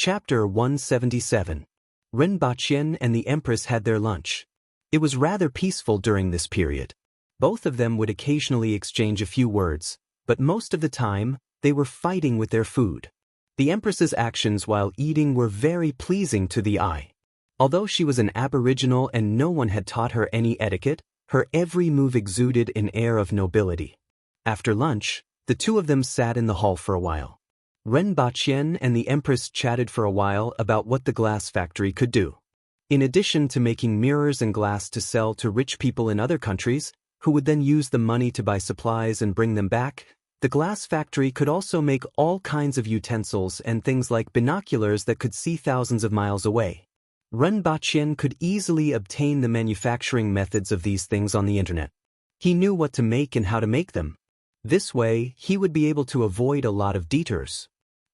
Chapter 177. Ren Baqian and the Empress had their lunch. It was rather peaceful during this period. Both of them would occasionally exchange a few words, but most of the time, they were fighting with their food. The Empress's actions while eating were very pleasing to the eye. Although she was an aboriginal and no one had taught her any etiquette, her every move exuded an air of nobility. After lunch, the two of them sat in the hall for a while. Ren Baqian and the Empress chatted for a while about what the glass factory could do. In addition to making mirrors and glass to sell to rich people in other countries, who would then use the money to buy supplies and bring them back, the glass factory could also make all kinds of utensils and things like binoculars that could see thousands of miles away. Ren Baqian could easily obtain the manufacturing methods of these things on the internet. He knew what to make and how to make them. This way, he would be able to avoid a lot of detours.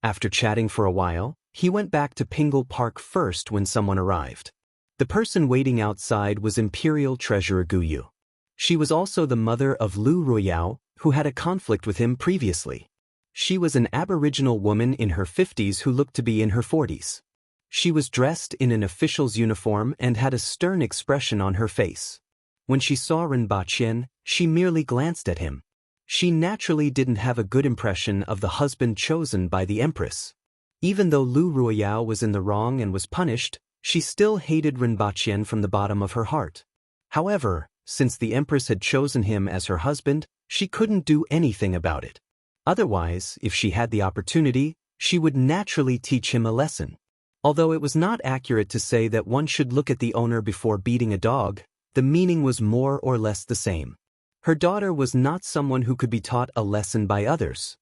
After chatting for a while, he went back to Pingle Park first when someone arrived. The person waiting outside was Imperial Treasurer Guyu. She was also the mother of Lu Royao, who had a conflict with him previously. She was an aboriginal woman in her 50s who looked to be in her 40s. She was dressed in an official's uniform and had a stern expression on her face. When she saw Ren Baqian, she merely glanced at him. She naturally didn't have a good impression of the husband chosen by the Empress. Even though Lu Royao was in the wrong and was punished, she still hated Ren Baqian from the bottom of her heart. However, since the Empress had chosen him as her husband, she couldn't do anything about it. Otherwise, if she had the opportunity, she would naturally teach him a lesson. Although it was not accurate to say that one should look at the owner before beating a dog, the meaning was more or less the same. Her daughter was not someone who could be taught a lesson by others.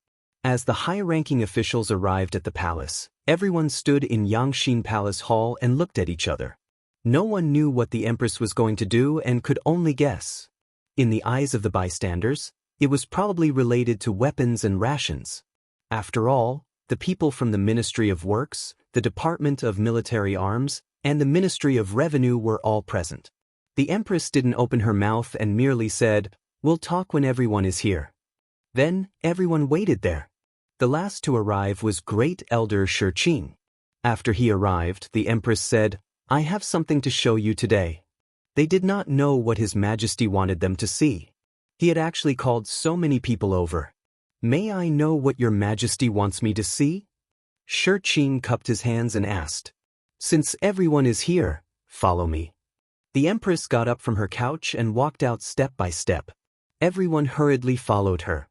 As the high-ranking officials arrived at the palace, everyone stood in Yangxin Palace Hall and looked at each other. No one knew what the Empress was going to do and could only guess. In the eyes of the bystanders, it was probably related to weapons and rations. After all, the people from the Ministry of Works, the Department of Military Arms, and the Ministry of Revenue were all present. The Empress didn't open her mouth and merely said, "We'll talk when everyone is here." Then, everyone waited there. The last to arrive was Great Elder Shurqing. After he arrived, the Empress said, "I have something to show you today." They did not know what His Majesty wanted them to see. He had actually called so many people over. "May I know what Your Majesty wants me to see?" Shurqing cupped his hands and asked, "Since everyone is here, follow me." The Empress got up from her couch and walked out step by step. Everyone hurriedly followed her.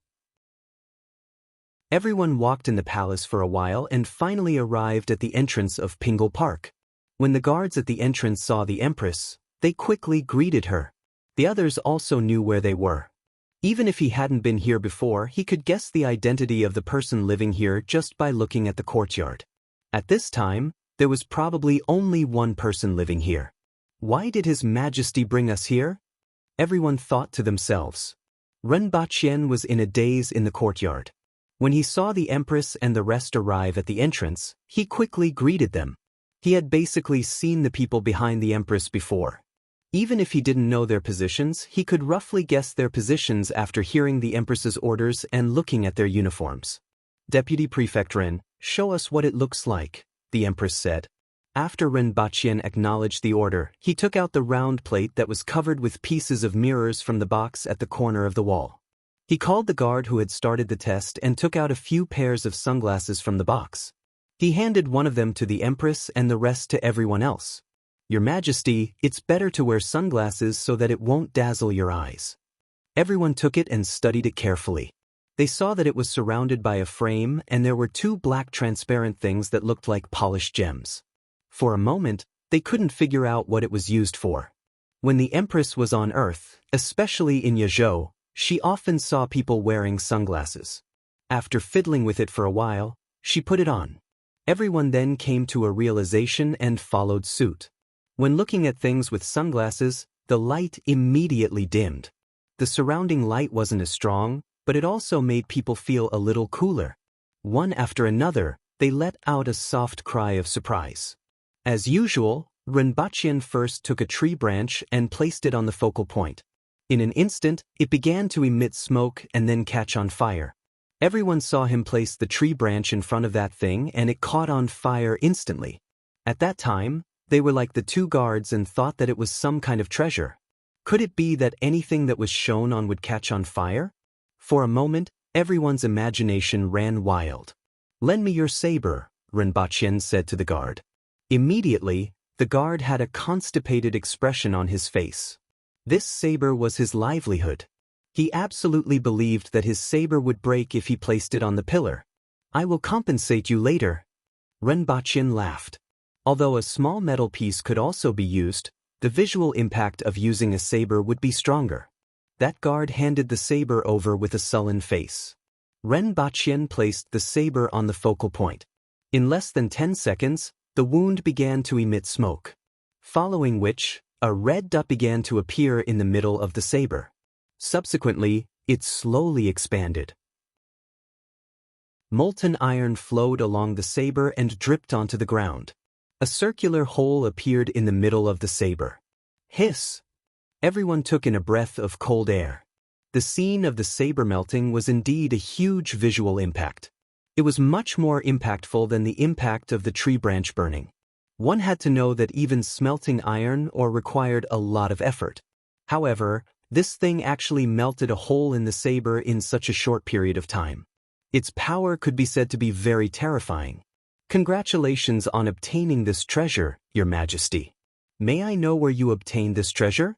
Everyone walked in the palace for a while and finally arrived at the entrance of Pingle Park. When the guards at the entrance saw the Empress, they quickly greeted her. The others also knew where they were. Even if he hadn't been here before, he could guess the identity of the person living here just by looking at the courtyard. At this time, there was probably only one person living here. Why did His Majesty bring us here? Everyone thought to themselves. Ren Baqian was in a daze in the courtyard. When he saw the Empress and the rest arrive at the entrance, he quickly greeted them. He had basically seen the people behind the Empress before. Even if he didn't know their positions, he could roughly guess their positions after hearing the Empress's orders and looking at their uniforms. "Deputy Prefect Ren, show us what it looks like," the Empress said. After Ren Baqian acknowledged the order, he took out the round plate that was covered with pieces of mirrors from the box at the corner of the wall. He called the guard who had started the test and took out a few pairs of sunglasses from the box. He handed one of them to the Empress and the rest to everyone else. "Your Majesty, it's better to wear sunglasses so that it won't dazzle your eyes." Everyone took it and studied it carefully. They saw that it was surrounded by a frame and there were two black transparent things that looked like polished gems. For a moment, they couldn't figure out what it was used for. When the Empress was on Earth, especially in Yazhou, she often saw people wearing sunglasses. After fiddling with it for a while, she put it on. Everyone then came to a realization and followed suit. When looking at things with sunglasses, the light immediately dimmed. The surrounding light wasn't as strong, but it also made people feel a little cooler. One after another, they let out a soft cry of surprise. As usual, Ren Baqian first took a tree branch and placed it on the focal point. In an instant, it began to emit smoke and then catch on fire. Everyone saw him place the tree branch in front of that thing and it caught on fire instantly. At that time, they were like the two guards and thought that it was some kind of treasure. Could it be that anything that was shown on would catch on fire? For a moment, everyone's imagination ran wild. "Lend me your saber," Rinpoche said to the guard. Immediately, the guard had a constipated expression on his face. This saber was his livelihood. He absolutely believed that his saber would break if he placed it on the pillar. "I will compensate you later." Rinpoche laughed. Although a small metal piece could also be used, the visual impact of using a saber would be stronger. That guard handed the saber over with a sullen face. Rinpoche placed the saber on the focal point. In less than 10 seconds, the wound began to emit smoke. Following which, a red dot began to appear in the middle of the saber. Subsequently, it slowly expanded. Molten iron flowed along the saber and dripped onto the ground. A circular hole appeared in the middle of the saber. Hiss! Everyone took in a breath of cold air. The scene of the saber melting was indeed a huge visual impact. It was much more impactful than the impact of the tree branch burning. One had to know that even smelting iron required a lot of effort. However, this thing actually melted a hole in the saber in such a short period of time. Its power could be said to be very terrifying. "Congratulations on obtaining this treasure, Your Majesty. May I know where you obtained this treasure?"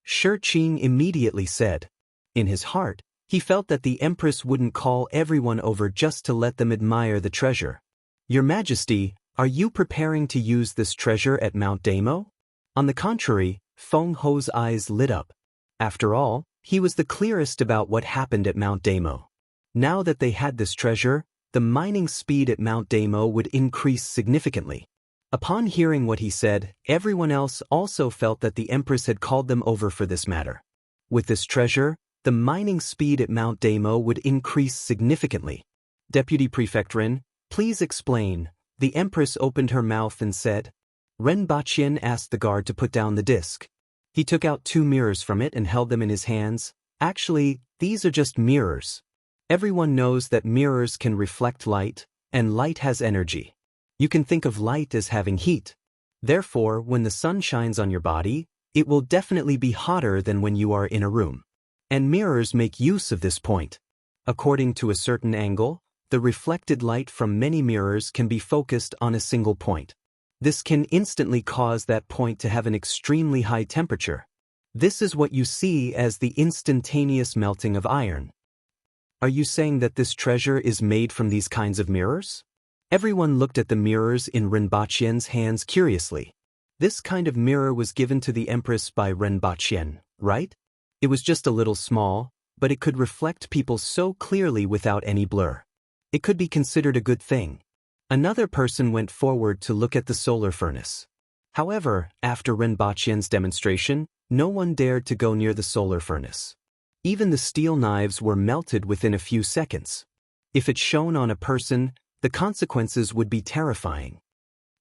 Shi Qing immediately said. In his heart, he felt that the Empress wouldn't call everyone over just to let them admire the treasure. "Your Majesty, are you preparing to use this treasure at Mount Damo?" On the contrary, Feng Ho's eyes lit up. After all, he was the clearest about what happened at Mount Damo. Now that they had this treasure, the mining speed at Mount Damo would increase significantly. Upon hearing what he said, everyone else also felt that the Empress had called them over for this matter. With this treasure, the mining speed at Mount Damo would increase significantly. "Deputy Prefect Ren, please explain." The Empress opened her mouth and said. Rinpoche asked the guard to put down the disc. He took out 2 mirrors from it and held them in his hands. "Actually, these are just mirrors. Everyone knows that mirrors can reflect light, and light has energy. You can think of light as having heat. Therefore, when the sun shines on your body, it will definitely be hotter than when you are in a room. And mirrors make use of this point. According to a certain angle, the reflected light from many mirrors can be focused on a single point. This can instantly cause that point to have an extremely high temperature. This is what you see as the instantaneous melting of iron." "Are you saying that this treasure is made from these kinds of mirrors?" Everyone looked at the mirrors in Rinpoche's hands curiously. This kind of mirror was given to the Empress by Rinpoche, right? It was just a little small, but it could reflect people so clearly without any blur. It could be considered a good thing. Another person went forward to look at the solar furnace. However, after Rinpoche's demonstration, no one dared to go near the solar furnace. Even the steel knives were melted within a few seconds. If it shone on a person, the consequences would be terrifying.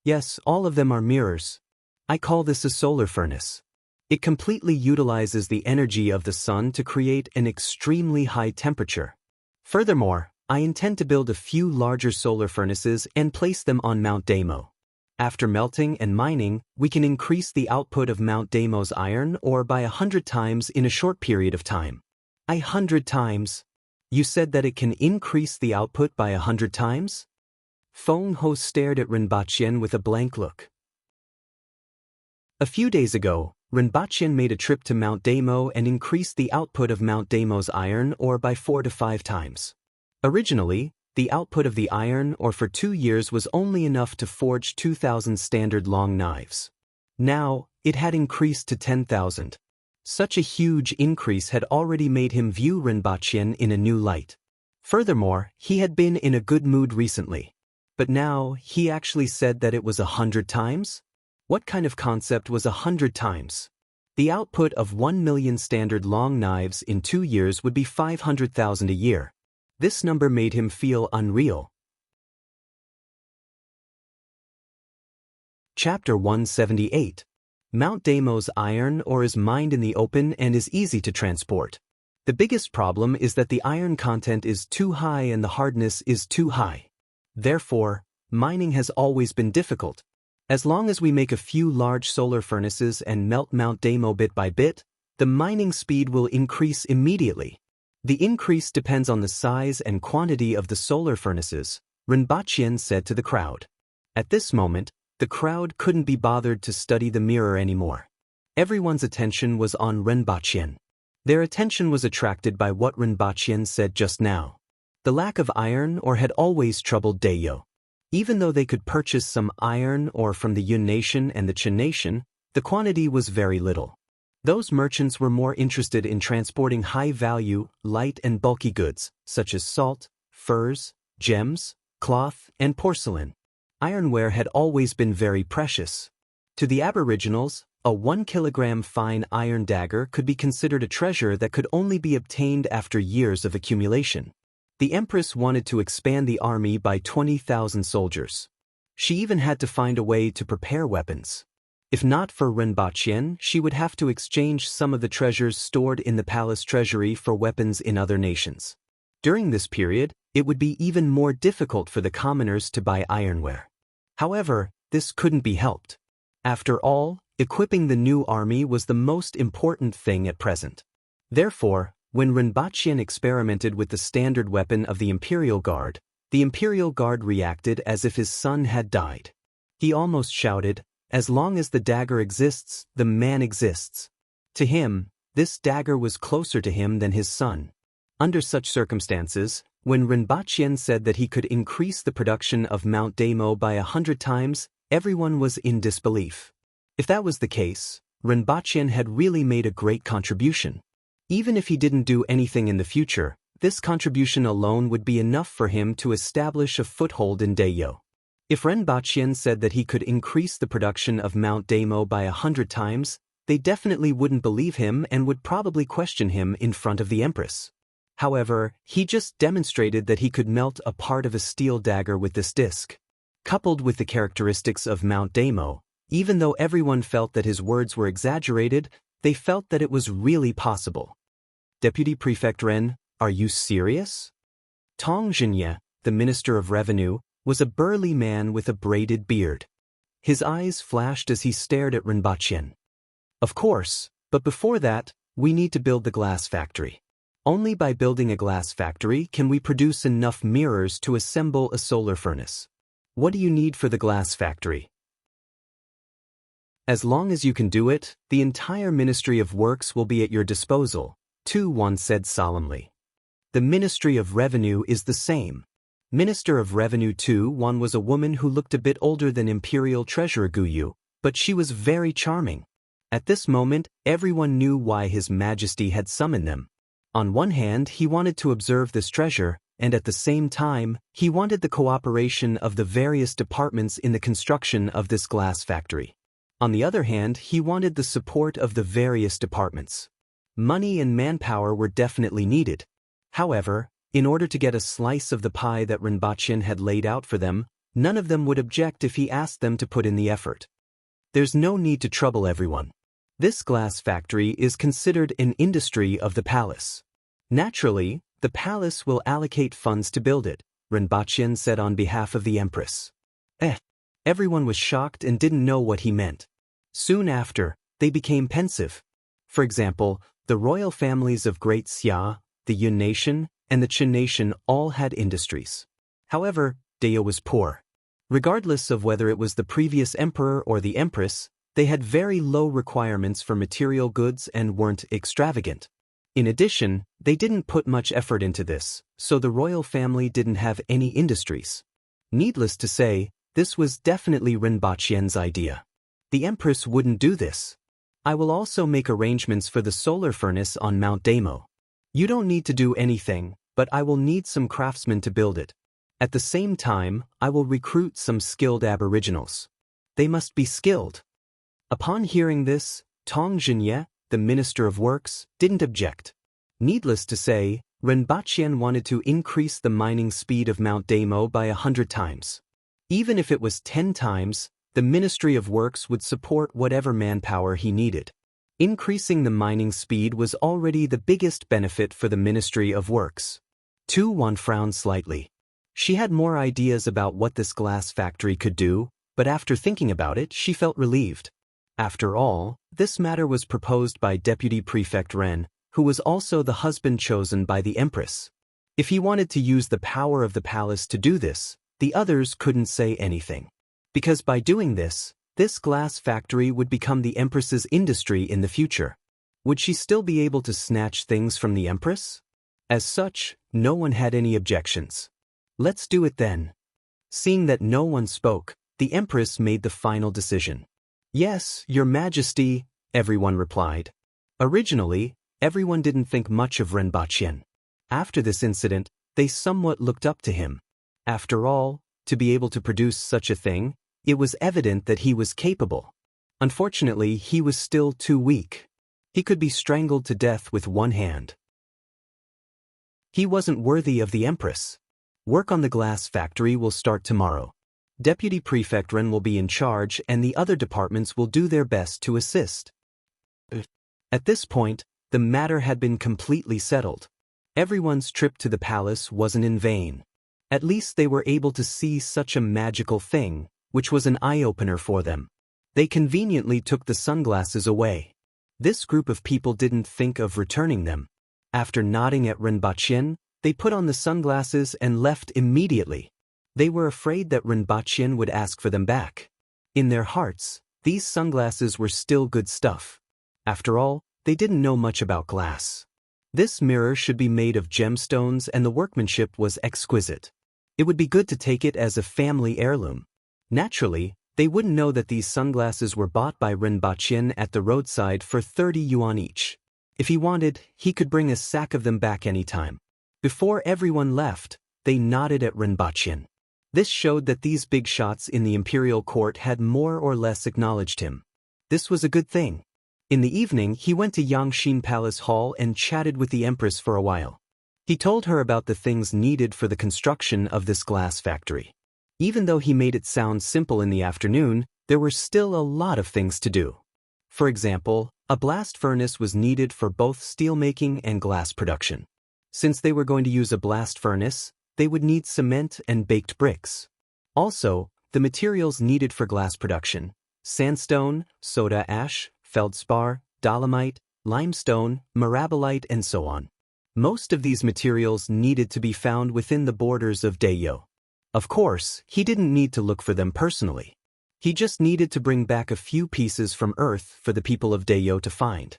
"Yes, all of them are mirrors. I call this a solar furnace. It completely utilizes the energy of the sun to create an extremely high temperature. Furthermore, I intend to build a few larger solar furnaces and place them on Mount Damo. After melting and mining, we can increase the output of Mount Damo's iron by 100 times in a short period of time." 100 times? You said that it can increase the output by 100 times? Feng Ho stared at Rinpoche with a blank look. A few days ago, Rinpoche made a trip to Mount Damo and increased the output of Mount Damo's iron by 4 to 5 times. Originally, the output of the iron for 2 years was only enough to forge 2,000 standard long knives. Now, it had increased to 10,000. Such a huge increase had already made him view Rinpoche in a new light. Furthermore, he had been in a good mood recently. But now, he actually said that it was 100 times? What kind of concept was 100 times? The output of 1 million standard long knives in 2 years would be 500,000 a year. This number made him feel unreal. Chapter 178. Mount Damo's iron is mined in the open and is easy to transport. The biggest problem is that the iron content is too high and the hardness is too high. Therefore, mining has always been difficult. As long as we make a few large solar furnaces and melt Mount Damo bit by bit, the mining speed will increase immediately. The increase depends on the size and quantity of the solar furnaces, Rinpoche said to the crowd. At this moment, the crowd couldn't be bothered to study the mirror anymore. Everyone's attention was on Rinpoche. Their attention was attracted by what Rinpoche said just now. The lack of iron ore had always troubled Dayo. Even though they could purchase some iron ore from the Yun nation and the Chen nation, the quantity was very little. Those merchants were more interested in transporting high-value, light and bulky goods, such as salt, furs, gems, cloth, and porcelain. Ironware had always been very precious. To the Aboriginals, a 1-kilogram fine iron dagger could be considered a treasure that could only be obtained after years of accumulation. The Empress wanted to expand the army by 20,000 soldiers. She even had to find a way to prepare weapons. If not for Rinpoche, she would have to exchange some of the treasures stored in the palace treasury for weapons in other nations. During this period, it would be even more difficult for the commoners to buy ironware. However, this couldn't be helped. After all, equipping the new army was the most important thing at present. Therefore, when Rinpoche experimented with the standard weapon of the Imperial Guard reacted as if his son had died. He almost shouted, "As long as the dagger exists, the man exists." To him, this dagger was closer to him than his son. Under such circumstances, when Rinpoche said that he could increase the production of Mount Damo by 100 times, everyone was in disbelief. If that was the case, Rinpoche had really made a great contribution. Even if he didn't do anything in the future, this contribution alone would be enough for him to establish a foothold in Dayo. If Rinpoche said that he could increase the production of Mount Damo by 100 times, they definitely wouldn't believe him and would probably question him in front of the Empress. However, he just demonstrated that he could melt a part of a steel dagger with this disc. Coupled with the characteristics of Mount Damo, even though everyone felt that his words were exaggerated, they felt that it was really possible. Deputy Prefect Ren, are you serious? Tong Zhenye, the Minister of Revenue, was a burly man with a braided beard. His eyes flashed as he stared at Rinpoche. Of course, but before that, we need to build the glass factory. Only by building a glass factory can we produce enough mirrors to assemble a solar furnace. What do you need for the glass factory? As long as you can do it, the entire Ministry of Works will be at your disposal, Tu Wan said solemnly. The Ministry of Revenue is the same. Minister of Revenue Tu Wan was a woman who looked a bit older than Imperial Treasurer Guyu, but she was very charming. At this moment, everyone knew why His Majesty had summoned them. On one hand, he wanted to observe this treasure, and at the same time, he wanted the cooperation of the various departments in the construction of this glass factory. On the other hand, he wanted the support of the various departments. Money and manpower were definitely needed. However, in order to get a slice of the pie that Rinpoche had laid out for them, none of them would object if he asked them to put in the effort. There's no need to trouble everyone. This glass factory is considered an industry of the palace. Naturally, the palace will allocate funds to build it, Rinpoche said on behalf of the Empress. Everyone was shocked and didn't know what he meant. Soon after, they became pensive. For example, the royal families of Great Xia, the Yun nation, and the Chen nation all had industries. However, Dayo was poor. Regardless of whether it was the previous emperor or the empress, they had very low requirements for material goods and weren't extravagant. In addition, they didn't put much effort into this, so the royal family didn't have any industries. Needless to say, this was definitely Rinpoche's idea. The empress wouldn't do this. I will also make arrangements for the solar furnace on Mount Damo. You don't need to do anything, but I will need some craftsmen to build it. At the same time, I will recruit some skilled aboriginals. They must be skilled. Upon hearing this, Tong Zhenye, the Minister of Works, didn't object. Needless to say, Rinpoche wanted to increase the mining speed of Mount Damo by 100 times. Even if it was 10 times, the Ministry of Works would support whatever manpower he needed. Increasing the mining speed was already the biggest benefit for the Ministry of Works. Tu Wan frowned slightly. She had more ideas about what this glass factory could do, but after thinking about it, she felt relieved. After all, this matter was proposed by Deputy Prefect Ren, who was also the husband chosen by the Empress. If he wanted to use the power of the palace to do this, the others couldn't say anything. Because by doing this glass factory would become the Empress's industry in the future. Would she still be able to snatch things from the Empress? As such, no one had any objections. Let's do it then. Seeing that no one spoke, the Empress made the final decision. Yes, Your Majesty, everyone replied. Originally, everyone didn't think much of Renbaqian. After this incident, they somewhat looked up to him. After all, to be able to produce such a thing, it was evident that he was capable. Unfortunately, he was still too weak. He could be strangled to death with one hand. He wasn't worthy of the Empress. Work on the glass factory will start tomorrow. Deputy Prefect Ren will be in charge and the other departments will do their best to assist. At this point, the matter had been completely settled. Everyone's trip to the palace wasn't in vain. At least they were able to see such a magical thing, which was an eye-opener for them. They conveniently took the sunglasses away. This group of people didn't think of returning them. After nodding at Renbaqian, they put on the sunglasses and left immediately. They were afraid that Renbaqian would ask for them back. In their hearts, these sunglasses were still good stuff. After all, they didn't know much about glass. This mirror should be made of gemstones and the workmanship was exquisite. It would be good to take it as a family heirloom. Naturally, they wouldn't know that these sunglasses were bought by Renbaqian at the roadside for 30 yuan each. If he wanted, he could bring a sack of them back anytime. Before everyone left, they nodded at Renbaqian. This showed that these big shots in the imperial court had more or less acknowledged him. This was a good thing. In the evening, he went to Yangxin Palace Hall and chatted with the Empress for a while. He told her about the things needed for the construction of this glass factory. Even though he made it sound simple in the afternoon, there were still a lot of things to do. For example, a blast furnace was needed for both steelmaking and glass production. Since they were going to use a blast furnace, they would need cement and baked bricks. Also, the materials needed for glass production: sandstone, soda ash, feldspar, dolomite, limestone, mirabilite, and so on. Most of these materials needed to be found within the borders of Dayo. Of course, he didn't need to look for them personally. He just needed to bring back a few pieces from Earth for the people of Dayo to find.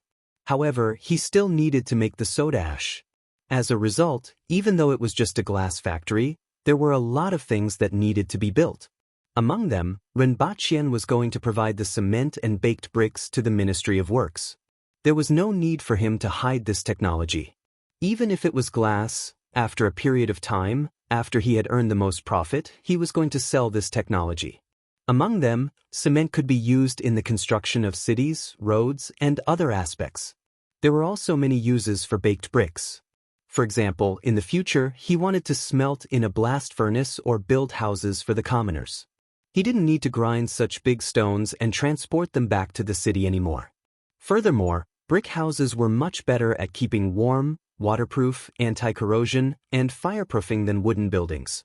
However, he still needed to make the soda ash. As a result, even though it was just a glass factory, there were a lot of things that needed to be built. Among them, Renbaqian was going to provide the cement and baked bricks to the Ministry of Works. There was no need for him to hide this technology. Even if it was glass, after a period of time, after he had earned the most profit, he was going to sell this technology. Among them, cement could be used in the construction of cities, roads, and other aspects. There were also many uses for baked bricks. For example, in the future, he wanted to smelt in a blast furnace or build houses for the commoners. He didn't need to grind such big stones and transport them back to the city anymore. Furthermore, brick houses were much better at keeping warm, waterproof, anti-corrosion, and fireproofing than wooden buildings.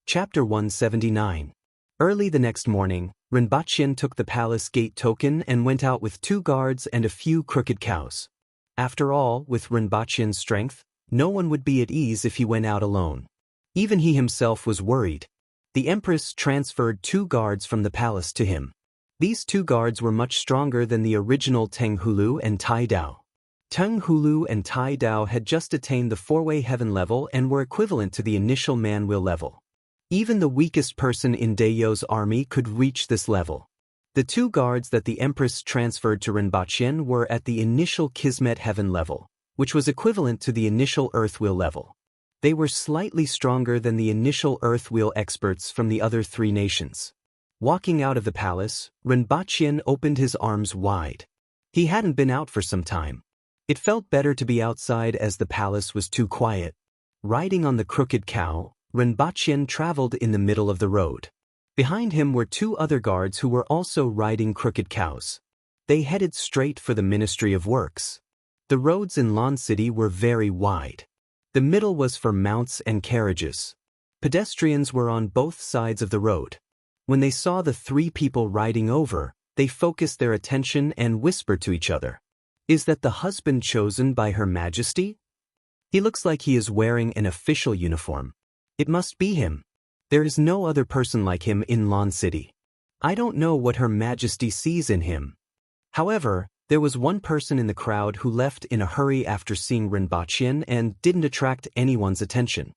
Chapter 179. Early the next morning, Renbaqian took the palace gate token and went out with 2 guards and a few crooked cows. After all, with Renbaqian's strength, no one would be at ease if he went out alone. Even he himself was worried. The Empress transferred 2 guards from the palace to him. These 2 guards were much stronger than the original Teng Hulu and Tai Dao. Teng Hulu and Tai Dao had just attained the 4-way heaven level and were equivalent to the initial man-will level. Even the weakest person in Dayo's army could reach this level. The 2 guards that the Empress transferred to Renbaqian were at the initial Kismet heaven level, which was equivalent to the initial Earthwheel level. They were slightly stronger than the initial Earthwheel experts from the other 3 nations. Walking out of the palace, Renbaqian opened his arms wide. He hadn't been out for some time. It felt better to be outside as the palace was too quiet. Riding on the crooked cow, Renbaqian traveled in the middle of the road. Behind him were two other guards who were also riding crooked cows. They headed straight for the Ministry of Works. The roads in Lon City were very wide. The middle was for mounts and carriages. Pedestrians were on both sides of the road. When they saw the three people riding over, they focused their attention and whispered to each other. "Is that the husband chosen by Her Majesty? He looks like he is wearing an official uniform. It must be him. There is no other person like him in Lon City. I don't know what Her Majesty sees in him." However, there was one person in the crowd who left in a hurry after seeing Rinpoche and didn't attract anyone's attention.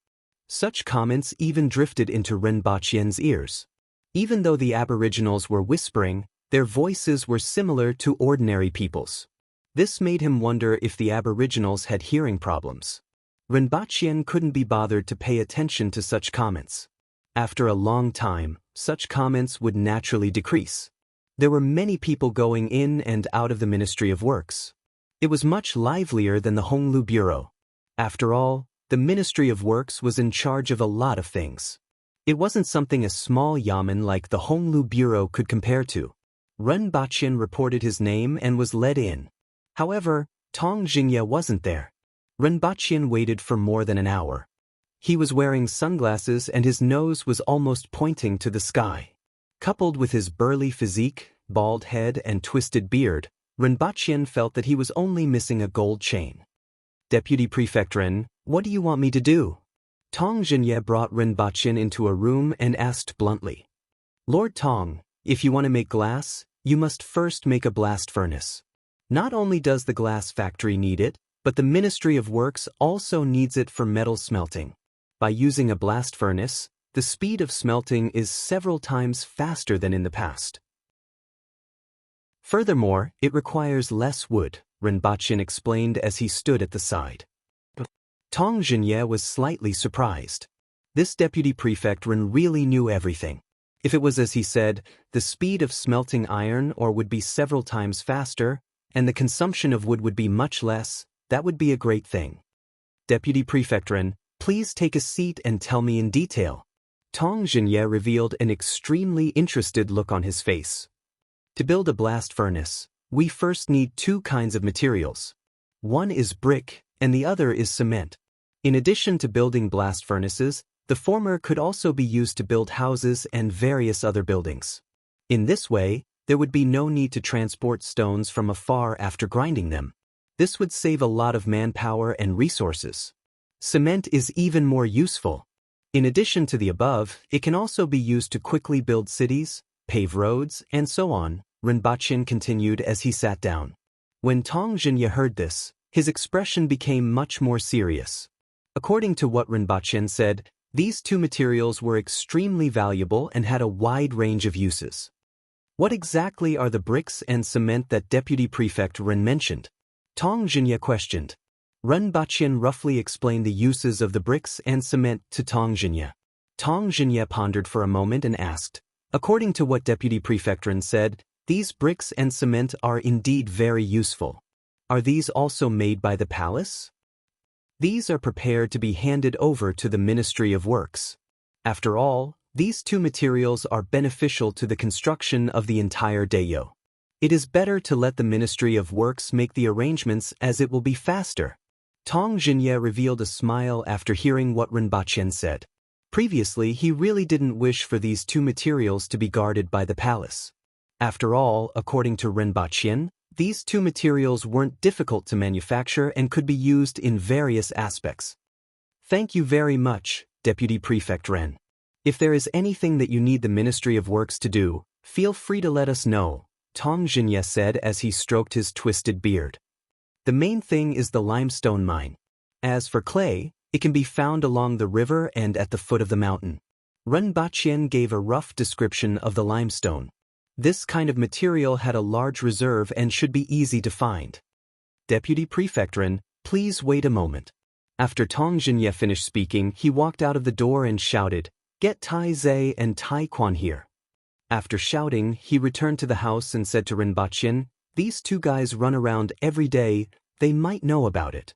Such comments even drifted into Rinpoche's ears. Even though the aboriginals were whispering, their voices were similar to ordinary people's. This made him wonder if the aboriginals had hearing problems. Rinpoche couldn't be bothered to pay attention to such comments. After a long time, such comments would naturally decrease. There were many people going in and out of the Ministry of Works. It was much livelier than the Honglu Bureau. After all, the Ministry of Works was in charge of a lot of things. It wasn't something a small yamen like the Honglu Bureau could compare to. Rinpoche reported his name and was let in. However, Tong Jingye wasn't there. Rinpoche waited for more than an hour. He was wearing sunglasses and his nose was almost pointing to the sky. Coupled with his burly physique, bald head and twisted beard, Rinpoche felt that he was only missing a gold chain. "Deputy Prefect Ren, what do you want me to do?" Tong Jingye brought Rinpoche into a room and asked bluntly. "Lord Tong, if you want to make glass, you must first make a blast furnace. Not only does the glass factory need it, but the Ministry of Works also needs it for metal smelting. By using a blast furnace, the speed of smelting is several times faster than in the past. Furthermore, it requires less wood," Rinpoche explained as he stood at the side. Tong Jingye was slightly surprised. This deputy prefect Ren really knew everything. If it was as he said, the speed of smelting iron ore would be several times faster, and the consumption of wood would be much less, that would be a great thing. "Deputy Prefect Ren, please take a seat and tell me in detail." Tong Jingye revealed an extremely interested look on his face. "To build a blast furnace, we first need two kinds of materials. One is brick, and the other is cement. In addition to building blast furnaces, the former could also be used to build houses and various other buildings. In this way, there would be no need to transport stones from afar after grinding them. This would save a lot of manpower and resources. Cement is even more useful. In addition to the above, it can also be used to quickly build cities, pave roads, and so on," Rinpoche continued as he sat down. When Tong Jingye heard this, his expression became much more serious. According to what Rinpoche said, these two materials were extremely valuable and had a wide range of uses. "What exactly are the bricks and cement that Deputy Prefect Ren mentioned?" Tong Jingye questioned. Rinpoche roughly explained the uses of the bricks and cement to Tong Jingye. Tong Jingye pondered for a moment and asked, "According to what Deputy Prefect Ren said, these bricks and cement are indeed very useful. Are these also made by the palace?" "These are prepared to be handed over to the Ministry of Works. After all, these two materials are beneficial to the construction of the entire dayo. It is better to let the Ministry of Works make the arrangements as it will be faster." Tong Jingye revealed a smile after hearing what Rinpoche said. Previously, he really didn't wish for these two materials to be guarded by the palace. After all, according to Rinpoche, these two materials weren't difficult to manufacture and could be used in various aspects. "Thank you very much, Deputy Prefect Ren. If there is anything that you need the Ministry of Works to do, feel free to let us know," Tong Jingye said as he stroked his twisted beard. "The main thing is the limestone mine. As for clay, it can be found along the river and at the foot of the mountain." Rinpoche gave a rough description of the limestone. This kind of material had a large reserve and should be easy to find. "Deputy Prefect Ren, please wait a moment." After Tong Jingye finished speaking, he walked out of the door and shouted, "Get Tai Zhe and Tai Quan here." After shouting, he returned to the house and said to Rinpoche, "These two guys run around every day, they might know about it."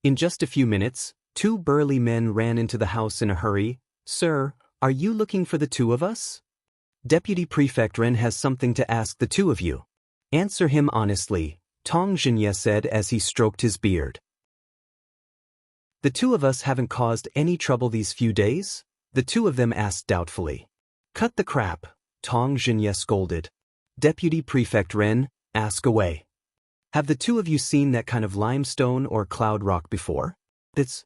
In just a few minutes, two burly men ran into the house in a hurry. "Sir, are you looking for the two of us?" Deputy Prefect Ren has something to ask the two of you. Answer him honestly, Tong Jinye said as he stroked his beard. The two of us haven't caused any trouble these few days? The two of them asked doubtfully. Cut the crap, Tong Jinye scolded. Deputy Prefect Ren, ask away. Have the two of you seen that kind of limestone or cloud rock before? That's...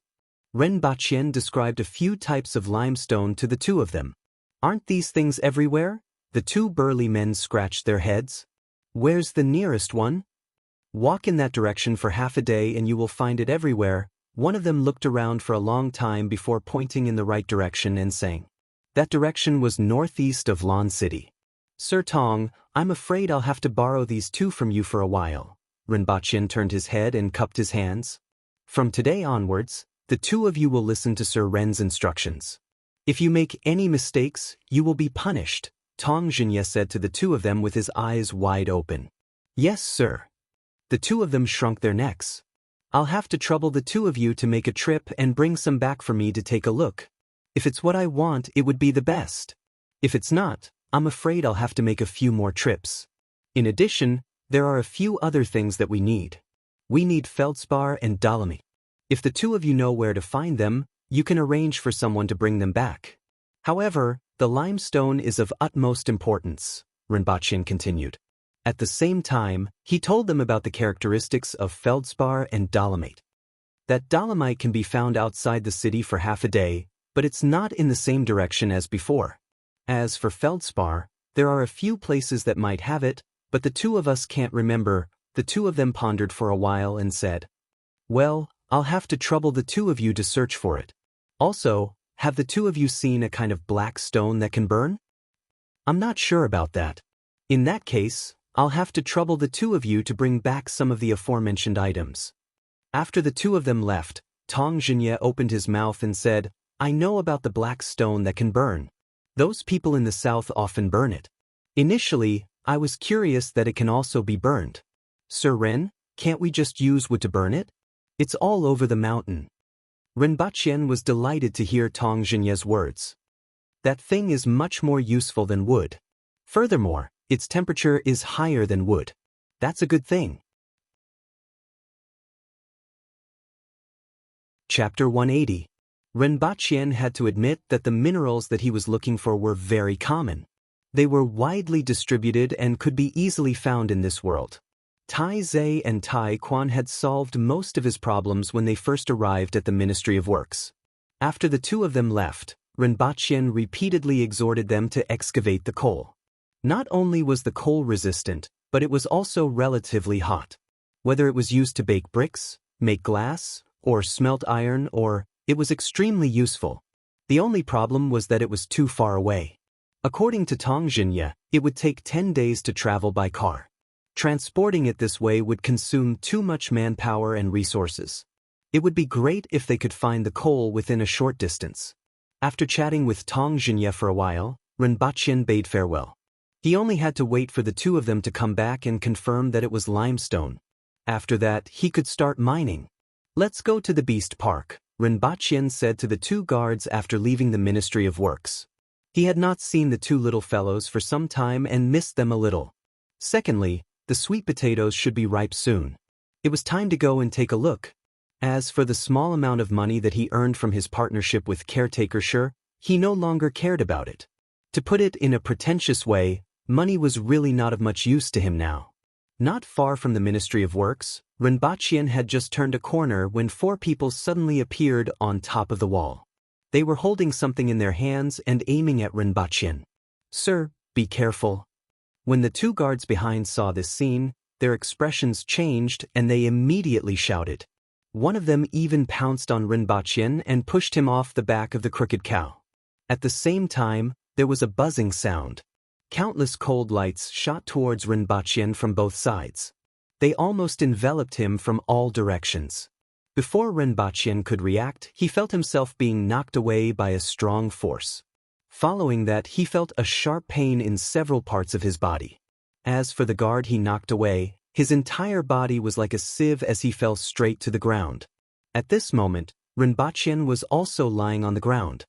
Ren Baqien described a few types of limestone to the two of them. Aren't these things everywhere? The two burly men scratched their heads. Where's the nearest one? Walk in that direction for half a day and you will find it everywhere. One of them looked around for a long time before pointing in the right direction and saying. That direction was northeast of Lan City. Sir Tong, I'm afraid I'll have to borrow these two from you for a while. Ren Baqien turned his head and cupped his hands. From today onwards, the two of you will listen to Sir Ren's instructions. If you make any mistakes, you will be punished, Tong Jinye said to the two of them with his eyes wide open. Yes, sir. The two of them shrunk their necks. I'll have to trouble the two of you to make a trip and bring some back for me to take a look. If it's what I want, it would be the best. If it's not, I'm afraid I'll have to make a few more trips. In addition, there are a few other things that we need. We need feldspar and dolomite. If the two of you know where to find them, you can arrange for someone to bring them back. However, the limestone is of utmost importance, Ren Baqien continued. At the same time, he told them about the characteristics of feldspar and dolomite. That dolomite can be found outside the city for half a day, but it's not in the same direction as before. As for feldspar, there are a few places that might have it, but the two of us can't remember. The two of them pondered for a while and said, well, I'll have to trouble the two of you to search for it. Also, have the two of you seen a kind of black stone that can burn? I'm not sure about that. In that case, I'll have to trouble the two of you to bring back some of the aforementioned items. After the two of them left, Tong Jinye opened his mouth and said, I know about the black stone that can burn. Those people in the south often burn it. Initially, I was curious that it can also be burned. Sir Ren, can't we just use wood to burn it? It's all over the mountain. Ren Baqien was delighted to hear Tong Jinye's words. That thing is much more useful than wood. Furthermore, its temperature is higher than wood. That's a good thing. Chapter 180. Ren Baqien had to admit that the minerals that he was looking for were very common. They were widely distributed and could be easily found in this world. Tai Zhe and Tai Quan had solved most of his problems when they first arrived at the Ministry of Works. After the two of them left, Ren Baqien repeatedly exhorted them to excavate the coal. Not only was the coal resistant, but it was also relatively hot. Whether it was used to bake bricks, make glass, or smelt iron, it was extremely useful. The only problem was that it was too far away. According to Tong Jinye, it would take 10 days to travel by car. Transporting it this way would consume too much manpower and resources. It would be great if they could find the coal within a short distance. After chatting with Tong Jinye for a while, Ren Baqien bade farewell. He only had to wait for the two of them to come back and confirm that it was limestone. After that, he could start mining. Let's go to the Beast Park, Ren Baqien said to the two guards after leaving the Ministry of Works. He had not seen the two little fellows for some time and missed them a little. Secondly, the sweet potatoes should be ripe soon. It was time to go and take a look. As for the small amount of money that he earned from his partnership with Caretaker Shi, he no longer cared about it. To put it in a pretentious way, money was really not of much use to him now. Not far from the Ministry of Works, Ren Baqien had just turned a corner when 4 people suddenly appeared on top of the wall. They were holding something in their hands and aiming at Ren Baqien. Sir, be careful. When the 2 guards behind saw this scene, their expressions changed and they immediately shouted. One of them even pounced on Ren Baqien and pushed him off the back of the crooked cow. At the same time, there was a buzzing sound. Countless cold lights shot towards Ren Baqien from both sides. They almost enveloped him from all directions. Before Ren Baqien could react, he felt himself being knocked away by a strong force. Following that, he felt a sharp pain in several parts of his body. As for the guard he knocked away, his entire body was like a sieve as he fell straight to the ground. At this moment, Ren Baqien was also lying on the ground.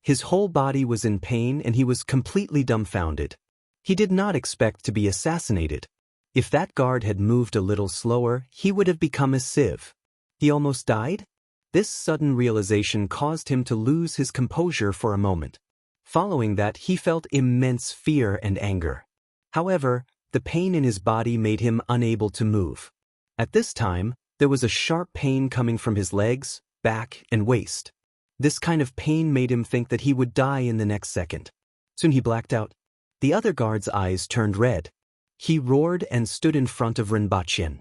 His whole body was in pain and he was completely dumbfounded. He did not expect to be assassinated. If that guard had moved a little slower, he would have become a sieve. He almost died? This sudden realization caused him to lose his composure for a moment. Following that, he felt immense fear and anger. However, the pain in his body made him unable to move. At this time, there was a sharp pain coming from his legs, back, and waist. This kind of pain made him think that he would die in the next second. Soon he blacked out. The other guard's eyes turned red. He roared and stood in front of Rinpoche.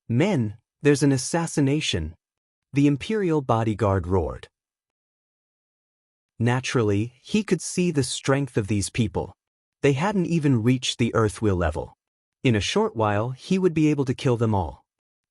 "Men, there's an assassination!" The imperial bodyguard roared. Naturally, he could see the strength of these people. They hadn't even reached the earthwheel level. In a short while, he would be able to kill them all.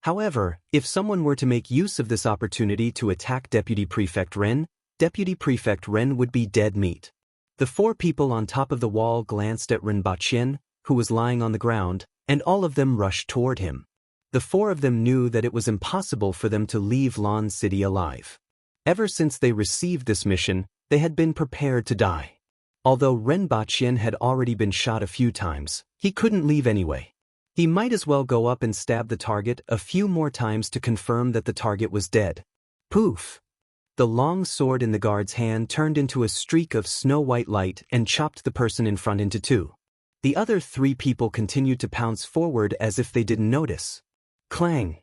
However, if someone were to make use of this opportunity to attack Deputy Prefect Ren would be dead meat. The 4 people on top of the wall glanced at Rinpoche, who was lying on the ground, and all of them rushed toward him. The 4 of them knew that it was impossible for them to leave Lan City alive. Ever since they received this mission, they had been prepared to die. Although Rinpoche had already been shot a few times, he couldn't leave anyway. He might as well go up and stab the target a few more times to confirm that the target was dead. Poof! The long sword in the guard's hand turned into a streak of snow-white light and chopped the person in front into 2. The other 3 people continued to pounce forward as if they didn't notice. Clang!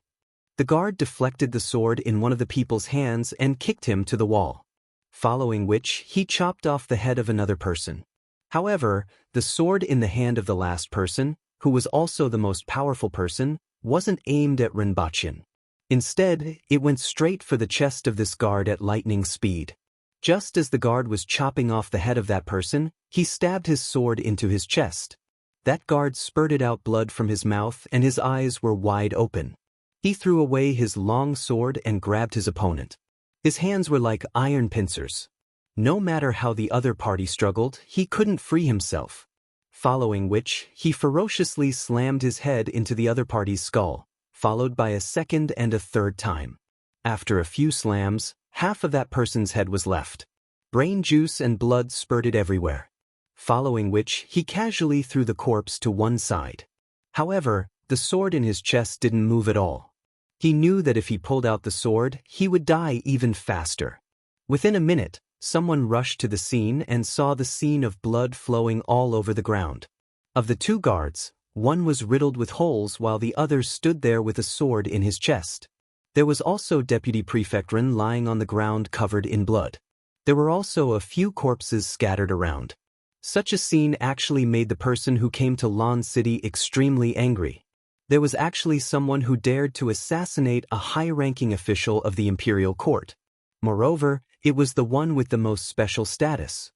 The guard deflected the sword in one of the people's hands and kicked him to the wall. Following which, he chopped off the head of another person. However, the sword in the hand of the last person, who was also the most powerful person, wasn't aimed at Rinpoche. Instead, it went straight for the chest of this guard at lightning speed. Just as the guard was chopping off the head of that person, he stabbed his sword into his chest. That guard spurted out blood from his mouth and his eyes were wide open. He threw away his long sword and grabbed his opponent. His hands were like iron pincers. No matter how the other party struggled, he couldn't free himself. Following which, he ferociously slammed his head into the other party's skull, followed by a second and a third time. After a few slams, half of that person's head was left. Brain juice and blood spurted everywhere. Following which, he casually threw the corpse to one side. However, the sword in his chest didn't move at all. He knew that if he pulled out the sword, he would die even faster. Within a minute, someone rushed to the scene and saw the scene of blood flowing all over the ground. Of the 2 guards, one was riddled with holes while the other stood there with a sword in his chest. There was also Deputy Prefect Ren lying on the ground covered in blood. There were also a few corpses scattered around. Such a scene actually made the person who came to Lan City extremely angry. There was actually someone who dared to assassinate a high-ranking official of the imperial court. Moreover, it was the one with the most special status.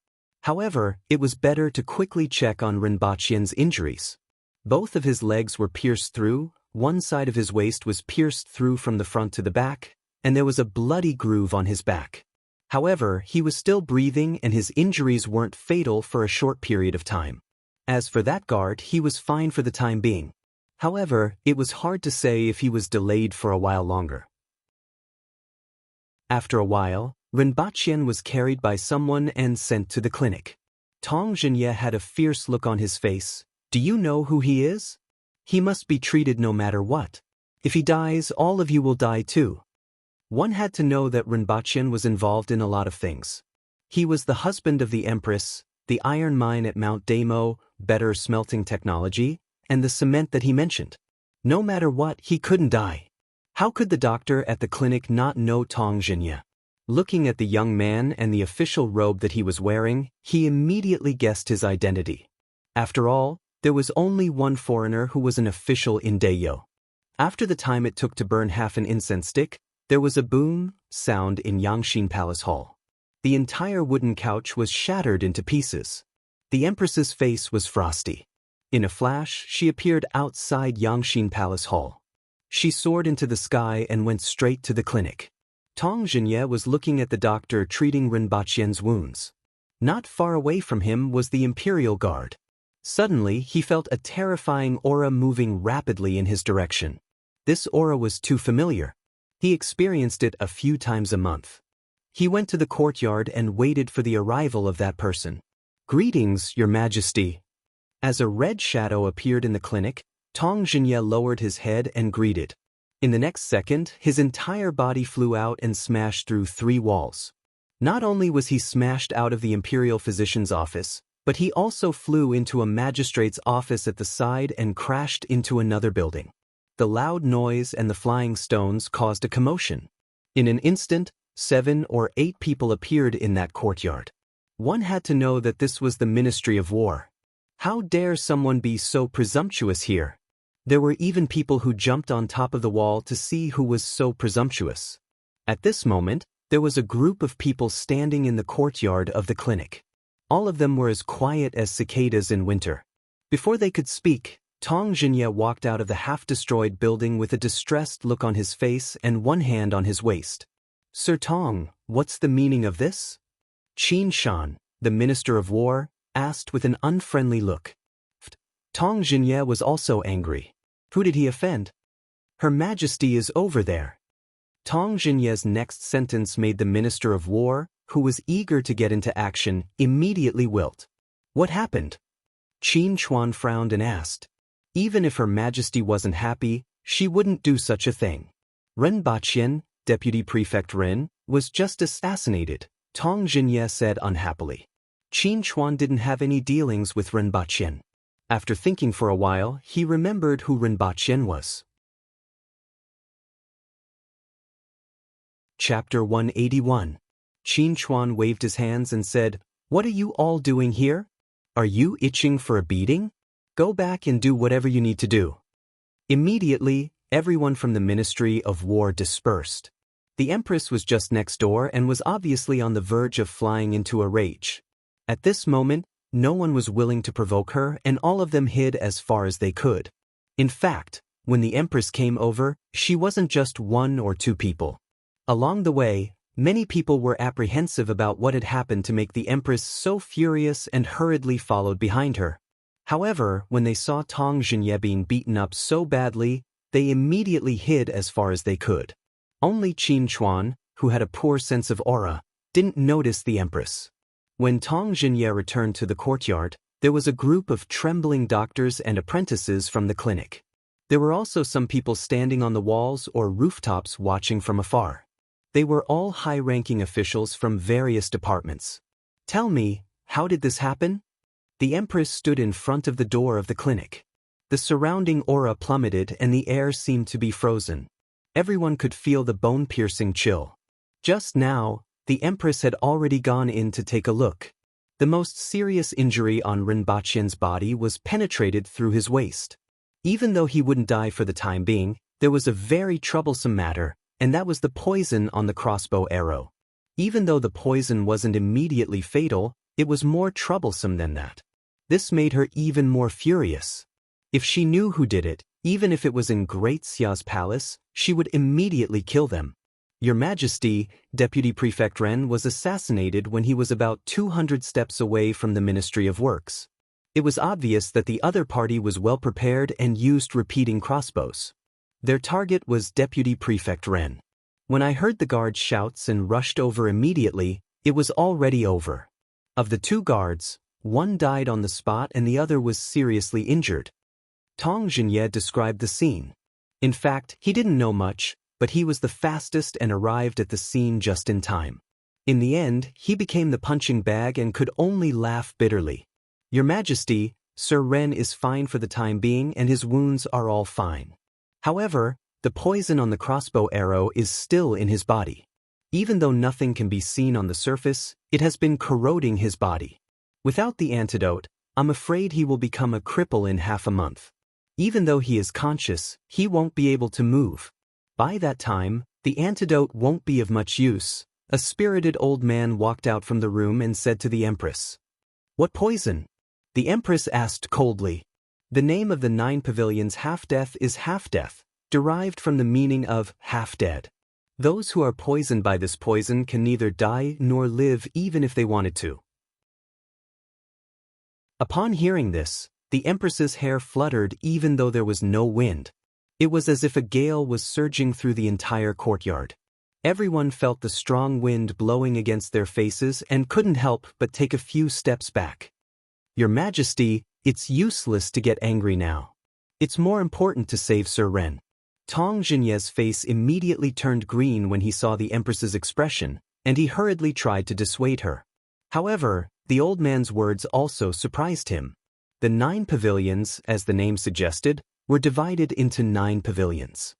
However, it was better to quickly check on Rinpoche's injuries. Both of his legs were pierced through, one side of his waist was pierced through from the front to the back, and there was a bloody groove on his back. However, he was still breathing and his injuries weren't fatal for a short period of time. As for that guard, he was fine for the time being. However, it was hard to say if he was delayed for a while longer. After a while, Rinpoche was carried by someone and sent to the clinic. Tong Jinye had a fierce look on his face. "Do you know who he is? He must be treated no matter what. If he dies, all of you will die too." One had to know that Rinpoche was involved in a lot of things. He was the husband of the Empress, the iron mine at Mount Damo, better smelting technology, and the cement that he mentioned. No matter what, he couldn't die. How could the doctor at the clinic not know Tong Jinye? Looking at the young man and the official robe that he was wearing, he immediately guessed his identity. After all, there was only one foreigner who was an official in Dayo. After the time it took to burn half an incense stick, there was a boom sound in Yangshin Palace Hall. The entire wooden couch was shattered into pieces. The Empress's face was frosty. In a flash, she appeared outside Yangshin Palace Hall. She soared into the sky and went straight to the clinic. Tong Jinye was looking at the doctor treating Rinpoche's wounds. Not far away from him was the Imperial Guard. Suddenly, he felt a terrifying aura moving rapidly in his direction. This aura was too familiar. He experienced it a few times a month. He went to the courtyard and waited for the arrival of that person. "Greetings, Your Majesty." As a red shadow appeared in the clinic, Tong Jinye lowered his head and greeted. In the next second, his entire body flew out and smashed through 3 walls. Not only was he smashed out of the imperial physician's office, but he also flew into a magistrate's office at the side and crashed into another building. The loud noise and the flying stones caused a commotion. In an instant, 7 or 8 people appeared in that courtyard. One had to know that this was the Ministry of War. How dare someone be so presumptuous here? There were even people who jumped on top of the wall to see who was so presumptuous. At this moment, there was a group of people standing in the courtyard of the clinic. All of them were as quiet as cicadas in winter. Before they could speak, Tong Jinye walked out of the half-destroyed building with a distressed look on his face and one hand on his waist. "Sir Tong, what's the meaning of this?" Qin Shan, the Minister of War, asked with an unfriendly look. Tong Jinye was also angry. Who did he offend? "Her Majesty is over there." Tong Jinye's next sentence made the Minister of War, who was eager to get into action, immediately wilt. "What happened?" Qin Chuan frowned and asked. Even if Her Majesty wasn't happy, she wouldn't do such a thing. "Ren Baqian, Deputy Prefect Ren, was just assassinated," Tong Jinye said unhappily. Qin Chuan didn't have any dealings with Ren Baqian. After thinking for a while, he remembered who Ren Baqian was. Chapter 181. Qin Chuan waved his hands and said, "What are you all doing here? Are you itching for a beating? Go back and do whatever you need to do." Immediately, everyone from the Ministry of War dispersed. The Empress was just next door and was obviously on the verge of flying into a rage. At this moment, no one was willing to provoke her, and all of them hid as far as they could. In fact, when the Empress came over, she wasn't just 1 or 2 people. Along the way, many people were apprehensive about what had happened to make the Empress so furious and hurriedly followed behind her. However, when they saw Tong Jinye being beaten up so badly, they immediately hid as far as they could. Only Qin Chuan, who had a poor sense of aura, didn't notice the Empress. When Tong Jinye returned to the courtyard, there was a group of trembling doctors and apprentices from the clinic. There were also some people standing on the walls or rooftops watching from afar. They were all high-ranking officials from various departments. "Tell me, how did this happen?" The Empress stood in front of the door of the clinic. The surrounding aura plummeted and the air seemed to be frozen. Everyone could feel the bone-piercing chill. Just now, the Empress had already gone in to take a look. The most serious injury on Ren Baqian's body was penetrated through his waist. Even though he wouldn't die for the time being, there was a very troublesome matter, and that was the poison on the crossbow arrow. Even though the poison wasn't immediately fatal, it was more troublesome than that. This made her even more furious. If she knew who did it, even if it was in Great Xia's palace, she would immediately kill them. "Your Majesty, Deputy Prefect Ren was assassinated when he was about 200 steps away from the Ministry of Works. It was obvious that the other party was well prepared and used repeating crossbows. Their target was Deputy Prefect Ren. When I heard the guard's shouts and rushed over immediately, it was already over. Of the 2 guards, one died on the spot and the other was seriously injured." Tong Jinye described the scene. In fact, he didn't know much, but he was the fastest and arrived at the scene just in time. In the end, he became the punching bag and could only laugh bitterly. "Your Majesty, Sir Ren is fine for the time being and his wounds are all fine. However, the poison on the crossbow arrow is still in his body. Even though nothing can be seen on the surface, it has been corroding his body. Without the antidote, I'm afraid he will become a cripple in half a month. Even though he is conscious, he won't be able to move. By that time, the antidote won't be of much use." A spirited old man walked out from the room and said to the Empress. "What poison?" The Empress asked coldly. The name of the 9 pavilions half-death is half-death, derived from the meaning of half-dead. Those who are poisoned by this poison can neither die nor live even if they wanted to. Upon hearing this, the Empress's hair fluttered even though there was no wind. It was as if a gale was surging through the entire courtyard. Everyone felt the strong wind blowing against their faces and couldn't help but take a few steps back. Your Majesty, it's useless to get angry now. It's more important to save Sir Ren. Tong Jinye's face immediately turned green when he saw the Empress's expression, and he hurriedly tried to dissuade her. However, the old man's words also surprised him. The 9 pavilions, as the name suggested, were divided into 9 pavilions.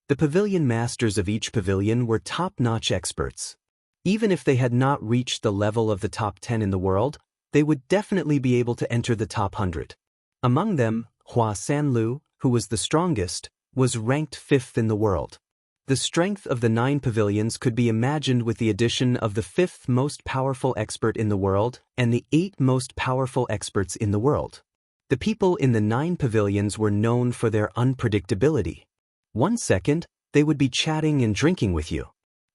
The pavilion masters of each pavilion were top-notch experts. Even if they had not reached the level of the top 10 in the world, they would definitely be able to enter the top 100. Among them, Hua Sanlu, who was the strongest, was ranked 5th in the world. The strength of the 9 pavilions could be imagined with the addition of the 5th most powerful expert in the world and the 8 most powerful experts in the world. The people in the 9 pavilions were known for their unpredictability. One second, they would be chatting and drinking with you.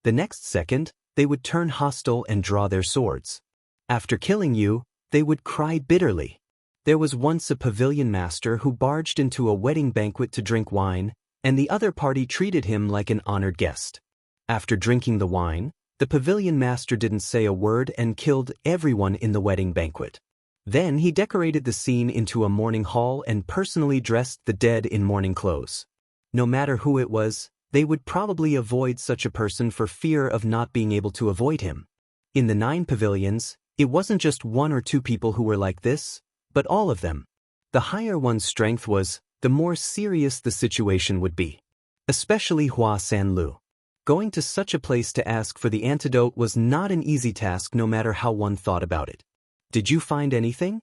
The next second, they would turn hostile and draw their swords. After killing you, they would cry bitterly. There was once a pavilion master who barged into a wedding banquet to drink wine, and the other party treated him like an honored guest. After drinking the wine, the pavilion master didn't say a word and killed everyone in the wedding banquet. Then he decorated the scene into a mourning hall and personally dressed the dead in mourning clothes. No matter who it was, they would probably avoid such a person for fear of not being able to avoid him. In the 9 pavilions, it wasn't just 1 or 2 people who were like this, but all of them. The higher one's strength was, the more serious the situation would be. Especially Hua Sanlu. Going to such a place to ask for the antidote was not an easy task no matter how one thought about it. Did you find anything?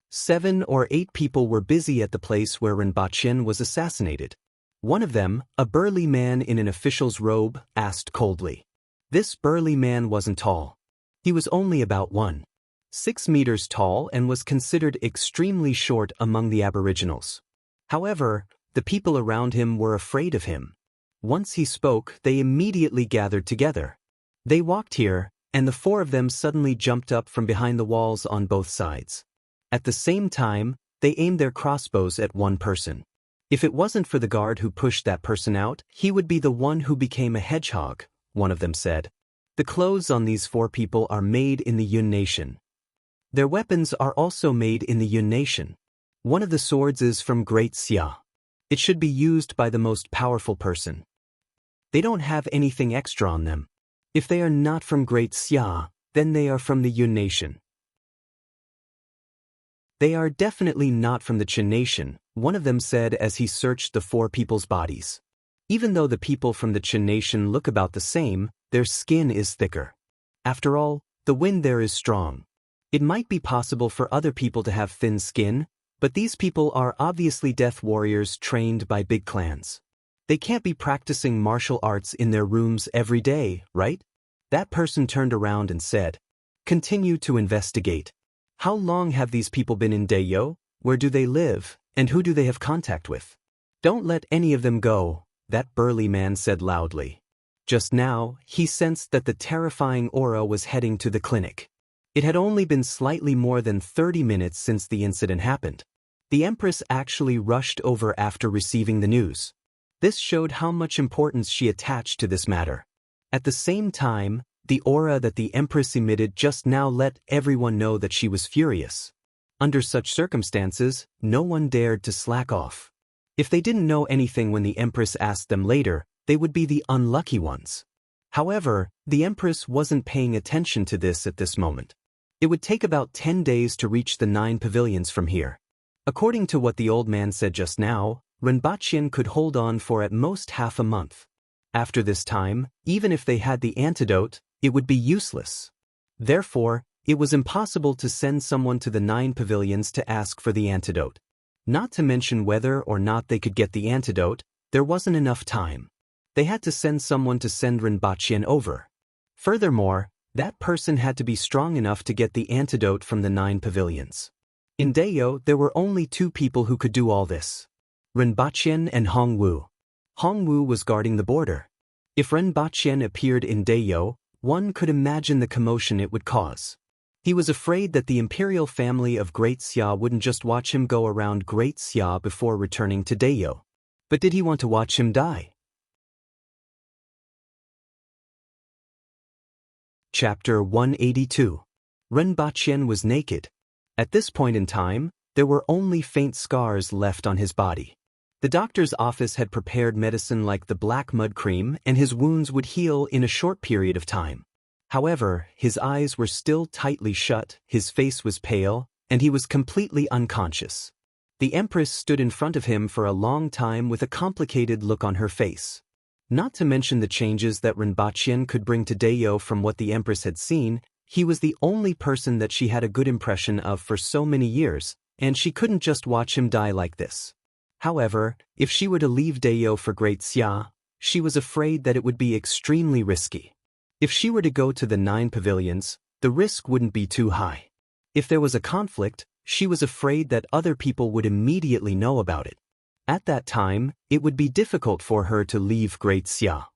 7 or 8 people were busy at the place where Rinpoche was assassinated. One of them, a burly man in an official's robe, asked coldly. This burly man wasn't tall. He was only about 1.6 meters tall and was considered extremely short among the aboriginals. However, the people around him were afraid of him. Once he spoke, they immediately gathered together. They walked here, and the 4 of them suddenly jumped up from behind the walls on both sides. At the same time, they aimed their crossbows at one person. If it wasn't for the guard who pushed that person out, he would be the one who became a hedgehog, one of them said. The clothes on these 4 people are made in the Yun Nation. Their weapons are also made in the Yun Nation. One of the swords is from Great Xia. It should be used by the most powerful person. They don't have anything extra on them. If they are not from Great Xia, then they are from the Yun Nation. They are definitely not from the Qin Nation, one of them said as he searched the 4 people's bodies. Even though the people from the Qin Nation look about the same, their skin is thicker. After all, the wind there is strong. It might be possible for other people to have thin skin, but these people are obviously death warriors trained by big clans. They can't be practicing martial arts in their rooms every day, right? That person turned around and said, "Continue to investigate. How long have these people been in Dayo? Where do they live, and who do they have contact with? Don't let any of them go," that burly man said loudly. Just now, he sensed that the terrifying aura was heading to the clinic. It had only been slightly more than 30 minutes since the incident happened. The Empress actually rushed over after receiving the news. This showed how much importance she attached to this matter. At the same time, the aura that the Empress emitted just now let everyone know that she was furious. Under such circumstances, no one dared to slack off. If they didn't know anything when the Empress asked them later, they would be the unlucky ones. However, the Empress wasn't paying attention to this at this moment. It would take about 10 days to reach the 9 pavilions from here. According to what the old man said just now, Rinpoche could hold on for at most half a month. After this time, even if they had the antidote, it would be useless. Therefore, it was impossible to send someone to the 9 pavilions to ask for the antidote. Not to mention whether or not they could get the antidote, there wasn't enough time. They had to send someone to send Rinpoche over. Furthermore, that person had to be strong enough to get the antidote from the 9 pavilions. In Dayo, there were only 2 people who could do all this. Rinpoche and Hongwu. Hongwu was guarding the border. If Rinpoche appeared in Dayo, one could imagine the commotion it would cause. He was afraid that the imperial family of Great Xia wouldn't just watch him go around Great Xia before returning to Dayo. But did he want to watch him die? Chapter 182. Ren Baqian was naked. At this point in time, there were only faint scars left on his body. The doctor's office had prepared medicine like the black mud cream, and his wounds would heal in a short period of time. However, his eyes were still tightly shut, his face was pale, and he was completely unconscious. The Empress stood in front of him for a long time with a complicated look on her face. Not to mention the changes that Ren Baqian could bring to Dayo from what the Empress had seen, he was the only person that she had a good impression of for so many years, and she couldn't just watch him die like this. However, if she were to leave Dayo for Great Xia, she was afraid that it would be extremely risky. If she were to go to the 9 pavilions, the risk wouldn't be too high. If there was a conflict, she was afraid that other people would immediately know about it. At that time, it would be difficult for her to leave Great Xia.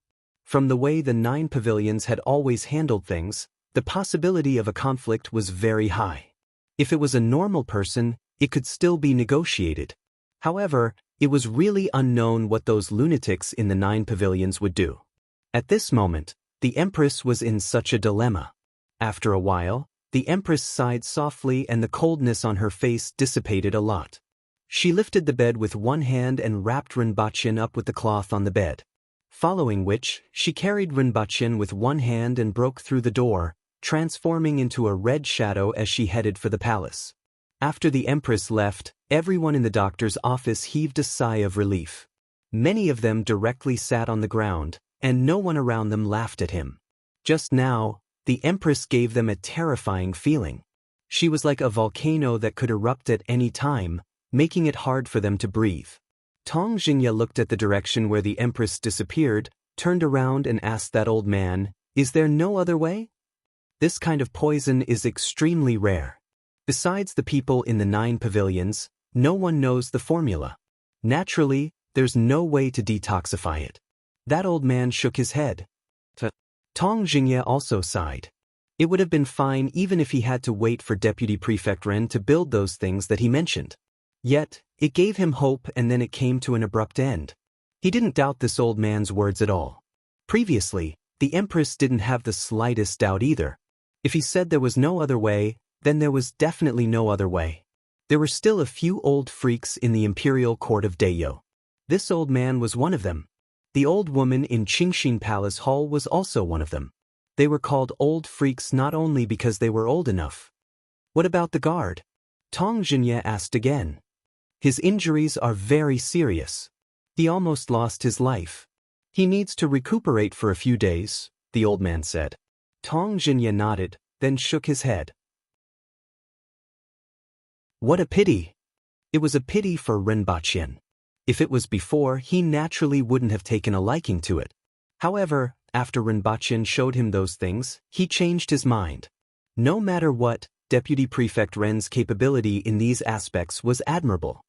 From the way the 9 pavilions had always handled things, the possibility of a conflict was very high. If it was a normal person, it could still be negotiated. However, it was really unknown what those lunatics in the 9 pavilions would do. At this moment, the Empress was in such a dilemma. After a while, the Empress sighed softly and the coldness on her face dissipated a lot. She lifted the bed with one hand and wrapped Ren Baqian up with the cloth on the bed. Following which, she carried Ren Baqian with one hand and broke through the door, transforming into a red shadow as she headed for the palace. After the Empress left, everyone in the doctor's office heaved a sigh of relief. Many of them directly sat on the ground, and no one around them laughed at him. Just now, the Empress gave them a terrifying feeling. She was like a volcano that could erupt at any time, making it hard for them to breathe. Tong Jingya looked at the direction where the Empress disappeared, turned around and asked that old man, "Is there no other way?" This kind of poison is extremely rare. Besides the people in the 9 pavilions, no one knows the formula. Naturally, there's no way to detoxify it. That old man shook his head. Tong Jingya also sighed. It would have been fine even if he had to wait for Deputy Prefect Ren to build those things that he mentioned. Yet, it gave him hope, and then it came to an abrupt end. He didn't doubt this old man's words at all. Previously, the Empress didn't have the slightest doubt either. If he said there was no other way, then there was definitely no other way. There were still a few old freaks in the imperial court of Dayo. This old man was one of them. The old woman in Qingxin Palace Hall was also one of them. They were called old freaks not only because they were old enough. What about the guard? Tong Jingya asked again. His injuries are very serious. He almost lost his life. He needs to recuperate for a few days, the old man said. Tong Jingya nodded, then shook his head. What a pity. It was a pity for Ren Baqian. If it was before, he naturally wouldn't have taken a liking to it. However, after Ren Baqian showed him those things, he changed his mind. No matter what, Deputy Prefect Ren's capability in these aspects was admirable.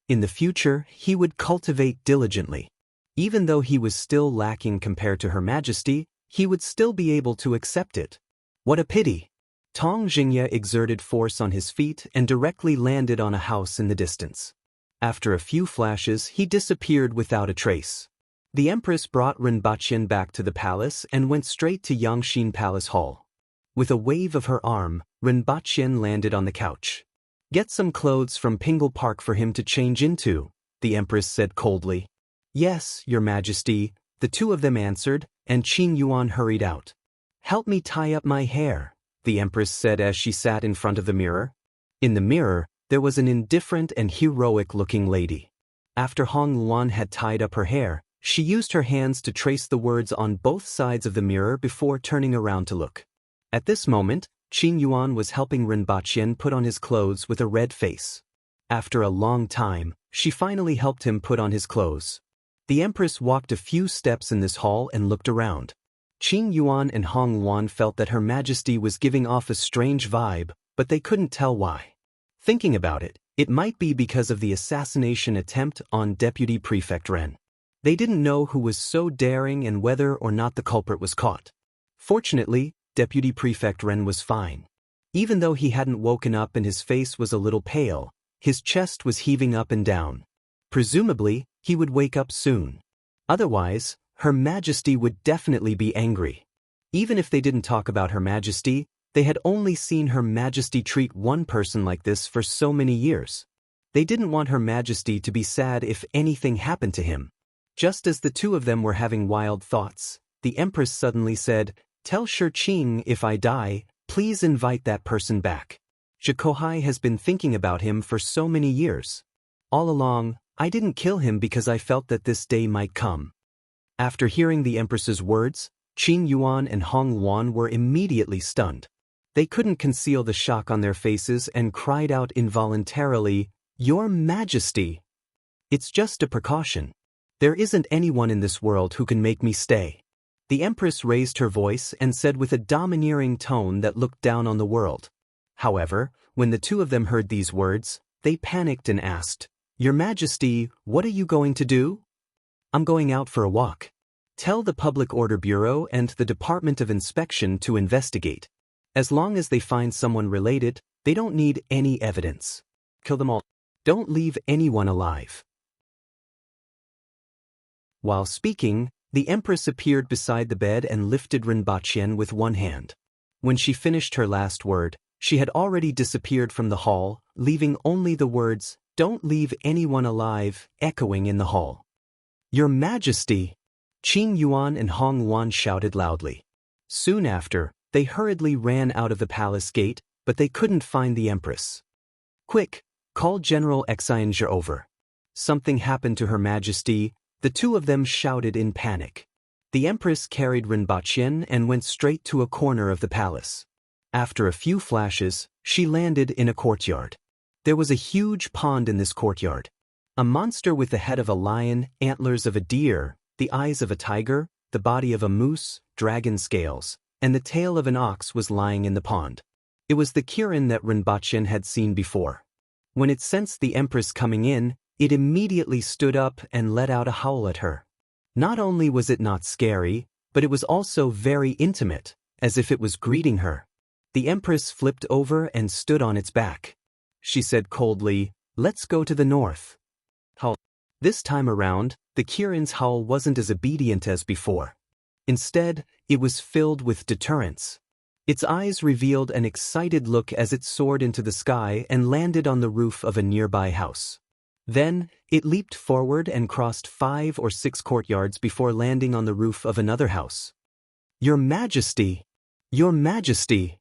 In the future, he would cultivate diligently. Even though he was still lacking compared to Her Majesty, he would still be able to accept it. What a pity. Tong Jingya exerted force on his feet and directly landed on a house in the distance. After a few flashes, he disappeared without a trace. The Empress brought Ren Baqian back to the palace and went straight to Yangxin Palace Hall. With a wave of her arm, Ren Baqian landed on the couch. "Get some clothes from Pingle Park for him to change into," the Empress said coldly. "Yes, Your Majesty," the two of them answered, and Qing Yuan hurried out. "Help me tie up my hair," the Empress said as she sat in front of the mirror. In the mirror, there was an indifferent and heroic-looking lady. After Hong Luan had tied up her hair, she used her hands to trace the words on both sides of the mirror before turning around to look. At this moment, Qing Yuan was helping Ren Baqian put on his clothes with a red face. After a long time, she finally helped him put on his clothes. The Empress walked a few steps in this hall and looked around. Qing Yuan and Hong Luan felt that Her Majesty was giving off a strange vibe, but they couldn't tell why. Thinking about it, it might be because of the assassination attempt on Deputy Prefect Ren. They didn't know who was so daring and whether or not the culprit was caught. Fortunately, Deputy Prefect Ren was fine. Even though he hadn't woken up and his face was a little pale, his chest was heaving up and down. Presumably, he would wake up soon. Otherwise, Her Majesty would definitely be angry. Even if they didn't talk about Her Majesty, they had only seen Her Majesty treat one person like this for so many years. They didn't want Her Majesty to be sad if anything happened to him. Just as the two of them were having wild thoughts, the Empress suddenly said, "Tell Shi Qing if I die, please invite that person back. Zhikohai has been thinking about him for so many years. All along, I didn't kill him because I felt that this day might come." After hearing the Empress's words, Qin Yuan and Hong Luan were immediately stunned. They couldn't conceal the shock on their faces and cried out involuntarily, "Your Majesty! It's just a precaution. There isn't anyone in this world who can make me stay." The Empress raised her voice and said with a domineering tone that looked down on the world. However, when the two of them heard these words, they panicked and asked, "Your Majesty, what are you going to do?" "I'm going out for a walk. Tell the Public Order Bureau and the Department of Inspection to investigate. As long as they find someone related, they don't need any evidence. Kill them all. Don't leave anyone alive." While speaking, the Empress appeared beside the bed and lifted Rinpochen with one hand. When she finished her last word, she had already disappeared from the hall, leaving only the words, "Don't leave anyone alive," echoing in the hall. "Your Majesty!" Qin Yuan and Hong Luan shouted loudly. Soon after, they hurriedly ran out of the palace gate, but they couldn't find the Empress. "Quick, call General Xianzhe over. Something happened to Her Majesty," the two of them shouted in panic. The Empress carried Rinpochen and went straight to a corner of the palace. After a few flashes, she landed in a courtyard. There was a huge pond in this courtyard. A monster with the head of a lion, antlers of a deer, the eyes of a tiger, the body of a moose, dragon scales, and the tail of an ox was lying in the pond. It was the Kirin that Rinpochen had seen before. When it sensed the Empress coming in, it immediately stood up and let out a howl at her. Not only was it not scary, but it was also very intimate, as if it was greeting her. The Empress flipped over and stood on its back. She said coldly, "Let's go to the north." Howl. This time around, the Kirin's howl wasn't as obedient as before. Instead, it was filled with deterrence. Its eyes revealed an excited look as it soared into the sky and landed on the roof of a nearby house. Then, it leaped forward and crossed 5 or 6 courtyards before landing on the roof of another house. "Your Majesty! Your Majesty!"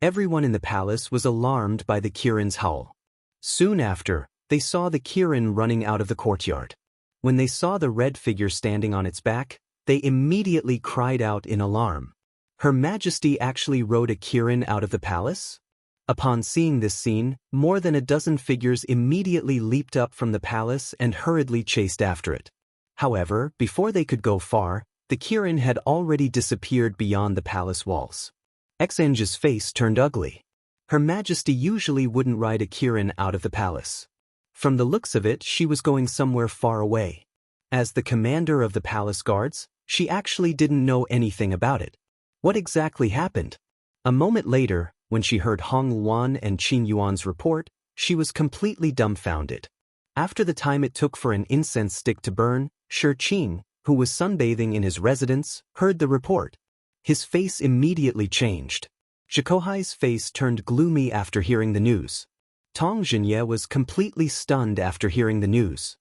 Everyone in the palace was alarmed by the Kirin's howl. Soon after, they saw the Kirin running out of the courtyard. When they saw the red figure standing on its back, they immediately cried out in alarm. Her Majesty actually rode a Kirin out of the palace? Upon seeing this scene, more than a dozen figures immediately leaped up from the palace and hurriedly chased after it. However, before they could go far, the Kirin had already disappeared beyond the palace walls. Xianzhe's face turned ugly. Her Majesty usually wouldn't ride a Kirin out of the palace. From the looks of it, she was going somewhere far away. As the commander of the palace guards, she actually didn't know anything about it. What exactly happened? A moment later, when she heard Hong Luan and Qin Yuan's report, she was completely dumbfounded. After the time it took for an incense stick to burn, Shi Qing, who was sunbathing in his residence, heard the report. His face immediately changed. Zhikohai's face turned gloomy after hearing the news. Tong Zhenye was completely stunned after hearing the news.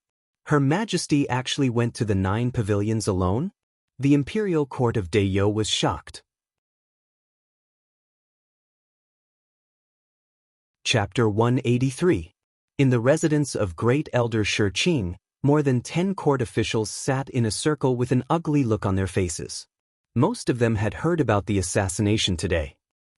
Her Majesty actually went to the 9 pavilions alone? The imperial court of Deyo was shocked. Chapter 183. In the residence of Great Elder Shi Qing, more than 10 court officials sat in a circle with an ugly look on their faces. Most of them had heard about the assassination today.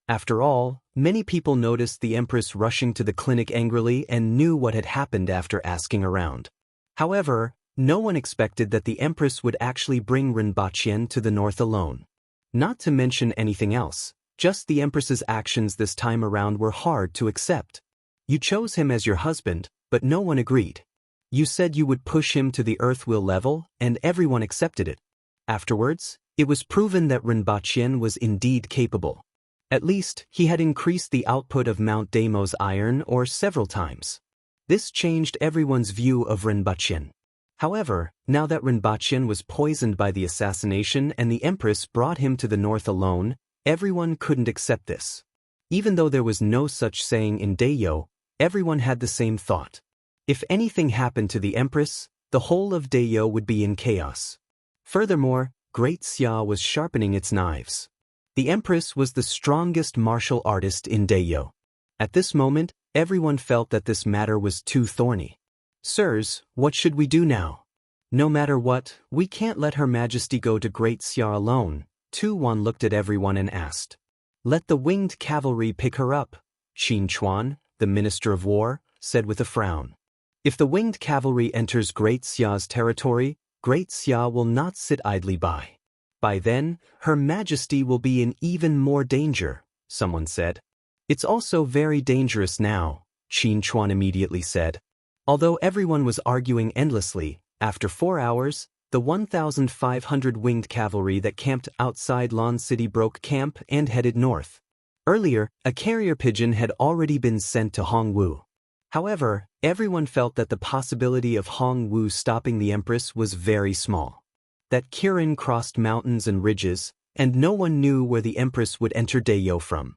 After all, many people noticed the Empress rushing to the clinic angrily and knew what had happened after asking around. However, no one expected that the Empress would actually bring Rinpochen to the north alone. Not to mention anything else, just the Empress's actions this time around were hard to accept. You chose him as your husband, but no one agreed. You said you would push him to the earth-will level, and everyone accepted it. Afterwards, it was proven that Rinpochen was indeed capable. At least, he had increased the output of Mount Damo's iron several times. This changed everyone's view of Rinpochen. However, now that Rinpoche was poisoned by the assassination and the Empress brought him to the north alone, everyone couldn't accept this. Even though there was no such saying in Daeyo, everyone had the same thought. If anything happened to the Empress, the whole of Daeyo would be in chaos. Furthermore, Great Xia was sharpening its knives. The Empress was the strongest martial artist in Daeyo. At this moment, everyone felt that this matter was too thorny. Sirs, what should we do now? No matter what, we can't let Her Majesty go to Great Xia alone. Tu Wan looked at everyone and asked. Let the winged cavalry pick her up, Xin Chuan, the Minister of War, said with a frown. If the winged cavalry enters Great Xia's territory, Great Xia will not sit idly by. By then, Her Majesty will be in even more danger, someone said. It's also very dangerous now, Xin Chuan immediately said. Although everyone was arguing endlessly, after 4 hours, the 1,500 winged cavalry that camped outside Lan City broke camp and headed north. Earlier, a carrier pigeon had already been sent to Hongwu. However, everyone felt that the possibility of Hongwu stopping the Empress was very small. That Kirin crossed mountains and ridges, and no one knew where the Empress would enter Daeyo from.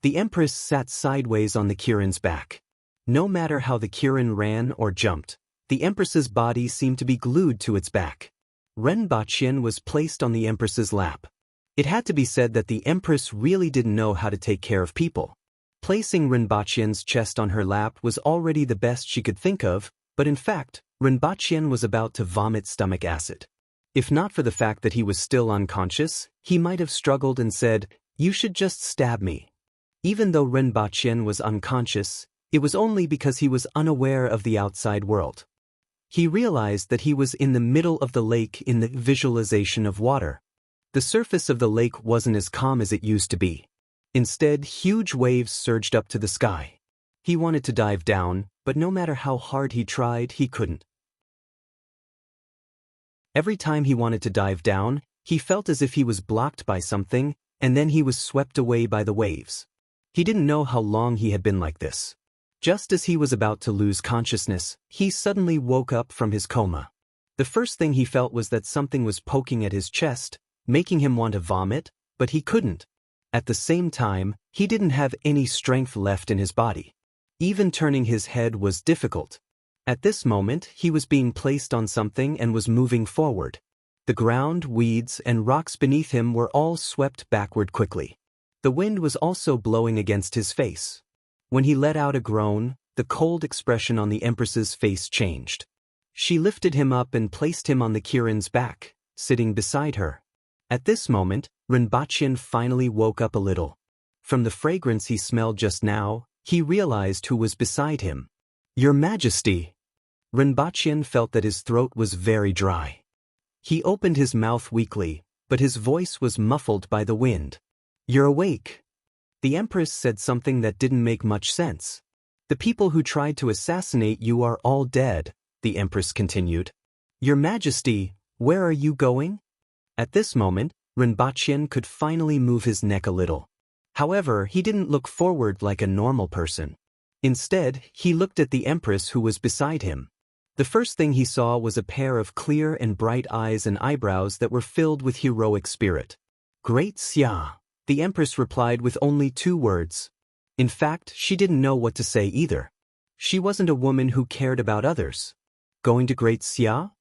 The Empress sat sideways on the Kirin's back. No matter how the Kirin ran or jumped, the Empress's body seemed to be glued to its back. Renbaqian was placed on the Empress's lap. It had to be said that the Empress really didn't know how to take care of people. Placing Renbaqian's chest on her lap was already the best she could think of, but in fact, Renbaqian was about to vomit stomach acid. If not for the fact that he was still unconscious, he might have struggled and said, "You should just stab me." Even though Renbaqian was unconscious, it was only because he was unaware of the outside world. He realized that he was in the middle of the lake in the visualization of water. The surface of the lake wasn't as calm as it used to be. Instead, huge waves surged up to the sky. He wanted to dive down, but no matter how hard he tried, he couldn't. Every time he wanted to dive down, he felt as if he was blocked by something, and then he was swept away by the waves. He didn't know how long he had been like this. Just as he was about to lose consciousness, he suddenly woke up from his coma. The first thing he felt was that something was poking at his chest, making him want to vomit, but he couldn't. At the same time, he didn't have any strength left in his body. Even turning his head was difficult. At this moment, he was being placed on something and was moving forward. The ground, weeds, and rocks beneath him were all swept backward quickly. The wind was also blowing against his face. When he let out a groan, the cold expression on the Empress's face changed. She lifted him up and placed him on the Kirin's back, sitting beside her. At this moment, Rinbaqian finally woke up a little. From the fragrance he smelled just now, he realized who was beside him. "Your Majesty!" Rinbaqian felt that his throat was very dry. He opened his mouth weakly, but his voice was muffled by the wind. "You're awake." The Empress said something that didn't make much sense. "The people who tried to assassinate you are all dead," the Empress continued. "Your Majesty, where are you going?" At this moment, Rinbaqian could finally move his neck a little. However, he didn't look forward like a normal person. Instead, he looked at the Empress who was beside him. The first thing he saw was a pair of clear and bright eyes and eyebrows that were filled with heroic spirit. "Great Xia," the Empress replied with only 2 words. In fact, she didn't know what to say either. She wasn't a woman who cared about others. Going to Great Xia?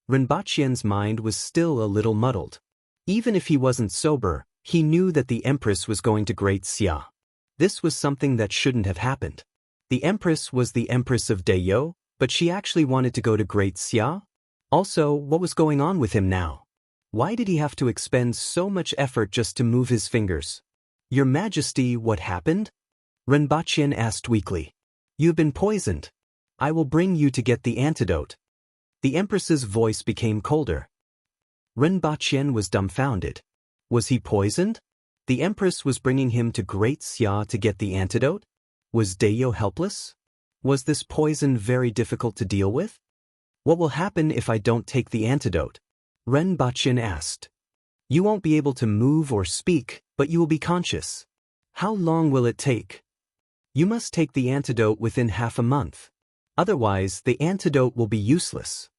Rinbaqian's mind was still a little muddled. Even if he wasn't sober, he knew that the Empress was going to Great Xia. This was something that shouldn't have happened. The Empress was the Empress of Daeyo, but she actually wanted to go to Great Xia? Also, what was going on with him now? Why did he have to expend so much effort just to move his fingers? "Your Majesty, what happened?" Rinbaqian asked weakly. "You've been poisoned. I will bring you to get the antidote." The Empress's voice became colder. Rinbaqian was dumbfounded. Was he poisoned? The Empress was bringing him to Great Xia to get the antidote? Was Daeyo helpless? Was this poison very difficult to deal with? "What will happen if I don't take the antidote?" Rinbaqian asked. "You won't be able to move or speak, but you will be conscious." "How long will it take?" "You must take the antidote within half a month. Otherwise, the antidote will be useless."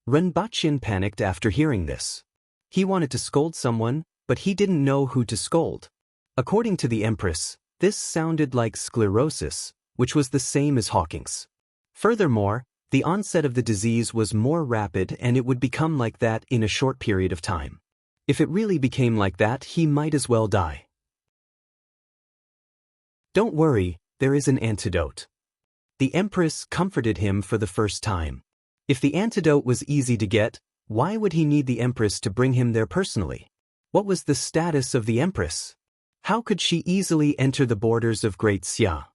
Renbachyan panicked after hearing this. He wanted to scold someone, but he didn't know who to scold. According to the Empress, this sounded like sclerosis, which was the same as Hawking's. Furthermore, the onset of the disease was more rapid and it would become like that in a short period of time. If it really became like that, he might as well die. Don't worry, there is an antidote. The Empress comforted him for the first time. If the antidote was easy to get, why would he need the Empress to bring him there personally? What was the status of the Empress? How could she easily enter the borders of Great Xia?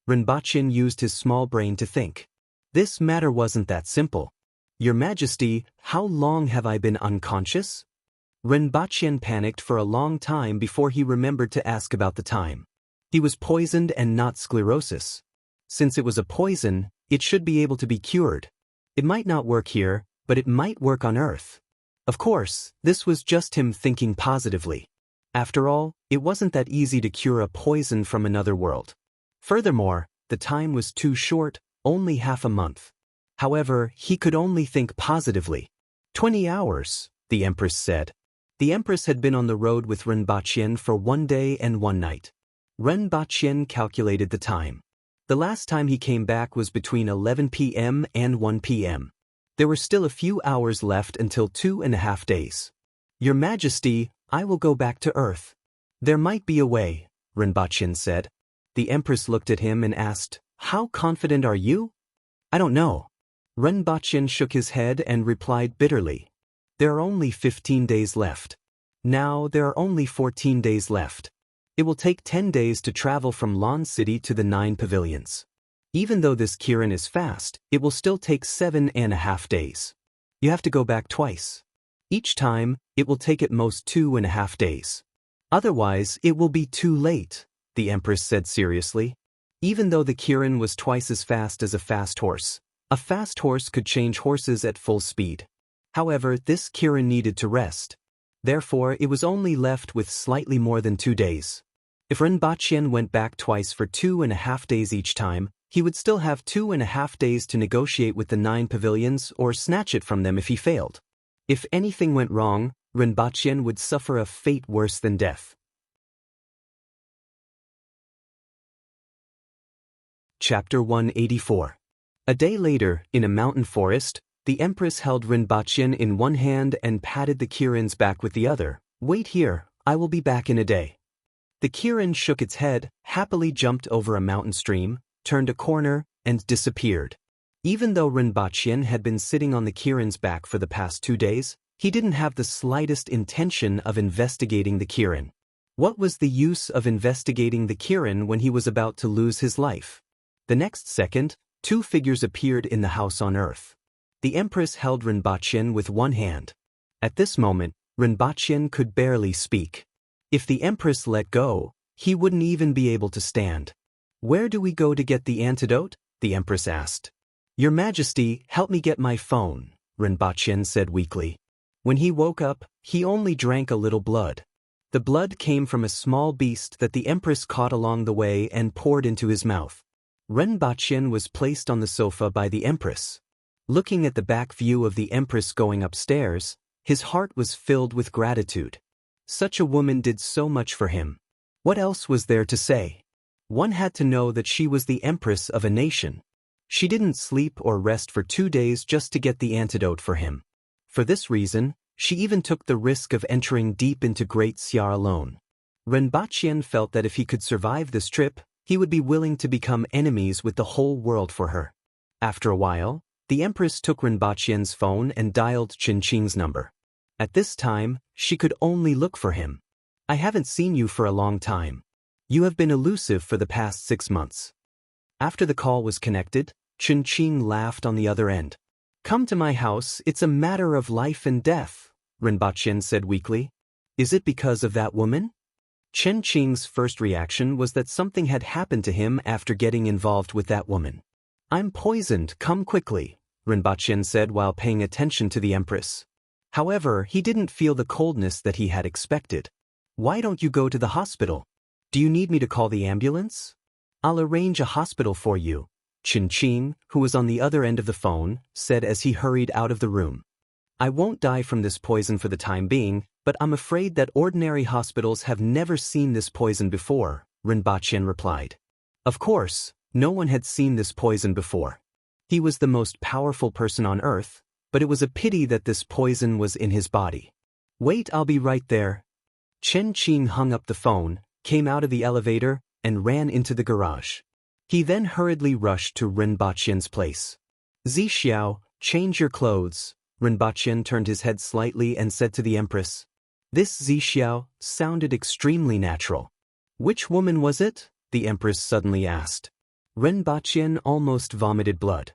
Renbachyan used his small brain to think. This matter wasn't that simple. Your Majesty, how long have I been unconscious? Renbachyan panicked for a long time before he remembered to ask about the time. He was poisoned and not sclerosis. Since it was a poison, it should be able to be cured. It might not work here, but it might work on Earth. Of course, this was just him thinking positively. After all, it wasn't that easy to cure a poison from another world. Furthermore, the time was too short, only half a month. However, he could only think positively. 20 hours, the Empress said. The Empress had been on the road with Renbachyan for 1 day and 1 night. Renbachyan calculated the time. The last time he came back was between 11 p.m. and 1 p.m. There were still a few hours left until 2.5 days. Your Majesty, I will go back to Earth. There might be a way, Renbachyan said. The Empress looked at him and asked, How confident are you? I don't know. Renbachyan shook his head and replied bitterly. There are only 15 days left. Now there are only 14 days left. It will take 10 days to travel from Lan City to the 9 pavilions. Even though this Kirin is fast, it will still take 7.5 days. You have to go back twice. Each time, it will take at most 2.5 days. Otherwise, it will be too late, the Empress said seriously. Even though the Kirin was twice as fast as a fast horse could change horses at full speed. However, this Kirin needed to rest. Therefore, it was only left with slightly more than 2 days. If Renbachyan went back twice for 2.5 days each time, he would still have 2.5 days to negotiate with the 9 pavilions or snatch it from them if he failed. If anything went wrong, Renbachyan would suffer a fate worse than death. Chapter 184. A day later, in a mountain forest, the Empress held Renbachyan in one hand and patted the Kirin's back with the other. Wait here, I will be back in a day. The Kirin shook its head, happily jumped over a mountain stream, turned a corner, and disappeared. Even though Renbachyan had been sitting on the Kirin's back for the past 2 days, he didn't have the slightest intention of investigating the Kirin. What was the use of investigating the Kirin when he was about to lose his life? The next second, 2 figures appeared in the house on Earth. The Empress held Renbachyan with one hand. At this moment, Renbachyan could barely speak. If the Empress let go, he wouldn't even be able to stand. Where do we go to get the antidote? The Empress asked. Your Majesty, help me get my phone, Renbachyan said weakly. When he woke up, he only drank a little blood. The blood came from a small beast that the Empress caught along the way and poured into his mouth. Renbachyan was placed on the sofa by the Empress. Looking at the back view of the Empress going upstairs, his heart was filled with gratitude. Such a woman did so much for him. What else was there to say? One had to know that she was the Empress of a nation. She didn't sleep or rest for 2 days just to get the antidote for him. For this reason, she even took the risk of entering deep into Great Xia alone. Renbachyan felt that if he could survive this trip, he would be willing to become enemies with the whole world for her. After a while, the Empress took Renbachyan's phone and dialed Qing's number. At this time, she could only look for him. I haven't seen you for a long time. You have been elusive for the past 6 months. After the call was connected, Qing laughed on the other end. Come to my house, it's a matter of life and death, Renbachyan said weakly. Is it because of that woman? Qing's first reaction was that something had happened to him after getting involved with that woman. I'm poisoned, come quickly, Renbachyan said while paying attention to the Empress. However, he didn't feel the coldness that he had expected. Why don't you go to the hospital? Do you need me to call the ambulance? I'll arrange a hospital for you, Qing, who was on the other end of the phone, said as he hurried out of the room. I won't die from this poison for the time being, but I'm afraid that ordinary hospitals have never seen this poison before, Rinpoche replied. Of course, no one had seen this poison before. He was the most powerful person on earth, but it was a pity that this poison was in his body. Wait, I'll be right there. Chen Qing hung up the phone, came out of the elevator, and ran into the garage. He then hurriedly rushed to Rinpoche's place. Zixiao, change your clothes. Rinpoche turned his head slightly and said to the Empress. This Zixiao sounded extremely natural. Which woman was it? The Empress suddenly asked. Rinpoche almost vomited blood.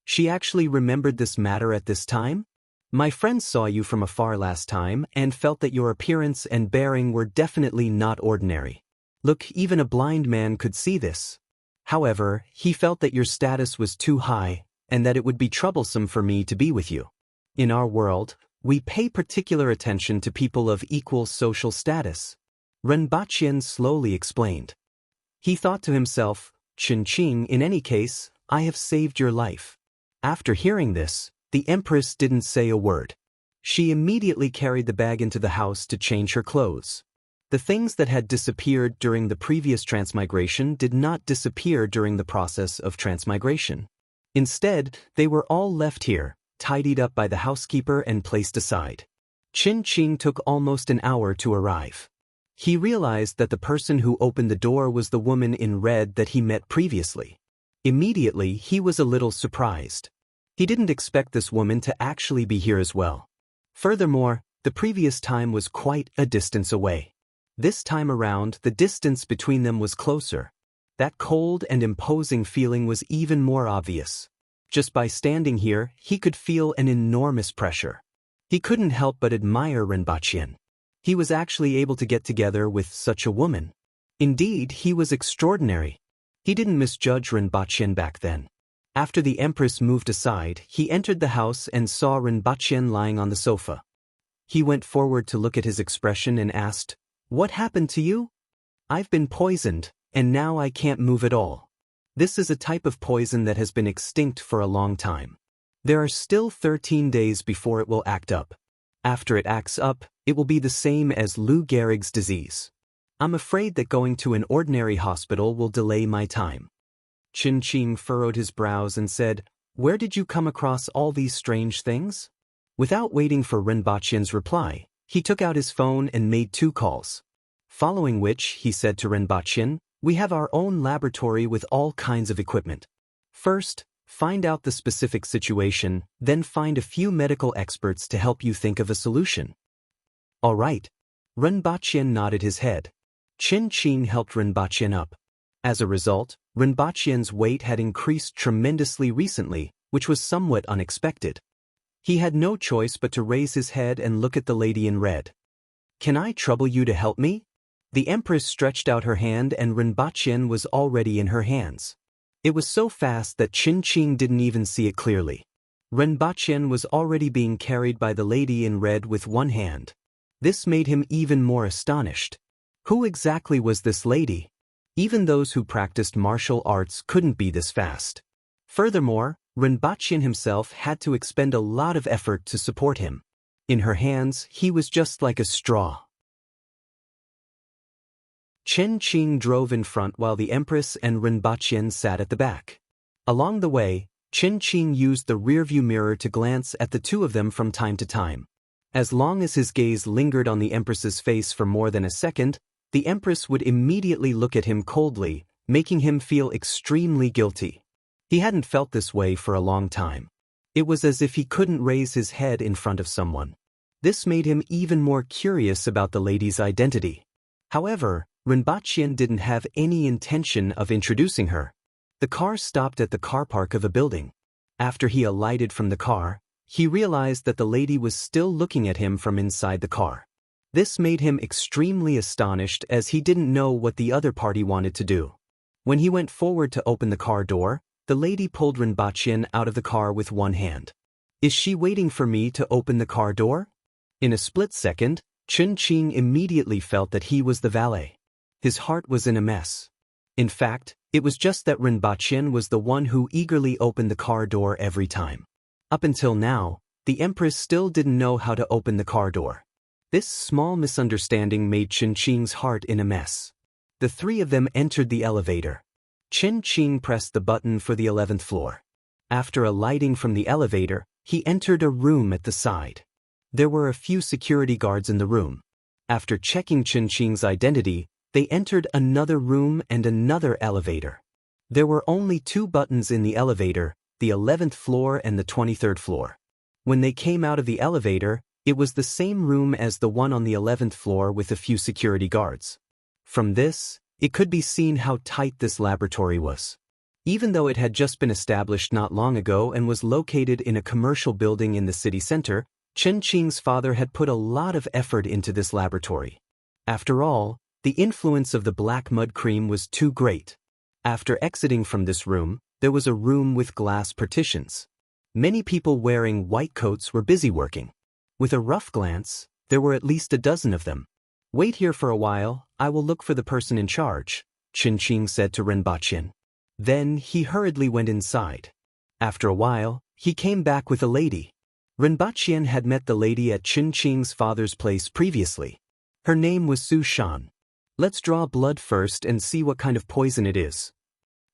She actually remembered this matter at this time? My friend saw you from afar last time and felt that your appearance and bearing were definitely not ordinary. Look, even a blind man could see this. However, he felt that your status was too high, and that it would be troublesome for me to be with you. In our world, we pay particular attention to people of equal social status. Rinpoche slowly explained. He thought to himself, Chen Qing, in any case, I have saved your life. After hearing this, the Empress didn't say a word. She immediately carried the bag into the house to change her clothes. The things that had disappeared during the previous transmigration did not disappear during the process of transmigration. Instead, they were all left here, tidied up by the housekeeper and placed aside. Chen Qing took almost an hour to arrive. He realized that the person who opened the door was the woman in red that he met previously. Immediately, he was a little surprised. He didn't expect this woman to actually be here as well. Furthermore, the previous time was quite a distance away. This time around, the distance between them was closer. That cold and imposing feeling was even more obvious. Just by standing here, he could feel an enormous pressure. He couldn't help but admire Rinpoche. He was actually able to get together with such a woman. Indeed, he was extraordinary. He didn't misjudge Rinpoche back then. After the Empress moved aside, he entered the house and saw Rinpoche lying on the sofa. He went forward to look at his expression and asked, "What happened to you?" "I've been poisoned, and now I can't move at all. This is a type of poison that has been extinct for a long time. There are still 13 days before it will act up. After it acts up, it will be the same as Lou Gehrig's disease. I'm afraid that going to an ordinary hospital will delay my time." Chen Qing furrowed his brows and said, "Where did you come across all these strange things?" Without waiting for Rinpoche's reply, he took out his phone and made 2 calls. Following which, he said to Rinpoche, "We have our own laboratory with all kinds of equipment. First, find out the specific situation, then find a few medical experts to help you think of a solution." "All right." Rinpoche nodded his head. Chen Qing helped Rinpoche up. As a result, Rinpoche's weight had increased tremendously recently, which was somewhat unexpected. He had no choice but to raise his head and look at the lady in red. "Can I trouble you to help me?" The Empress stretched out her hand and Rinpoche was already in her hands. It was so fast that Chen Qing didn't even see it clearly. Rinpoche was already being carried by the lady in red with one hand. This made him even more astonished. Who exactly was this lady? Even those who practiced martial arts couldn't be this fast. Furthermore, Rinpoche himself had to expend a lot of effort to support him. In her hands, he was just like a straw. Chen Qing drove in front while the Empress and Rinpoche sat at the back. Along the way, Chen Qing used the rearview mirror to glance at the two of them from time to time. As long as his gaze lingered on the Empress's face for more than a second, the Empress would immediately look at him coldly, making him feel extremely guilty. He hadn't felt this way for a long time. It was as if he couldn't raise his head in front of someone. This made him even more curious about the lady's identity. However, Rinpoche didn't have any intention of introducing her. The car stopped at the car park of a building. After he alighted from the car, he realized that the lady was still looking at him from inside the car. This made him extremely astonished as he didn't know what the other party wanted to do. When he went forward to open the car door, the lady pulled Rinpoche out of the car with one hand. "Is she waiting for me to open the car door?" In a split second, Chen Qing immediately felt that he was the valet. His heart was in a mess. In fact, it was just that Rinpoche was the one who eagerly opened the car door every time. Up until now, the Empress still didn't know how to open the car door. This small misunderstanding made Chen Qing's heart in a mess. The three of them entered the elevator. Chen Qing pressed the button for the 11th floor. After alighting from the elevator, he entered a room at the side. There were a few security guards in the room. After checking Chen Qing's identity, they entered another room and another elevator. There were only 2 buttons in the elevator, the 11th floor and the 23rd floor. When they came out of the elevator, it was the same room as the one on the 11th floor with a few security guards. From this, it could be seen how tight this laboratory was. Even though it had just been established not long ago and was located in a commercial building in the city center, Chen Qing's father had put a lot of effort into this laboratory. After all, the influence of the black mud cream was too great. After exiting from this room, there was a room with glass partitions. Many people wearing white coats were busy working. With a rough glance, there were at least a dozen of them. "Wait here for a while, I will look for the person in charge," Chen Qing said to Ren Baqian. Then he hurriedly went inside. After a while, he came back with a lady. Ren Baqian had met the lady at Chen Qing's father's place previously. Her name was Su Shan. "Let's draw blood first and see what kind of poison it is,"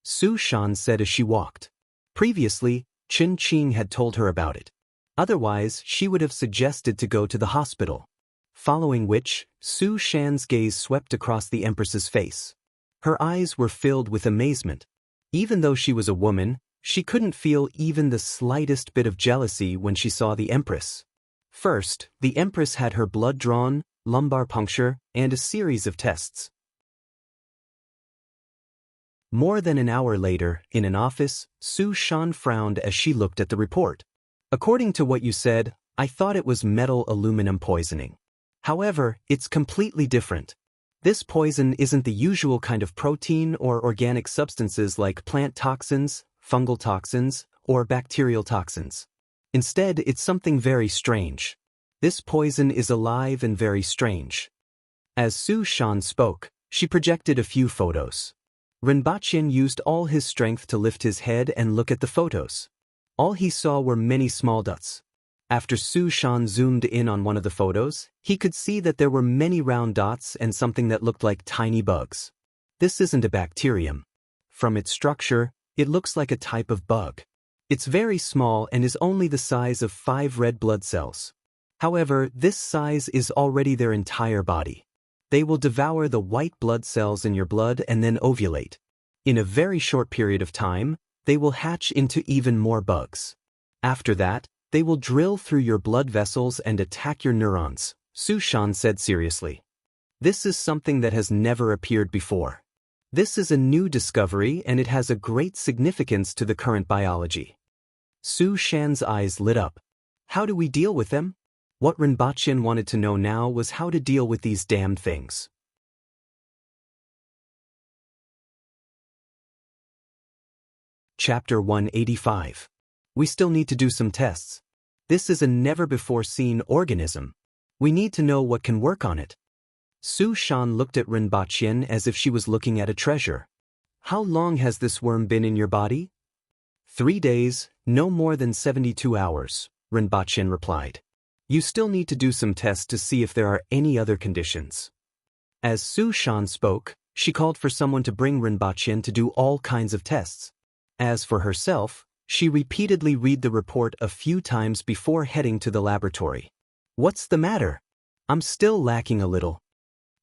Su Shan said as she walked. Previously, Chen Qing had told her about it. Otherwise, she would have suggested to go to the hospital. Following which, Su Shan's gaze swept across the Empress's face. Her eyes were filled with amazement. Even though she was a woman, she couldn't feel even the slightest bit of jealousy when she saw the Empress. First, the Empress had her blood drawn, lumbar puncture, and a series of tests. More than an hour later, in an office, Su Shan frowned as she looked at the report. "According to what you said, I thought it was metal aluminum poisoning. However, it's completely different. This poison isn't the usual kind of protein or organic substances like plant toxins, fungal toxins, or bacterial toxins. Instead, it's something very strange. This poison is alive and very strange." As Su Shan spoke, she projected a few photos. Ren Baqian used all his strength to lift his head and look at the photos. All he saw were many small dots. After Su Shan zoomed in on one of the photos, he could see that there were many round dots and something that looked like tiny bugs. This isn't a bacterium. From its structure, it looks like a type of bug. It's very small and is only the size of 5 red blood cells. However, this size is already their entire body. They will devour the white blood cells in your blood and then ovulate. In a very short period of time, they will hatch into even more bugs. After that, they will drill through your blood vessels and attack your neurons, Su Shan said seriously. This is something that has never appeared before. This is a new discovery and it has a great significance to the current biology. Su Shan's eyes lit up. How do we deal with them? What Ren Baqian wanted to know now was how to deal with these damned things. Chapter 185. We still need to do some tests. This is a never-before-seen organism. We need to know what can work on it. Su Shan looked at Ren Baqian as if she was looking at a treasure. How long has this worm been in your body? 3 days, no more than 72 hours, Ren Baqian replied. You still need to do some tests to see if there are any other conditions. As Su Shan spoke, she called for someone to bring Ren Baqian to do all kinds of tests. As for herself, she repeatedly read the report a few times before heading to the laboratory. What's the matter? I'm still lacking a little.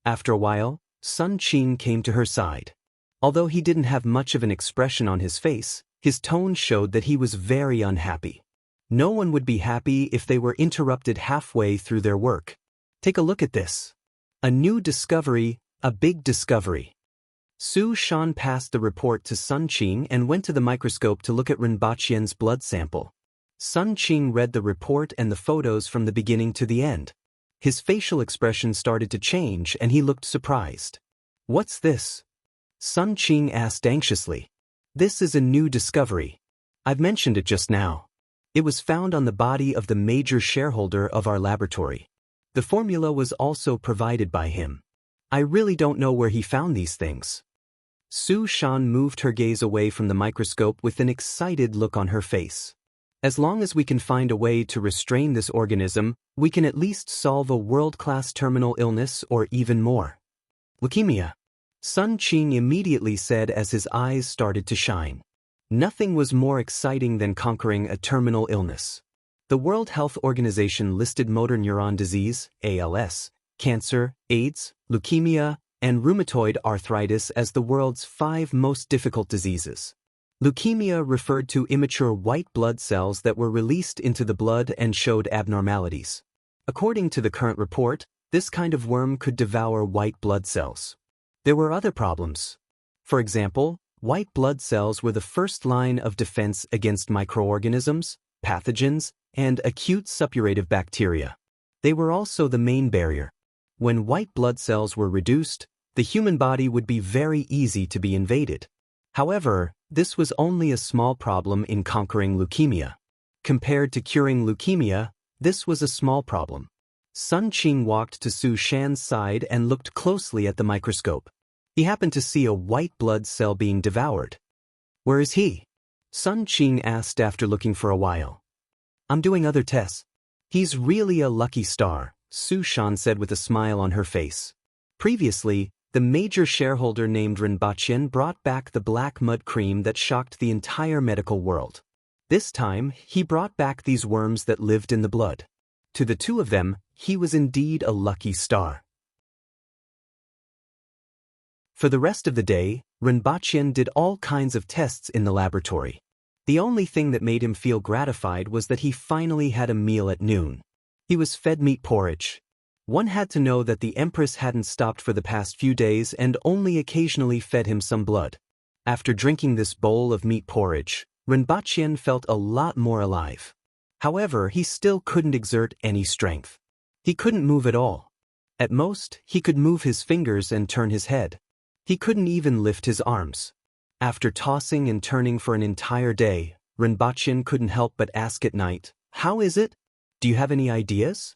After a while, Sun Qing came to her side. Although he didn't have much of an expression on his face, his tone showed that he was very unhappy. No one would be happy if they were interrupted halfway through their work. Take a look at this. A new discovery, a big discovery. Su Shan passed the report to Sun Qing and went to the microscope to look at Ren Baqian's blood sample. Sun Qing read the report and the photos from the beginning to the end. His facial expression started to change and he looked surprised. What's this? Sun Qing asked anxiously. This is a new discovery. I've mentioned it just now. It was found on the body of the major shareholder of our laboratory. The formula was also provided by him. I really don't know where he found these things. Su Shan moved her gaze away from the microscope with an excited look on her face. As long as we can find a way to restrain this organism, we can at least solve a world-class terminal illness or even more. Leukemia. Sun Qing immediately said as his eyes started to shine. Nothing was more exciting than conquering a terminal illness. The World Health Organization listed motor neuron disease, ALS, cancer, AIDS, leukemia, and rheumatoid arthritis as the world's 5 most difficult diseases. Leukemia referred to immature white blood cells that were released into the blood and showed abnormalities. According to the current report, this kind of worm could devour white blood cells. There were other problems. For example, white blood cells were the first line of defense against microorganisms, pathogens, and acute suppurative bacteria. They were also the main barrier. When white blood cells were reduced, the human body would be very easy to be invaded. However, this was only a small problem in conquering leukemia. Compared to curing leukemia, this was a small problem. Sun Qing walked to Su Shan's side and looked closely at the microscope. He happened to see a white blood cell being devoured. "Where is he?" Sun Qing asked after looking for a while. "I'm doing other tests." "He's really a lucky star," Su Shan said with a smile on her face. Previously, the major shareholder named Rinpochen brought back the black mud cream that shocked the entire medical world. This time, he brought back these worms that lived in the blood. To the two of them, he was indeed a lucky star. For the rest of the day, Rinpochen did all kinds of tests in the laboratory. The only thing that made him feel gratified was that he finally had a meal at noon. He was fed meat porridge. One had to know that the Empress hadn't stopped for the past few days and only occasionally fed him some blood. After drinking this bowl of meat porridge, Rinpochen felt a lot more alive. However, he still couldn't exert any strength. He couldn't move at all. At most, he could move his fingers and turn his head. He couldn't even lift his arms. After tossing and turning for an entire day, Rinpochen couldn't help but ask at night, "How is it? Do you have any ideas?"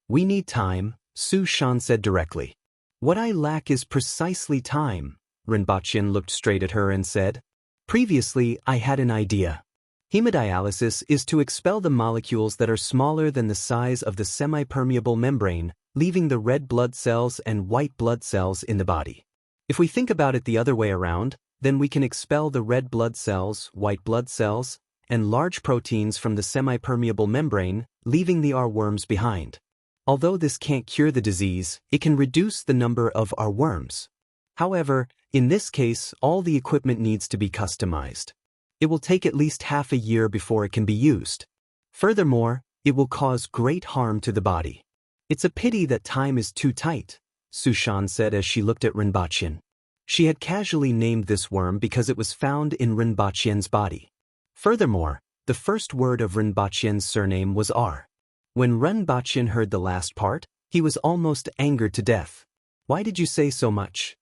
"We need time," Su Shan said directly. "What I lack is precisely time," Rinpochen looked straight at her and said. "Previously, I had an idea. Hemodialysis is to expel the molecules that are smaller than the size of the semi-permeable membrane, leaving the red blood cells and white blood cells in the body. If we think about it the other way around, then we can expel the red blood cells, white blood cells, and large proteins from the semi-permeable membrane, leaving the R worms behind. Although this can't cure the disease, it can reduce the number of R worms. However, in this case, all the equipment needs to be customized. It will take at least half a year before it can be used. Furthermore, it will cause great harm to the body. It's a pity that time is too tight," Su Shan said as she looked at Rinpochen. She had casually named this worm because it was found in Rinpochen's body. Furthermore, the first word of Rinpochen's surname was R. When Rinpochen heard the last part, he was almost angered to death. "Why did you say so much?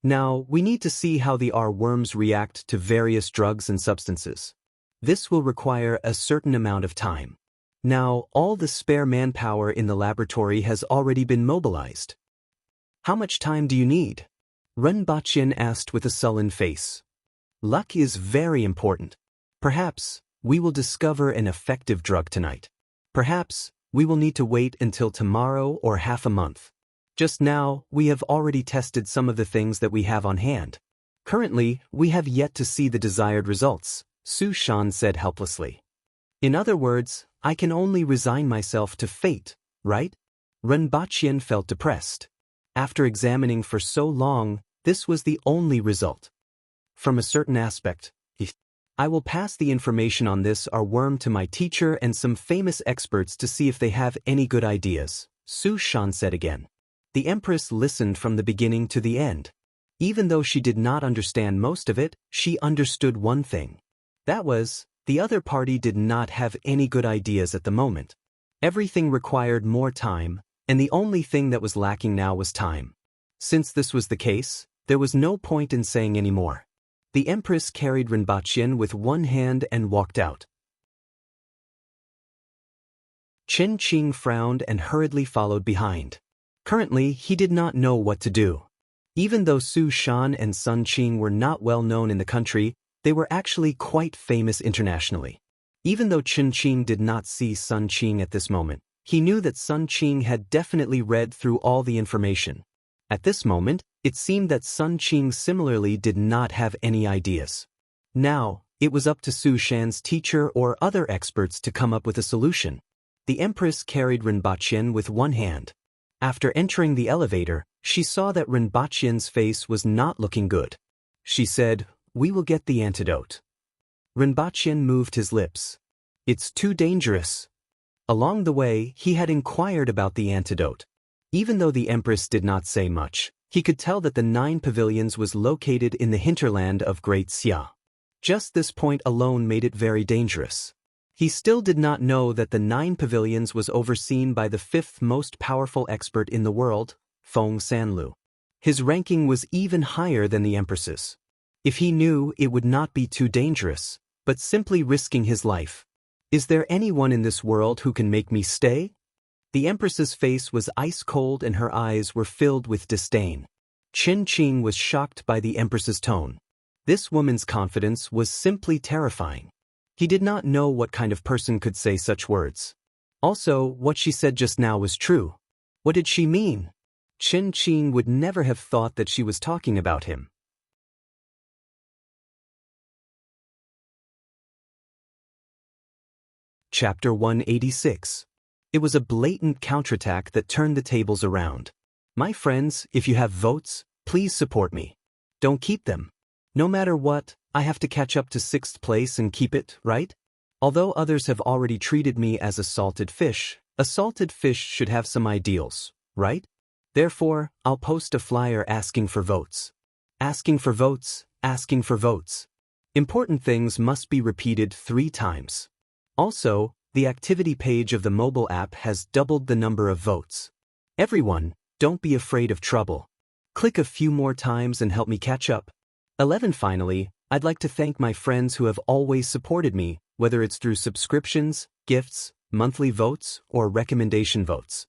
Now, we need to see how the R worms react to various drugs and substances. This will require a certain amount of time. Now, all the spare manpower in the laboratory has already been mobilized." "How much time do you need?" Rinpochen asked with a sullen face. "Luck is very important. Perhaps we will discover an effective drug tonight. Perhaps we will need to wait until tomorrow or half a month. Just now, we have already tested some of the things that we have on hand. Currently, we have yet to see the desired results," Su Shan said helplessly. "In other words, I can only resign myself to fate, right?" Rinpochen felt depressed. After examining for so long, this was the only result. From a certain aspect, I will pass the information on this R worm to my teacher and some famous experts to see if they have any good ideas, Su Shan said again. The Empress listened from the beginning to the end. Even though she did not understand most of it, she understood one thing. That was, the other party did not have any good ideas at the moment. Everything required more time, and the only thing that was lacking now was time. Since this was the case, there was no point in saying any more. The Empress carried Rinpochen with one hand and walked out. Chen Qing frowned and hurriedly followed behind. Currently, he did not know what to do. Even though Su Shan and Sun Qing were not well known in the country, they were actually quite famous internationally. Even though Chen Qing did not see Sun Qing at this moment, he knew that Sun Qing had definitely read through all the information. At this moment, it seemed that Sun Qing similarly did not have any ideas. Now, it was up to Su Shan's teacher or other experts to come up with a solution. The Empress carried Rinpochen with one hand. After entering the elevator, she saw that Rinpochen's face was not looking good. She said, "We will get the antidote." Rinpochen moved his lips. "It's too dangerous." Along the way, he had inquired about the antidote. Even though the Empress did not say much, he could tell that the 9 pavilions was located in the hinterland of Great Xia. Just this point alone made it very dangerous. He still did not know that the 9 pavilions was overseen by the 5th most powerful expert in the world, Feng Sanlu. His ranking was even higher than the Empress's. If he knew, it would not be too dangerous, but simply risking his life. "Is there anyone in this world who can make me stay?" The Empress's face was ice cold and her eyes were filled with disdain. Chen Qing was shocked by the Empress's tone. This woman's confidence was simply terrifying. He did not know what kind of person could say such words. Also, what she said just now was true. What did she mean? Chen Qing would never have thought that she was talking about him. Chapter 186. It was a blatant counterattack that turned the tables around. "My friends, if you have votes, please support me. Don't keep them. No matter what, I have to catch up to 6th place and keep it, right? Although others have already treated me as a salted fish should have some ideals, right? Therefore, I'll post a flyer asking for votes. Asking for votes, asking for votes. Important things must be repeated 3 times. Also, the activity page of the mobile app has doubled the number of votes. Everyone, don't be afraid of trouble. Click a few more times and help me catch up. 11. Finally, I'd like to thank my friends who have always supported me, whether it's through subscriptions, gifts, monthly votes, or recommendation votes.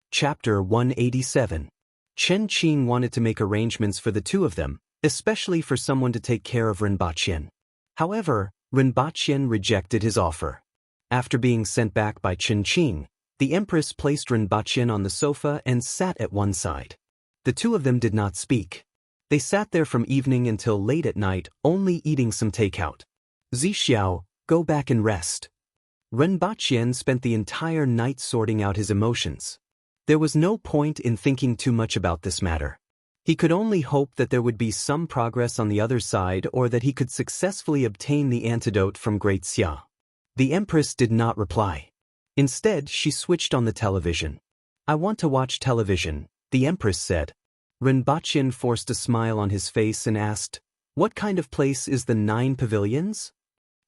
Chapter 187. Chen Qing wanted to make arrangements for the 2 of them, especially for someone to take care of Rinpochen. However, Rinpochen rejected his offer. After being sent back by Chen Qing, the Empress placed Rinpochen on the sofa and sat at one side. The 2 of them did not speak. They sat there from evening until late at night, only eating some takeout. "Zixiao, go back and rest." Rinpochen spent the entire night sorting out his emotions. There was no point in thinking too much about this matter. He could only hope that there would be some progress on the other side or that he could successfully obtain the antidote from Great Xia. The Empress did not reply. Instead, she switched on the television. "I want to watch television," the Empress said. Rinpochen forced a smile on his face and asked, "What kind of place is the 9 pavilions?"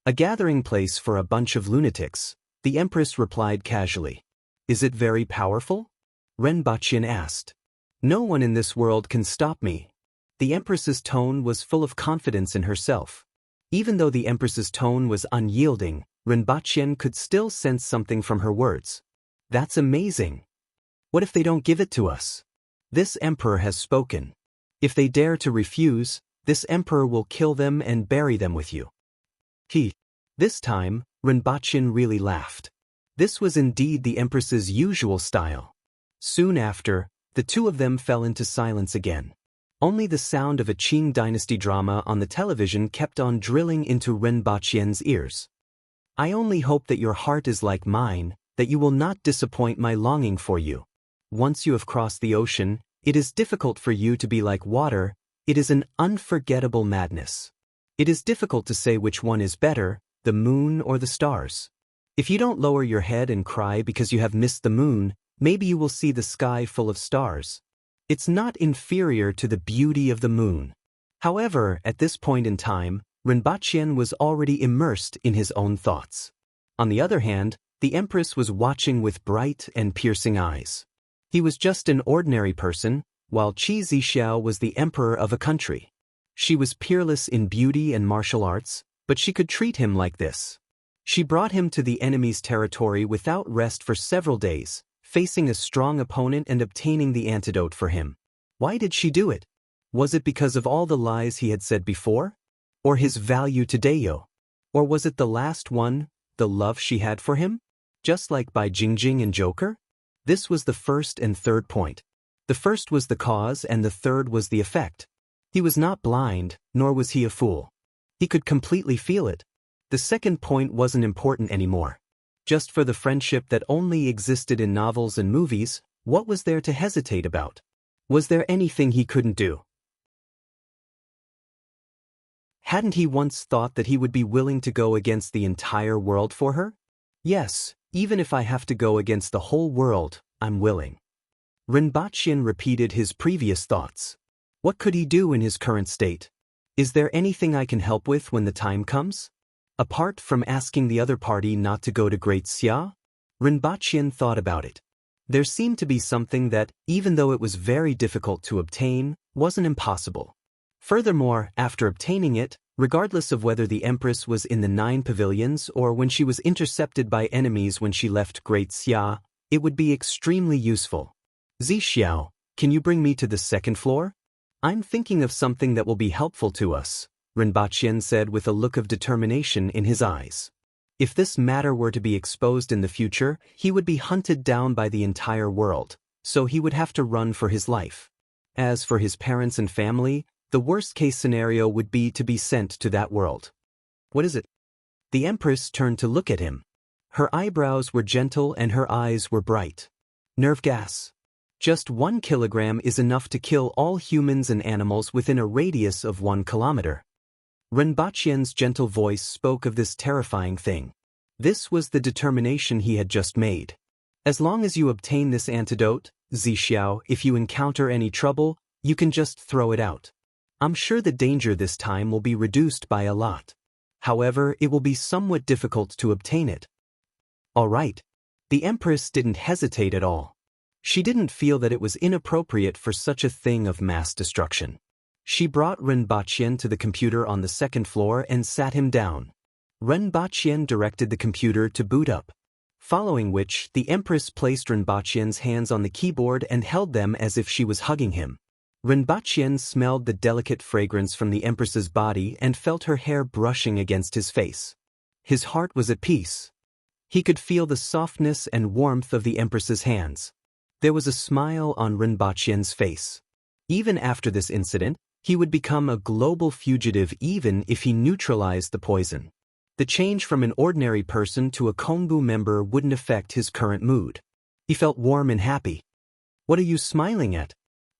"A gathering place for a bunch of lunatics," the Empress replied casually. "Is it very powerful?" Rinpochen asked. "No one in this world can stop me." The Empress's tone was full of confidence in herself. Even though the Empress's tone was unyielding, Rinpochen could still sense something from her words. "That's amazing. What if they don't give it to us? This emperor has spoken. If they dare to refuse, this emperor will kill them and bury them with you." This time, Rinpochen really laughed. This was indeed the Empress's usual style. Soon after, the 2 of them fell into silence again. Only the sound of a Qing dynasty drama on the television kept on drilling into Rinpochen's ears. "I only hope that your heart is like mine, that you will not disappoint my longing for you. Once you have crossed the ocean, it is difficult for you to be like water. It is an unforgettable madness. It is difficult to say which one is better, the moon or the stars. If you don't lower your head and cry because you have missed the moon, maybe you will see the sky full of stars. It's not inferior to the beauty of the moon." However, at this point in time, Rinpochen was already immersed in his own thoughts. On the other hand, the Empress was watching with bright and piercing eyes. He was just an ordinary person, while Qi Zixiao was the emperor of a country. She was peerless in beauty and martial arts, but she could treat him like this. She brought him to the enemy's territory without rest for several days, facing a strong opponent and obtaining the antidote for him. Why did she do it? Was it because of all the lies he had said before? Or his value to Deo? Or was it the last one, the love she had for him? Just like by Jingjing and Joker? This was the first and third point. The first was the cause and the third was the effect. He was not blind, nor was he a fool. He could completely feel it. The second point wasn't important anymore. Just for the friendship that only existed in novels and movies, what was there to hesitate about? Was there anything he couldn't do? Hadn't he once thought that he would be willing to go against the entire world for her? Yes, even if I have to go against the whole world, I'm willing. Rinpoche repeated his previous thoughts. What could he do in his current state? Is there anything I can help with when the time comes? Apart from asking the other party not to go to Great Xia? Rinpoche thought about it. There seemed to be something that, even though it was very difficult to obtain, wasn't impossible. Furthermore, after obtaining it, regardless of whether the Empress was in the 9 pavilions or when she was intercepted by enemies when she left Great Xia, it would be extremely useful. Zixiao, can you bring me to the 2nd floor? I'm thinking of something that will be helpful to us, Rinpoche said with a look of determination in his eyes. If this matter were to be exposed in the future, he would be hunted down by the entire world, so he would have to run for his life. As for his parents and family, the worst-case scenario would be to be sent to that world. What is it? The Empress turned to look at him. Her eyebrows were gentle and her eyes were bright. Nerve gas. Just 1 kilogram is enough to kill all humans and animals within a radius of 1 kilometer. Rinpoche's gentle voice spoke of this terrifying thing. This was the determination he had just made. As long as you obtain this antidote, Zixiao, if you encounter any trouble, you can just throw it out. I'm sure the danger this time will be reduced by a lot. However, it will be somewhat difficult to obtain it. All right. The Empress didn't hesitate at all. She didn't feel that it was inappropriate for such a thing of mass destruction. She brought Rinpoche to the computer on the 2nd floor and sat him down. Rinpoche directed the computer to boot up. Following which, the Empress placed Rinpoche's hands on the keyboard and held them as if she was hugging him. Rinpoche smelled the delicate fragrance from the Empress's body and felt her hair brushing against his face. His heart was at peace. He could feel the softness and warmth of the Empress's hands. There was a smile on Rinpoche's face. Even after this incident, he would become a global fugitive even if he neutralized the poison. The change from an ordinary person to a Kongbu member wouldn't affect his current mood. He felt warm and happy. What are you smiling at?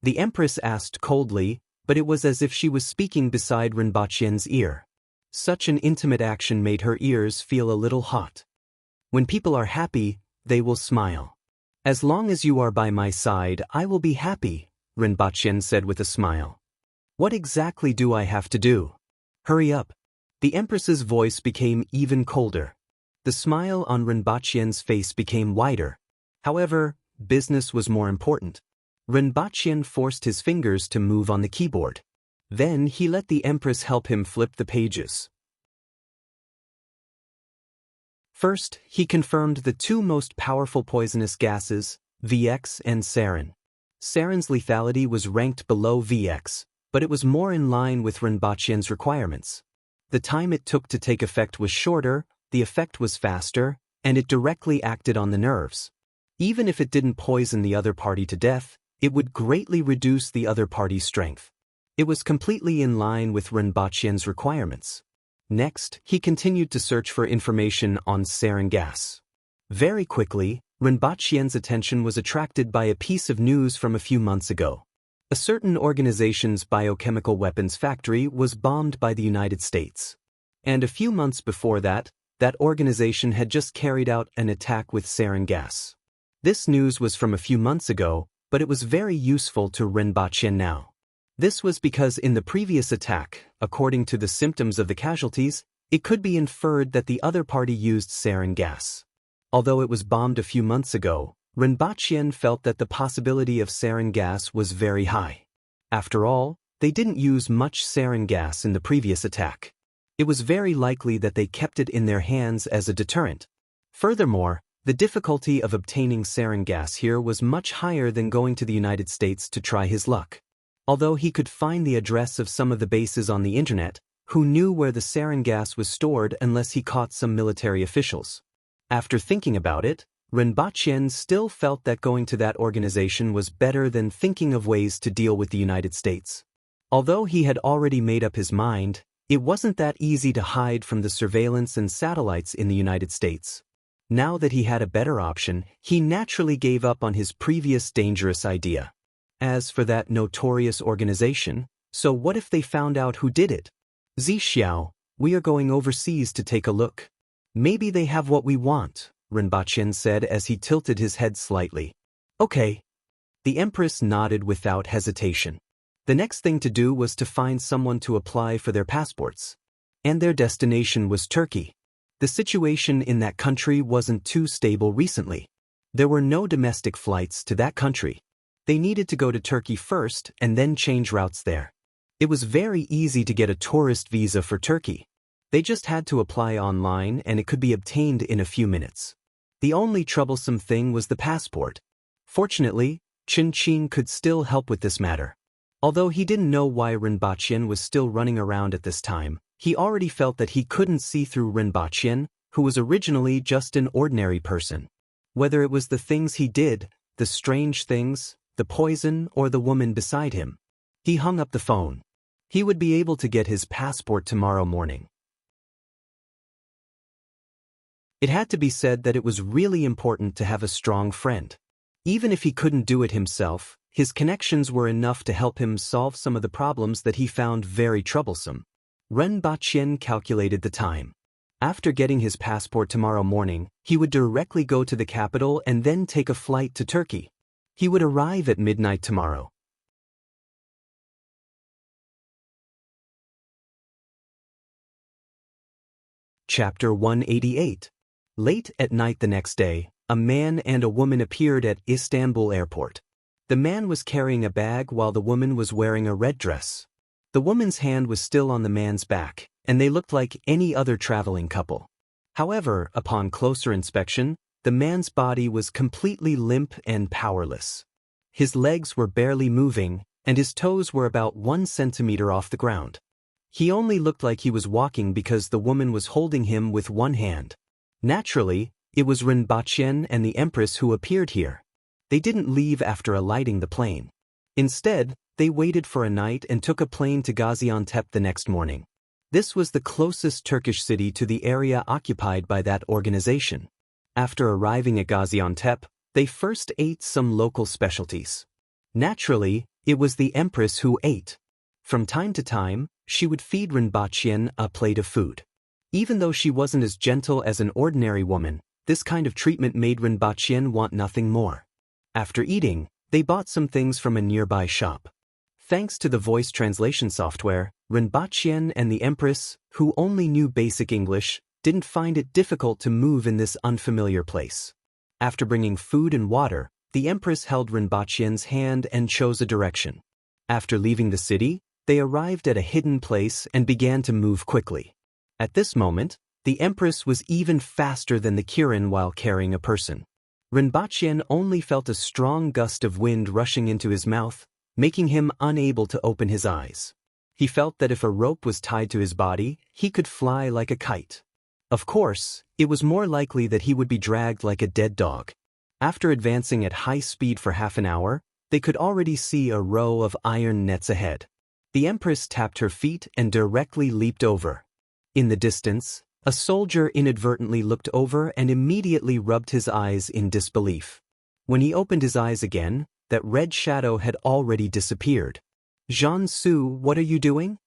The Empress asked coldly, but it was as if she was speaking beside Rinpoche's ear. Such an intimate action made her ears feel a little hot. When people are happy, they will smile. As long as you are by my side, I will be happy, Rinpoche said with a smile. What exactly do I have to do? Hurry up. The Empress's voice became even colder. The smile on Rinpoche's face became wider. However, business was more important. Rinpoche forced his fingers to move on the keyboard. Then he let the Empress help him flip the pages. First, he confirmed the 2 most powerful poisonous gases, VX and sarin. Sarin's lethality was ranked below VX, but it was more in line with Rinpoche's requirements. The time it took to take effect was shorter, the effect was faster, and it directly acted on the nerves. Even if it didn't poison the other party to death, it would greatly reduce the other party's strength. It was completely in line with Rinpoche's requirements. Next, he continued to search for information on sarin gas. Very quickly, Rinpoche's attention was attracted by a piece of news from a few months ago. A certain organization's biochemical weapons factory was bombed by the United States. And a few months before that, that organization had just carried out an attack with sarin gas. This news was from a few months ago, but it was very useful to Rinpoche now. This was because in the previous attack, according to the symptoms of the casualties, it could be inferred that the other party used sarin gas. Although it was bombed a few months ago, Rinpoche felt that the possibility of sarin gas was very high. After all, they didn't use much sarin gas in the previous attack. It was very likely that they kept it in their hands as a deterrent. Furthermore, the difficulty of obtaining sarin gas here was much higher than going to the United States to try his luck. Although he could find the address of some of the bases on the internet, who knew where the sarin gas was stored unless he caught some military officials? After thinking about it, Rinpoche still felt that going to that organization was better than thinking of ways to deal with the United States. Although he had already made up his mind, it wasn't that easy to hide from the surveillance and satellites in the United States. Now that he had a better option, he naturally gave up on his previous dangerous idea. As for that notorious organization, so what if they found out who did it? Zixiao, we are going overseas to take a look. Maybe they have what we want, Rinpoche said as he tilted his head slightly. Okay. The Empress nodded without hesitation. The next thing to do was to find someone to apply for their passports. And their destination was Turkey. The situation in that country wasn't too stable recently. There were no domestic flights to that country. They needed to go to Turkey first and then change routes there. It was very easy to get a tourist visa for Turkey. They just had to apply online and it could be obtained in a few minutes. The only troublesome thing was the passport. Fortunately, Chin could still help with this matter. Although he didn't know why Rinpoche was still running around at this time, he already felt that he couldn't see through Rinpoche, who was originally just an ordinary person. Whether it was the things he did, the strange things, the poison, or the woman beside him. He hung up the phone. He would be able to get his passport tomorrow morning. It had to be said that it was really important to have a strong friend. Even if he couldn't do it himself, his connections were enough to help him solve some of the problems that he found very troublesome. Rinpoche calculated the time. After getting his passport tomorrow morning, he would directly go to the capital and then take a flight to Turkey. He would arrive at midnight tomorrow. Chapter 188. Late at night the next day, a man and a woman appeared at Istanbul airport. The man was carrying a bag while the woman was wearing a red dress. The woman's hand was still on the man's back, and they looked like any other traveling couple. However, upon closer inspection, the man's body was completely limp and powerless. His legs were barely moving, and his toes were about 1 centimeter off the ground. He only looked like he was walking because the woman was holding him with one hand. Naturally, it was Rinpoche and the Empress who appeared here. They didn't leave after alighting the plane. Instead, they waited for a night and took a plane to Gaziantep the next morning. This was the closest Turkish city to the area occupied by that organization. After arriving at Gaziantep, they first ate some local specialties. Naturally, it was the Empress who ate. From time to time, she would feed Rinpoche a plate of food. Even though she wasn't as gentle as an ordinary woman, this kind of treatment made Rinpoche want nothing more. After eating, they bought some things from a nearby shop. Thanks to the voice translation software, Rinpoche and the Empress, who only knew basic English, didn't find it difficult to move in this unfamiliar place. After bringing food and water, the Empress held Rinpoche's hand and chose a direction. After leaving the city, they arrived at a hidden place and began to move quickly. At this moment, the Empress was even faster than the Kirin while carrying a person. Rinpoche only felt a strong gust of wind rushing into his mouth, making him unable to open his eyes. He felt that if a rope was tied to his body, he could fly like a kite. Of course, it was more likely that he would be dragged like a dead dog. After advancing at high speed for half an hour, they could already see a row of iron nets ahead. The Empress tapped her feet and directly leaped over. In the distance, a soldier inadvertently looked over and immediately rubbed his eyes in disbelief. When he opened his eyes again, that red shadow had already disappeared. "Jean Su, what are you doing?"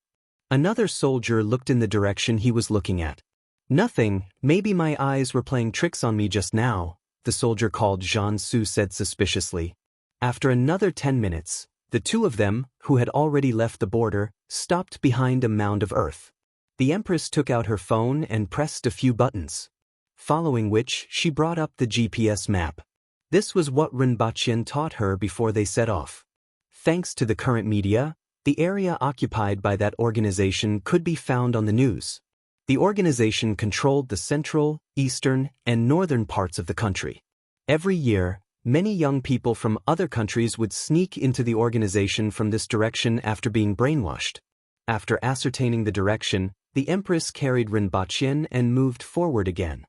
Another soldier looked in the direction he was looking at. "Nothing, maybe my eyes were playing tricks on me just now," the soldier called Jean Su said suspiciously. After another 10 minutes, the two of them, who had already left the border, stopped behind a mound of earth. The Empress took out her phone and pressed a few buttons, following which she brought up the GPS map. This was what Rinpoche taught her before they set off. Thanks to the current media, the area occupied by that organization could be found on the news. The organization controlled the central, eastern, and northern parts of the country. Every year, Many young people from other countries would sneak into the organization from this direction after being brainwashed. After ascertaining the direction, the Empress carried Rinpoche and moved forward again.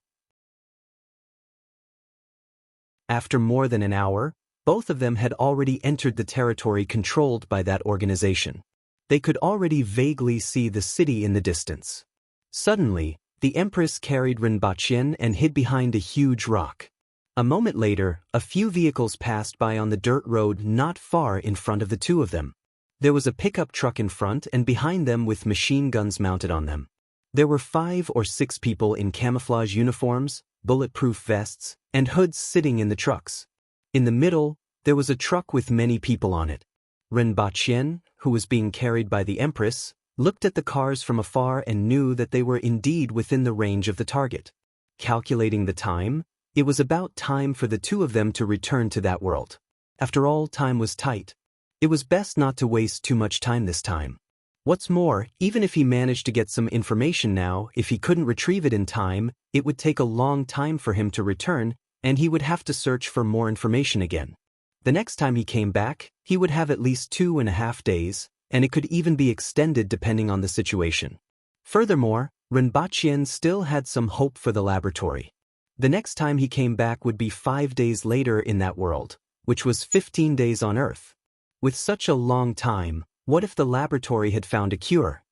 After more than an hour, both of them had already entered the territory controlled by that organization. They could already vaguely see the city in the distance. Suddenly, the Empress carried Rinpoche and hid behind a huge rock. A moment later, a few vehicles passed by on the dirt road not far in front of the two of them. There was a pickup truck in front and behind them with machine guns mounted on them. There were 5 or 6 people in camouflage uniforms, bulletproof vests, and hoods sitting in the trucks. In the middle, there was a truck with many people on it. Rinpoche, who was being carried by the Empress, looked at the cars from afar and knew that they were indeed within the range of the target. Calculating the time, it was about time for the two of them to return to that world. After all, time was tight. It was best not to waste too much time this time. What's more, even if he managed to get some information now, if he couldn't retrieve it in time, it would take a long time for him to return, and he would have to search for more information again. The next time he came back, he would have at least 2.5 days, and it could even be extended depending on the situation. Furthermore, Rinpoche still had some hope for the laboratory. The next time he came back would be 5 days later in that world, which was 15 days on Earth. With such a long time, what if the laboratory had found a cure?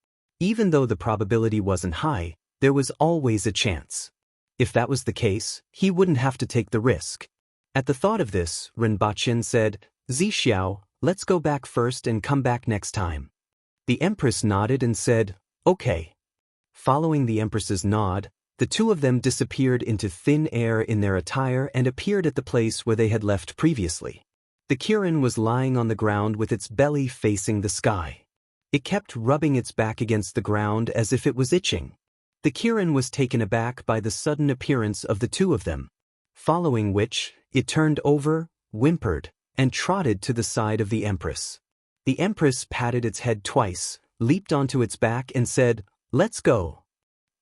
Even though the probability wasn't high, there was always a chance. If that was the case, he wouldn't have to take the risk. At the thought of this, Rinpoche said, "Zixiao, let's go back first and come back next time." The Empress nodded and said, "Okay." Following the Empress's nod, the two of them disappeared into thin air in their attire and appeared at the place where they had left previously. The Kirin was lying on the ground with its belly facing the sky. It kept rubbing its back against the ground as if it was itching. The Kirin was taken aback by the sudden appearance of the two of them, following which, it turned over, whimpered, and trotted to the side of the Empress. The Empress patted its head twice, leaped onto its back and said, "Let's go."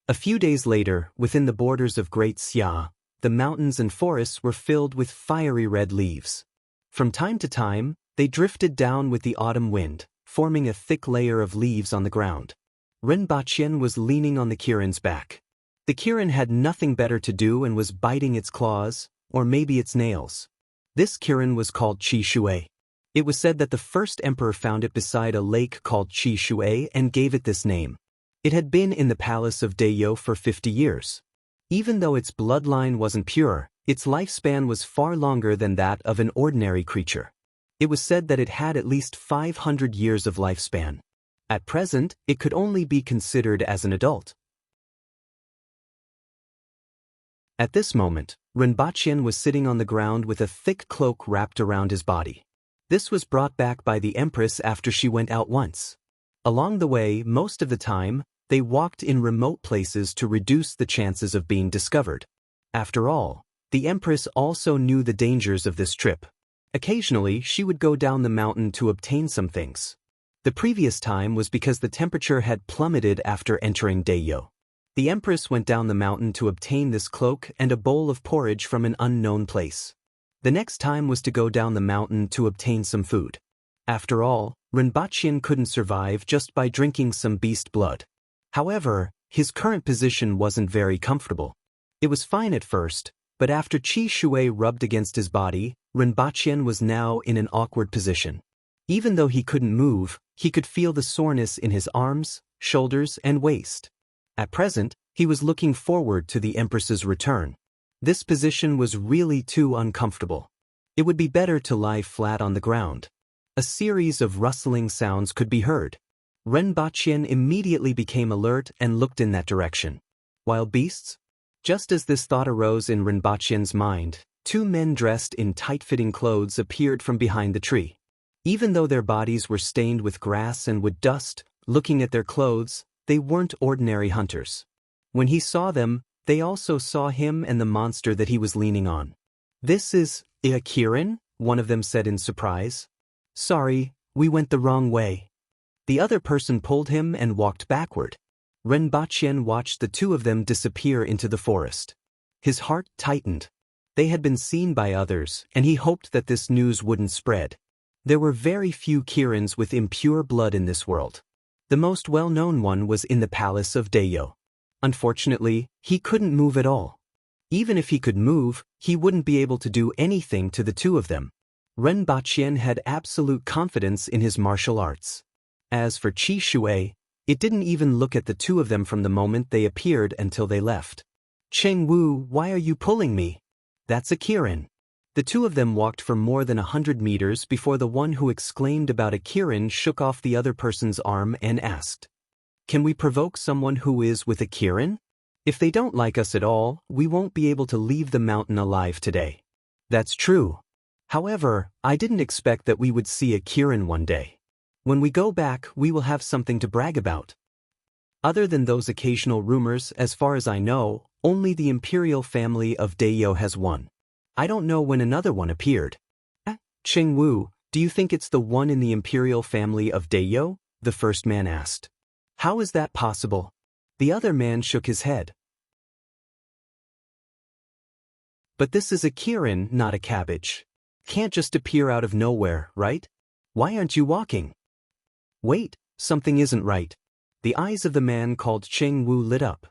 A few days later, within the borders of Great Xia, the mountains and forests were filled with fiery red leaves. From time to time, they drifted down with the autumn wind, forming a thick layer of leaves on the ground. Rinpoche was leaning on the Kirin's back. The Kirin had nothing better to do and was biting its claws, or maybe its nails. This Kirin was called Qi Shui. It was said that the first emperor found it beside a lake called Qi Shui and gave it this name. It had been in the palace of Deyo for 50 years. Even though its bloodline wasn't pure, its lifespan was far longer than that of an ordinary creature. It was said that it had at least 500 years of lifespan. At present, it could only be considered as an adult. At this moment, Rinpoche was sitting on the ground with a thick cloak wrapped around his body. This was brought back by the Empress after she went out once. Along the way, most of the time, they walked in remote places to reduce the chances of being discovered. After all, the Empress also knew the dangers of this trip. Occasionally, she would go down the mountain to obtain some things. The previous time was because the temperature had plummeted after entering Deyo. The Empress went down the mountain to obtain this cloak and a bowl of porridge from an unknown place. The next time was to go down the mountain to obtain some food. After all, Rinpoche couldn't survive just by drinking some beast blood. However, his current position wasn't very comfortable. It was fine at first, but after Qi Shui rubbed against his body, Rinpoche was now in an awkward position. Even though he couldn't move, he could feel the soreness in his arms, shoulders, and waist. At present, he was looking forward to the Empress's return. This position was really too uncomfortable. It would be better to lie flat on the ground. A series of rustling sounds could be heard. Rinpoche immediately became alert and looked in that direction. Wild beasts? Just as this thought arose in Rinpoche's mind, 2 men dressed in tight-fitting clothes appeared from behind the tree. Even though their bodies were stained with grass and wood dust, looking at their clothes, they weren't ordinary hunters. When he saw them, they also saw him and the monster that he was leaning on. "This is a Kirin?" one of them said in surprise. "Sorry, we went the wrong way." The other person pulled him and walked backward. Rinpoche watched the two of them disappear into the forest. His heart tightened. They had been seen by others, and he hoped that this news wouldn't spread. There were very few Kirins with impure blood in this world. The most well-known one was in the palace of Dayo. Unfortunately, he couldn't move at all. Even if he could move, he wouldn't be able to do anything to the two of them. Ren Baqian had absolute confidence in his martial arts. As for Qi Shui, it didn't even look at the two of them from the moment they appeared until they left. Cheng Wu, why are you pulling me? That's a Kirin. The two of them walked for more than 100 meters before the one who exclaimed about a Kirin shook off the other person's arm and asked, "Can we provoke someone who is with a Kirin? If they don't like us at all, we won't be able to leave the mountain alive today." That's true. However, I didn't expect that we would see a Kirin one day. When we go back, we will have something to brag about. Other than those occasional rumors, as far as I know, only the imperial family of Dayo has one. I don't know when another one appeared. Cheng Wu, do you think it's the one in the imperial family of Dayo? The first man asked. How is that possible? The other man shook his head. But this is a Kirin, not a cabbage. Can't just appear out of nowhere, right? Why aren't you walking? Wait, something isn't right. The eyes of the man called Cheng Wu lit up.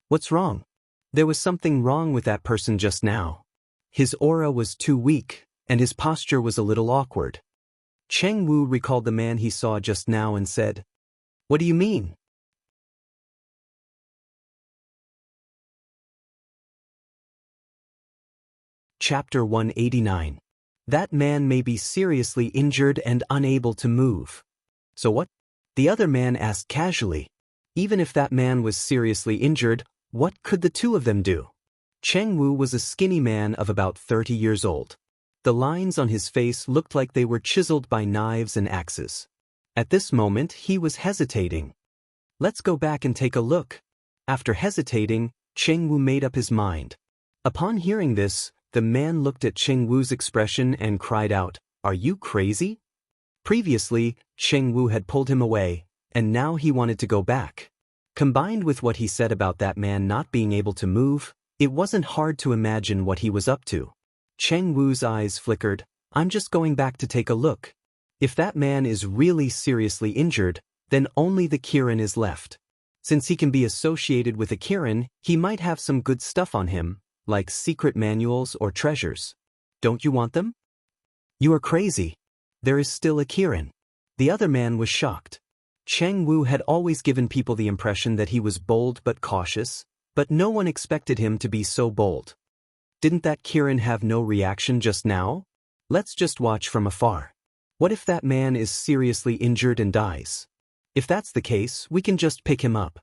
What's wrong? There was something wrong with that person just now. His aura was too weak, and his posture was a little awkward. Cheng Wu recalled the man he saw just now and said, "What do you mean?" Chapter 189. That man may be seriously injured and unable to move. So what? The other man asked casually. Even if that man was seriously injured, what could the two of them do? Cheng Wu was a skinny man of about 30 years old. The lines on his face looked like they were chiseled by knives and axes. At this moment, he was hesitating. Let's go back and take a look. After hesitating, Cheng Wu made up his mind. Upon hearing this, the man looked at Cheng Wu's expression and cried out, "Are you crazy?" Previously, Cheng Wu had pulled him away, and now he wanted to go back. Combined with what he said about that man not being able to move, it wasn't hard to imagine what he was up to. Cheng Wu's eyes flickered. I'm just going back to take a look. If that man is really seriously injured, then only the Kirin is left. Since he can be associated with a Kirin, he might have some good stuff on him, like secret manuals or treasures. Don't you want them? You are crazy. There is still a Kirin. The other man was shocked. Cheng Wu had always given people the impression that he was bold but cautious, but no one expected him to be so bold. Didn't that Kirin have no reaction just now? Let's just watch from afar. What if that man is seriously injured and dies? If that's the case, we can just pick him up.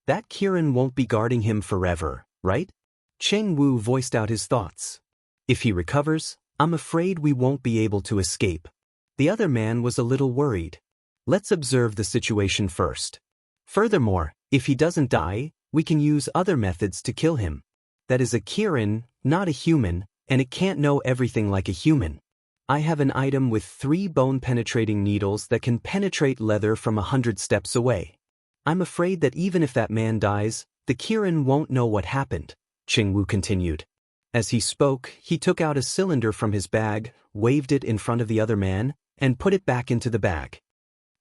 That Kirin won't be guarding him forever, right? Cheng Wu voiced out his thoughts. If he recovers, I'm afraid we won't be able to escape. The other man was a little worried. Let's observe the situation first. Furthermore, if he doesn't die, we can use other methods to kill him. That is a Kirin, not a human, and it can't know everything like a human. I have an item with 3 bone-penetrating needles that can penetrate leather from 100 steps away. I'm afraid that even if that man dies, the Kirin won't know what happened, Cheng Wu continued. As he spoke, he took out a cylinder from his bag, waved it in front of the other man, and put it back into the bag.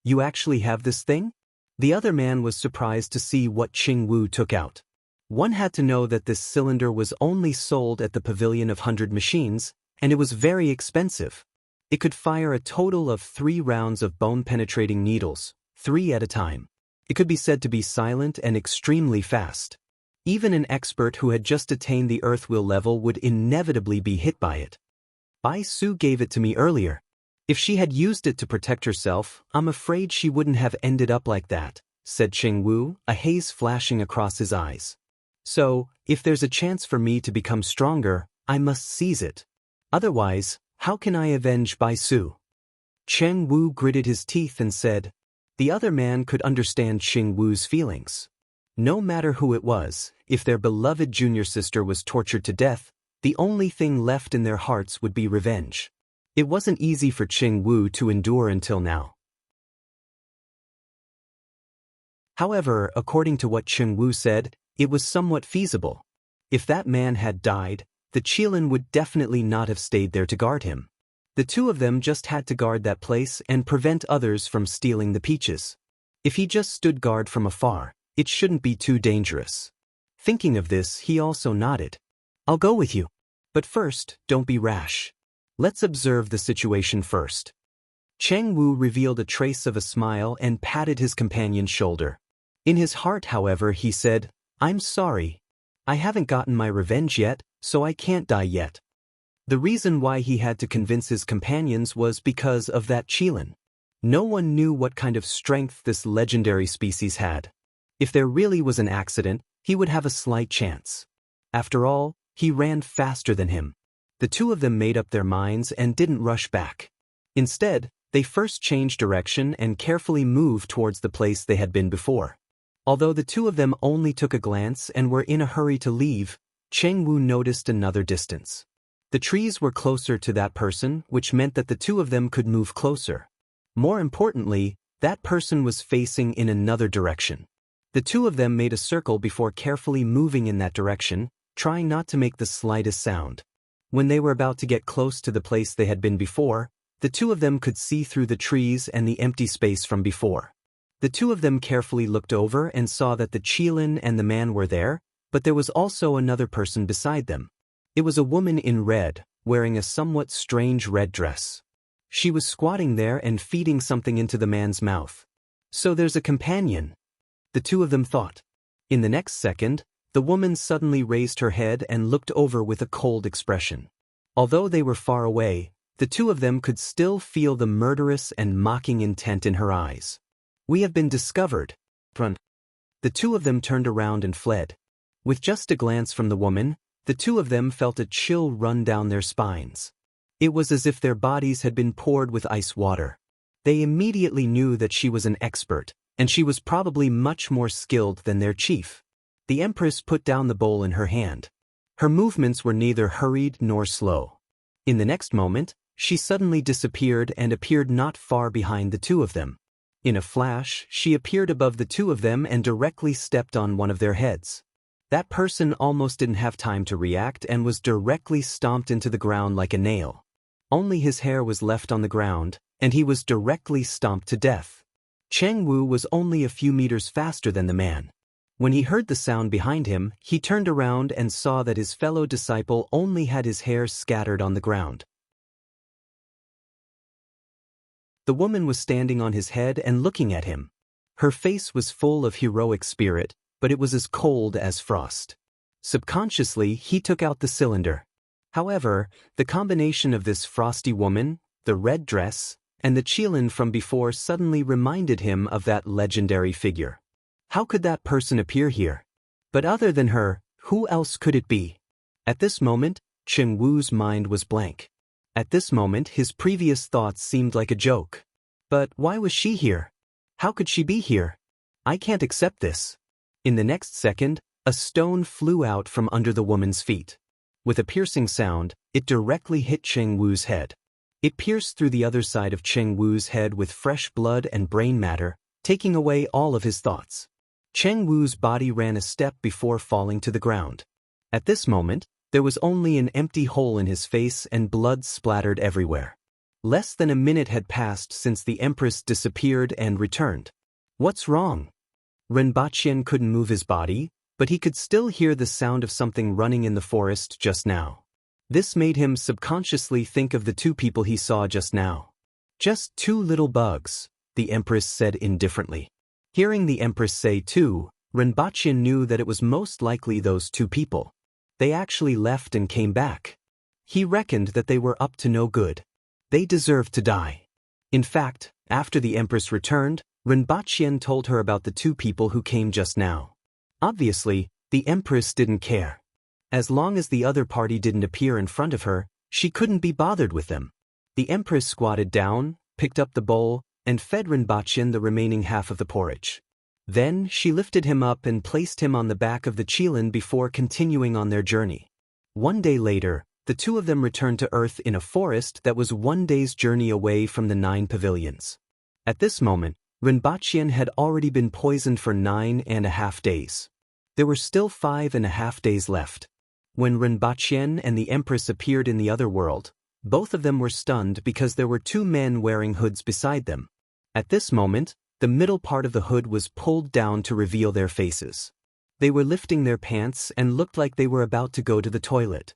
You actually have this thing? The other man was surprised to see what Cheng Wu took out. One had to know that this cylinder was only sold at the Pavilion of 100 Machines, and it was very expensive. It could fire a total of 3 rounds of bone-penetrating needles, 3 at a time. It could be said to be silent and extremely fast. Even an expert who had just attained the Earthwheel level would inevitably be hit by it. Bai Su gave it to me earlier. If she had used it to protect herself, I'm afraid she wouldn't have ended up like that, said Cheng Wu, a haze flashing across his eyes. So, if there's a chance for me to become stronger, I must seize it. Otherwise, how can I avenge Bai Su? Cheng Wu gritted his teeth and said. The other man could understand Cheng Wu's feelings. No matter who it was, if their beloved junior sister was tortured to death, the only thing left in their hearts would be revenge. It wasn't easy for Cheng Wu to endure until now. However, according to what Cheng Wu said, it was somewhat feasible. If that man had died, the Qilin would definitely not have stayed there to guard him. The two of them just had to guard that place and prevent others from stealing the peaches. If he just stood guard from afar, it shouldn't be too dangerous. Thinking of this, he also nodded. I'll go with you. But first, don't be rash. Let's observe the situation first. Cheng Wu revealed a trace of a smile and patted his companion's shoulder. In his heart, however, he said, I'm sorry. I haven't gotten my revenge yet, so I can't die yet. The reason why he had to convince his companions was because of that Qilin. No one knew what kind of strength this legendary species had. If there really was an accident, he would have a slight chance. After all, he ran faster than him. The two of them made up their minds and didn't rush back. Instead, they first changed direction and carefully moved towards the place they had been before. Although the two of them only took a glance and were in a hurry to leave, Cheng Wu noticed another distance. The trees were closer to that person, which meant that the two of them could move closer. More importantly, that person was facing in another direction. The two of them made a circle before carefully moving in that direction, trying not to make the slightest sound. When they were about to get close to the place they had been before, the two of them could see through the trees and the empty space from before. The two of them carefully looked over and saw that the Qilin and the man were there, but there was also another person beside them. It was a woman in red, wearing a somewhat strange red dress. She was squatting there and feeding something into the man's mouth. So there's a companion, the two of them thought. In the next second, the woman suddenly raised her head and looked over with a cold expression. Although they were far away, the two of them could still feel the murderous and mocking intent in her eyes. We have been discovered. Run. The two of them turned around and fled. With just a glance from the woman, the two of them felt a chill run down their spines. It was as if their bodies had been poured with ice water. They immediately knew that she was an expert, and she was probably much more skilled than their chief. The Empress put down the bowl in her hand. Her movements were neither hurried nor slow. In the next moment, she suddenly disappeared and appeared not far behind the two of them. In a flash, she appeared above the two of them and directly stepped on one of their heads. That person almost didn't have time to react and was directly stomped into the ground like a nail. Only his hair was left on the ground, and he was directly stomped to death. Cheng Wu was only a few meters faster than the man. When he heard the sound behind him, he turned around and saw that his fellow disciple only had his hair scattered on the ground. The woman was standing on his head and looking at him. Her face was full of heroic spirit, but it was as cold as frost. Subconsciously, he took out the cylinder. However, the combination of this frosty woman, the red dress, and the Qilin from before suddenly reminded him of that legendary figure. How could that person appear here? But other than her, who else could it be? At this moment, Cheng Wu's mind was blank. At this moment, his previous thoughts seemed like a joke. But why was she here? How could she be here? I can't accept this. In the next second, a stone flew out from under the woman's feet. With a piercing sound, it directly hit Cheng Wu's head. It pierced through the other side of Cheng Wu's head with fresh blood and brain matter, taking away all of his thoughts. Cheng Wu's body ran a step before falling to the ground. At this moment, there was only an empty hole in his face and blood splattered everywhere. Less than a minute had passed since the Empress disappeared and returned. What's wrong? Renbaqian couldn't move his body, but he could still hear the sound of something running in the forest just now. This made him subconsciously think of the two people he saw just now. Just two little bugs, the Empress said indifferently. Hearing the Empress say two, Renbaqian knew that it was most likely those two people. They actually left and came back. He reckoned that they were up to no good. They deserved to die. In fact, after the Empress returned, Renbaqian told her about the two people who came just now. Obviously, the Empress didn't care. As long as the other party didn't appear in front of her, she couldn't be bothered with them. The Empress squatted down, picked up the bowl, and fed Renbaqian the remaining half of the porridge. Then she lifted him up and placed him on the back of the Qilin before continuing on their journey. One day later, the two of them returned to Earth in a forest that was 1 day's journey away from the 9 pavilions. At this moment, Renbaqian had already been poisoned for 9.5 days. There were still 5.5 days left. When Rinpochen and the Empress appeared in the other world, both of them were stunned because there were two men wearing hoods beside them. At this moment, the middle part of the hood was pulled down to reveal their faces. They were lifting their pants and looked like they were about to go to the toilet.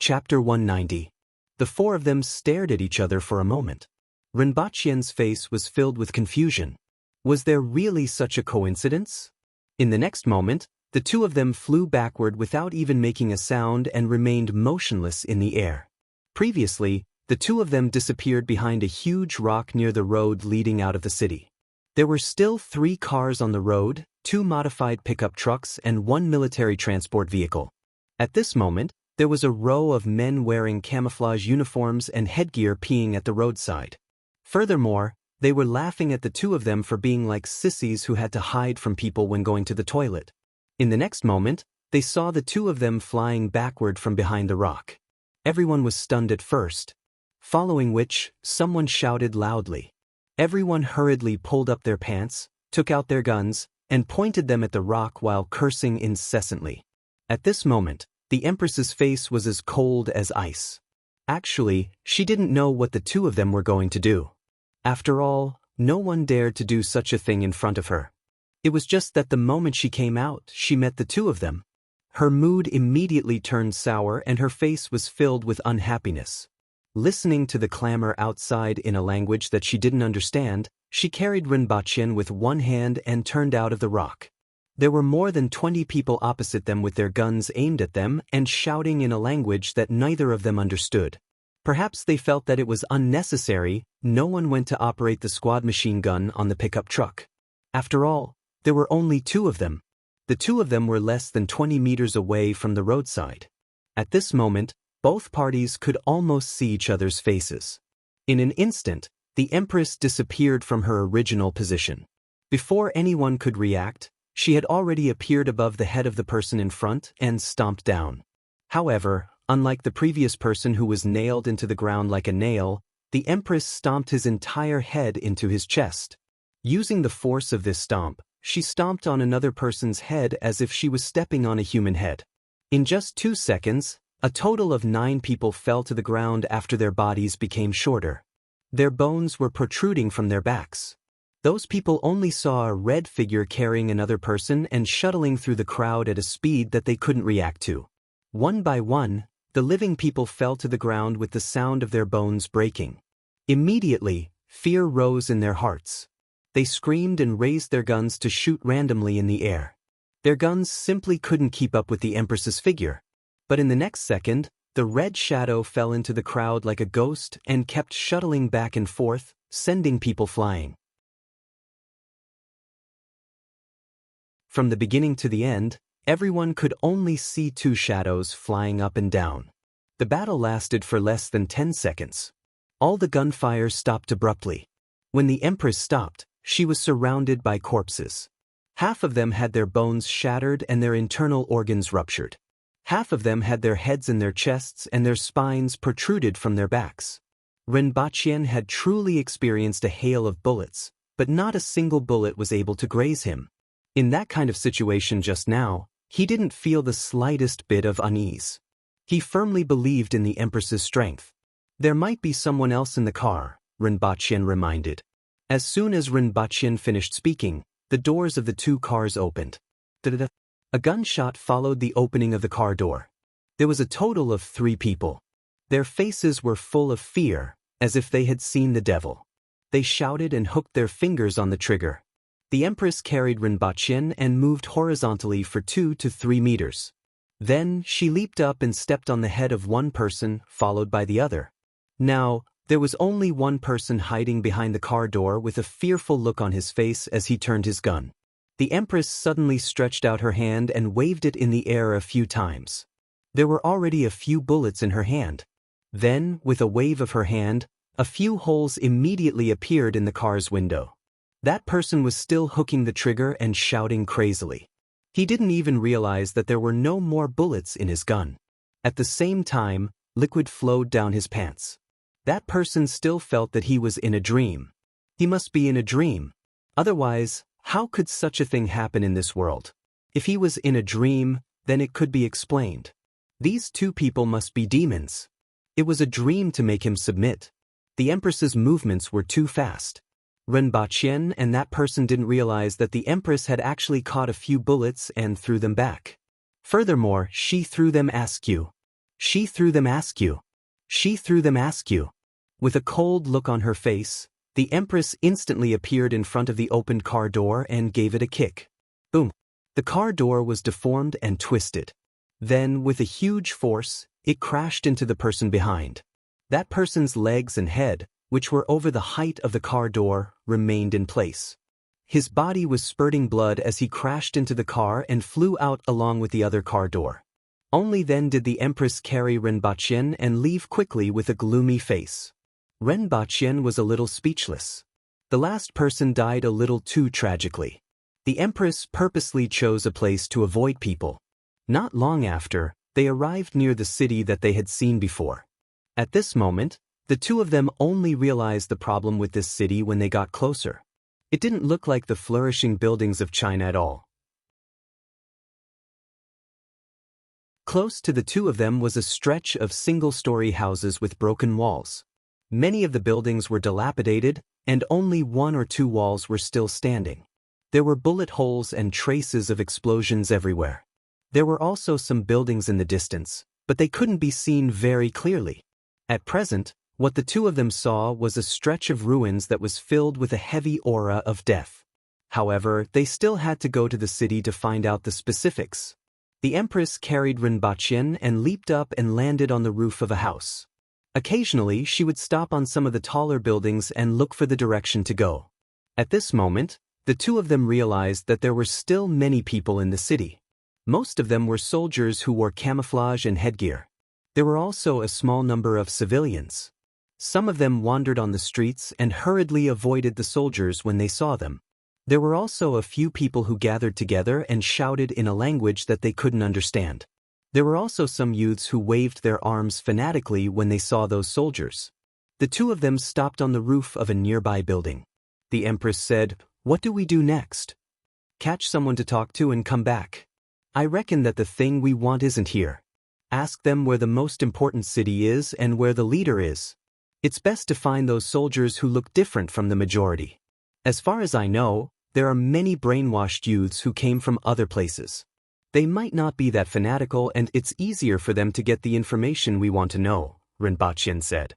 Chapter 190. The four of them stared at each other for a moment. Rinpochien's face was filled with confusion. Was there really such a coincidence? In the next moment, the two of them flew backward without even making a sound and remained motionless in the air. Previously, the two of them disappeared behind a huge rock near the road leading out of the city. There were still 3 cars on the road, 2 modified pickup trucks and 1 military transport vehicle. At this moment, there was a row of men wearing camouflage uniforms and headgear peeing at the roadside. Furthermore, they were laughing at the two of them for being like sissies who had to hide from people when going to the toilet. In the next moment, they saw the two of them flying backward from behind the rock. Everyone was stunned at first, following which, someone shouted loudly. Everyone hurriedly pulled up their pants, took out their guns, and pointed them at the rock while cursing incessantly. At this moment, the Empress's face was as cold as ice. Actually, she didn't know what the two of them were going to do. After all, no one dared to do such a thing in front of her. It was just that the moment she came out, she met the two of them. Her mood immediately turned sour and her face was filled with unhappiness. Listening to the clamor outside in a language that she didn't understand, she carried Rinpochen with one hand and turned out of the rock. There were more than 20 people opposite them with their guns aimed at them and shouting in a language that neither of them understood. Perhaps they felt that it was unnecessary. No one went to operate the squad machine gun on the pickup truck. After all, there were only 2 of them. The 2 of them were less than 20 meters away from the roadside. At this moment, both parties could almost see each other's faces. In an instant, the Empress disappeared from her original position. Before anyone could react, she had already appeared above the head of the person in front and stomped down. However, unlike the previous person who was nailed into the ground like a nail, the Empress stomped his entire head into his chest. Using the force of this stomp, she stomped on another person's head as if she was stepping on a human head. In just 2 seconds, a total of 9 people fell to the ground after their bodies became shorter. Their bones were protruding from their backs. Those people only saw a red figure carrying another person and shuttling through the crowd at a speed that they couldn't react to. One by one, the living people fell to the ground with the sound of their bones breaking. Immediately, fear rose in their hearts. They screamed and raised their guns to shoot randomly in the air. Their guns simply couldn't keep up with the Empress's figure. But in the next second, the red shadow fell into the crowd like a ghost and kept shuttling back and forth, sending people flying. From the beginning to the end, everyone could only see 2 shadows flying up and down. The battle lasted for less than 10 seconds. All the gunfire stopped abruptly. When the Empress stopped, she was surrounded by corpses. Half of them had their bones shattered and their internal organs ruptured. Half of them had their heads in their chests and their spines protruded from their backs. Rinpochen had truly experienced a hail of bullets, but not a single bullet was able to graze him. In that kind of situation just now, he didn't feel the slightest bit of unease. He firmly believed in the Empress's strength. There might be someone else in the car, Rinpochen reminded. As soon as Rinpochen finished speaking, the doors of the 2 cars opened. A gunshot followed the opening of the car door. There was a total of 3 people. Their faces were full of fear, as if they had seen the devil. They shouted and hooked their fingers on the trigger. The Empress carried Rinpochen and moved horizontally for 2 to 3 meters. Then, she leaped up and stepped on the head of one person, followed by the other. Now, there was only one person hiding behind the car door with a fearful look on his face as he turned his gun. The Empress suddenly stretched out her hand and waved it in the air a few times. There were already a few bullets in her hand. Then, with a wave of her hand, a few holes immediately appeared in the car's window. That person was still hooking the trigger and shouting crazily. He didn't even realize that there were no more bullets in his gun. At the same time, liquid flowed down his pants. That person still felt that he was in a dream. He must be in a dream. Otherwise, how could such a thing happen in this world? If he was in a dream, then it could be explained. These two people must be demons. It was a dream to make him submit. The Empress's movements were too fast. Ren Baqian and that person didn't realize that the Empress had actually caught a few bullets and threw them back. Furthermore, she threw them askew. She threw them askew. She threw them askew. With a cold look on her face, the Empress instantly appeared in front of the opened car door and gave it a kick. Boom! The car door was deformed and twisted. Then, with a huge force, it crashed into the person behind. That person's legs and head, which were over the height of the car door, remained in place. His body was spurting blood as he crashed into the car and flew out along with the other car door. Only then did the Empress carry Ren Baqian and leave quickly with a gloomy face. Ren Baqian was a little speechless. The last person died a little too tragically. The Empress purposely chose a place to avoid people. Not long after, they arrived near the city that they had seen before. At this moment, the two of them only realized the problem with this city when they got closer. It didn't look like the flourishing buildings of China at all. Close to the two of them was a stretch of single-story houses with broken walls. Many of the buildings were dilapidated, and only one or two walls were still standing. There were bullet holes and traces of explosions everywhere. There were also some buildings in the distance, but they couldn't be seen very clearly. At present, what the two of them saw was a stretch of ruins that was filled with a heavy aura of death. However, they still had to go to the city to find out the specifics. The Empress carried Ren Baqian and leaped up and landed on the roof of a house. Occasionally, she would stop on some of the taller buildings and look for the direction to go. At this moment, the two of them realized that there were still many people in the city. Most of them were soldiers who wore camouflage and headgear. There were also a small number of civilians. Some of them wandered on the streets and hurriedly avoided the soldiers when they saw them. There were also a few people who gathered together and shouted in a language that they couldn't understand. There were also some youths who waved their arms fanatically when they saw those soldiers. The two of them stopped on the roof of a nearby building. The Empress said, "What do we do next?" "Catch someone to talk to and come back. I reckon that the thing we want isn't here. Ask them where the most important city is and where the leader is. It's best to find those soldiers who look different from the majority. As far as I know, there are many brainwashed youths who came from other places. They might not be that fanatical and it's easier for them to get the information we want to know," Ren Baqian said.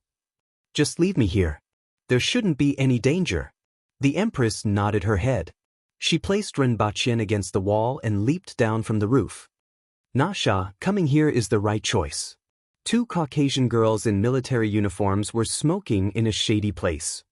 "Just leave me here. There shouldn't be any danger." The Empress nodded her head. She placed Ren Baqian against the wall and leaped down from the roof. "Nasha, coming here is the right choice." Two Caucasian girls in military uniforms were smoking in a shady place.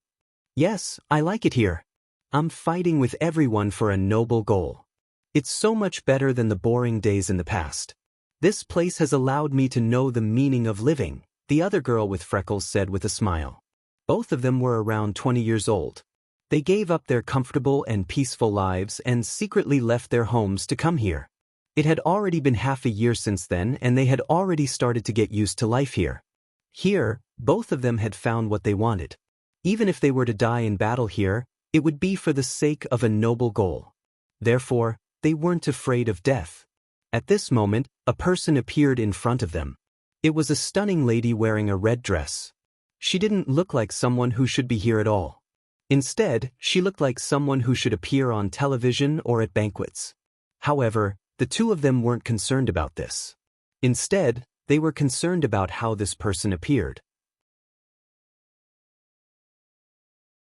"Yes, I like it here. I'm fighting with everyone for a noble goal. It's so much better than the boring days in the past. This place has allowed me to know the meaning of living," the other girl with freckles said with a smile. Both of them were around 20 years old. They gave up their comfortable and peaceful lives and secretly left their homes to come here. It had already been half a year since then and they had already started to get used to life here. Here, both of them had found what they wanted. Even if they were to die in battle here, it would be for the sake of a noble goal. Therefore, they weren't afraid of death. At this moment, a person appeared in front of them. It was a stunning lady wearing a red dress. She didn't look like someone who should be here at all. Instead, she looked like someone who should appear on television or at banquets. However, the two of them weren't concerned about this. Instead, they were concerned about how this person appeared.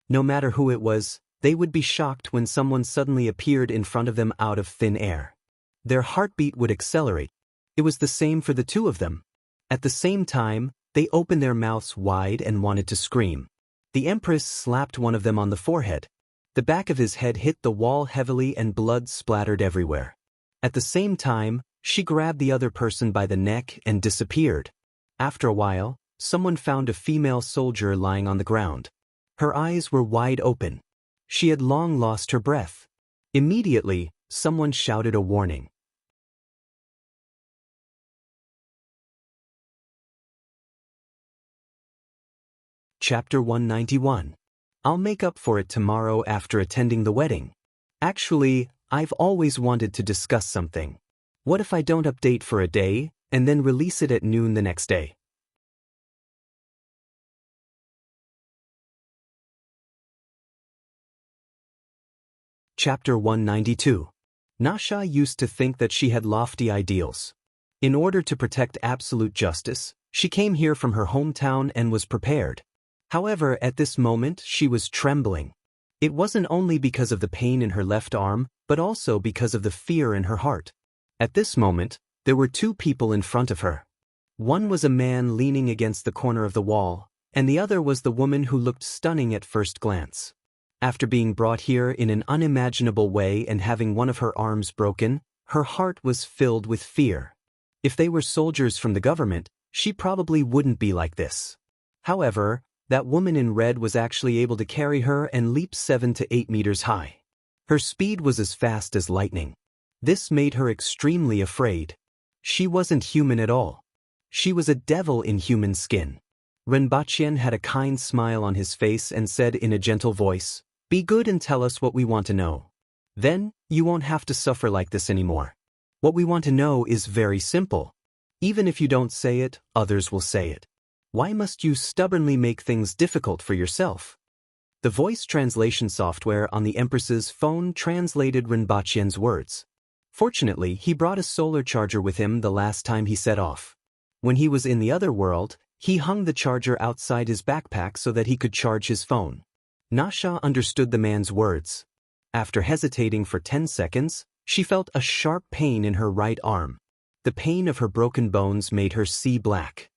No matter who it was, they would be shocked when someone suddenly appeared in front of them out of thin air. Their heartbeat would accelerate. It was the same for the two of them. At the same time, they opened their mouths wide and wanted to scream. The Empress slapped one of them on the forehead. The back of his head hit the wall heavily and blood splattered everywhere. At the same time, she grabbed the other person by the neck and disappeared. After a while, someone found a female soldier lying on the ground. Her eyes were wide open. She had long lost her breath. Immediately, someone shouted a warning. Chapter 191. I'll make up for it tomorrow after attending the wedding. Actually, I've always wanted to discuss something. What if I don't update for a day, and then release it at noon the next day? Chapter 192. Nasha used to think that she had lofty ideals. In order to protect absolute justice, she came here from her hometown and was prepared. However, at this moment, she was trembling. It wasn't only because of the pain in her left arm, but also because of the fear in her heart. At this moment, there were two people in front of her. One was a man leaning against the corner of the wall, and the other was the woman who looked stunning at first glance. After being brought here in an unimaginable way and having one of her arms broken, her heart was filled with fear. If they were soldiers from the government, she probably wouldn't be like this. However, that woman in red was actually able to carry her and leap 7 to 8 meters high. Her speed was as fast as lightning. This made her extremely afraid. She wasn't human at all. She was a devil in human skin. Renbachien had a kind smile on his face and said in a gentle voice, "Be good and tell us what we want to know. Then, you won't have to suffer like this anymore. What we want to know is very simple. Even if you don't say it, others will say it. Why must you stubbornly make things difficult for yourself?" The voice translation software on the Empress's phone translated Renbachien's words. Fortunately, he brought a solar charger with him the last time he set off. When he was in the other world, he hung the charger outside his backpack so that he could charge his phone. Nasha understood the man's words. After hesitating for 10 seconds, she felt a sharp pain in her right arm. The pain of her broken bones made her see black.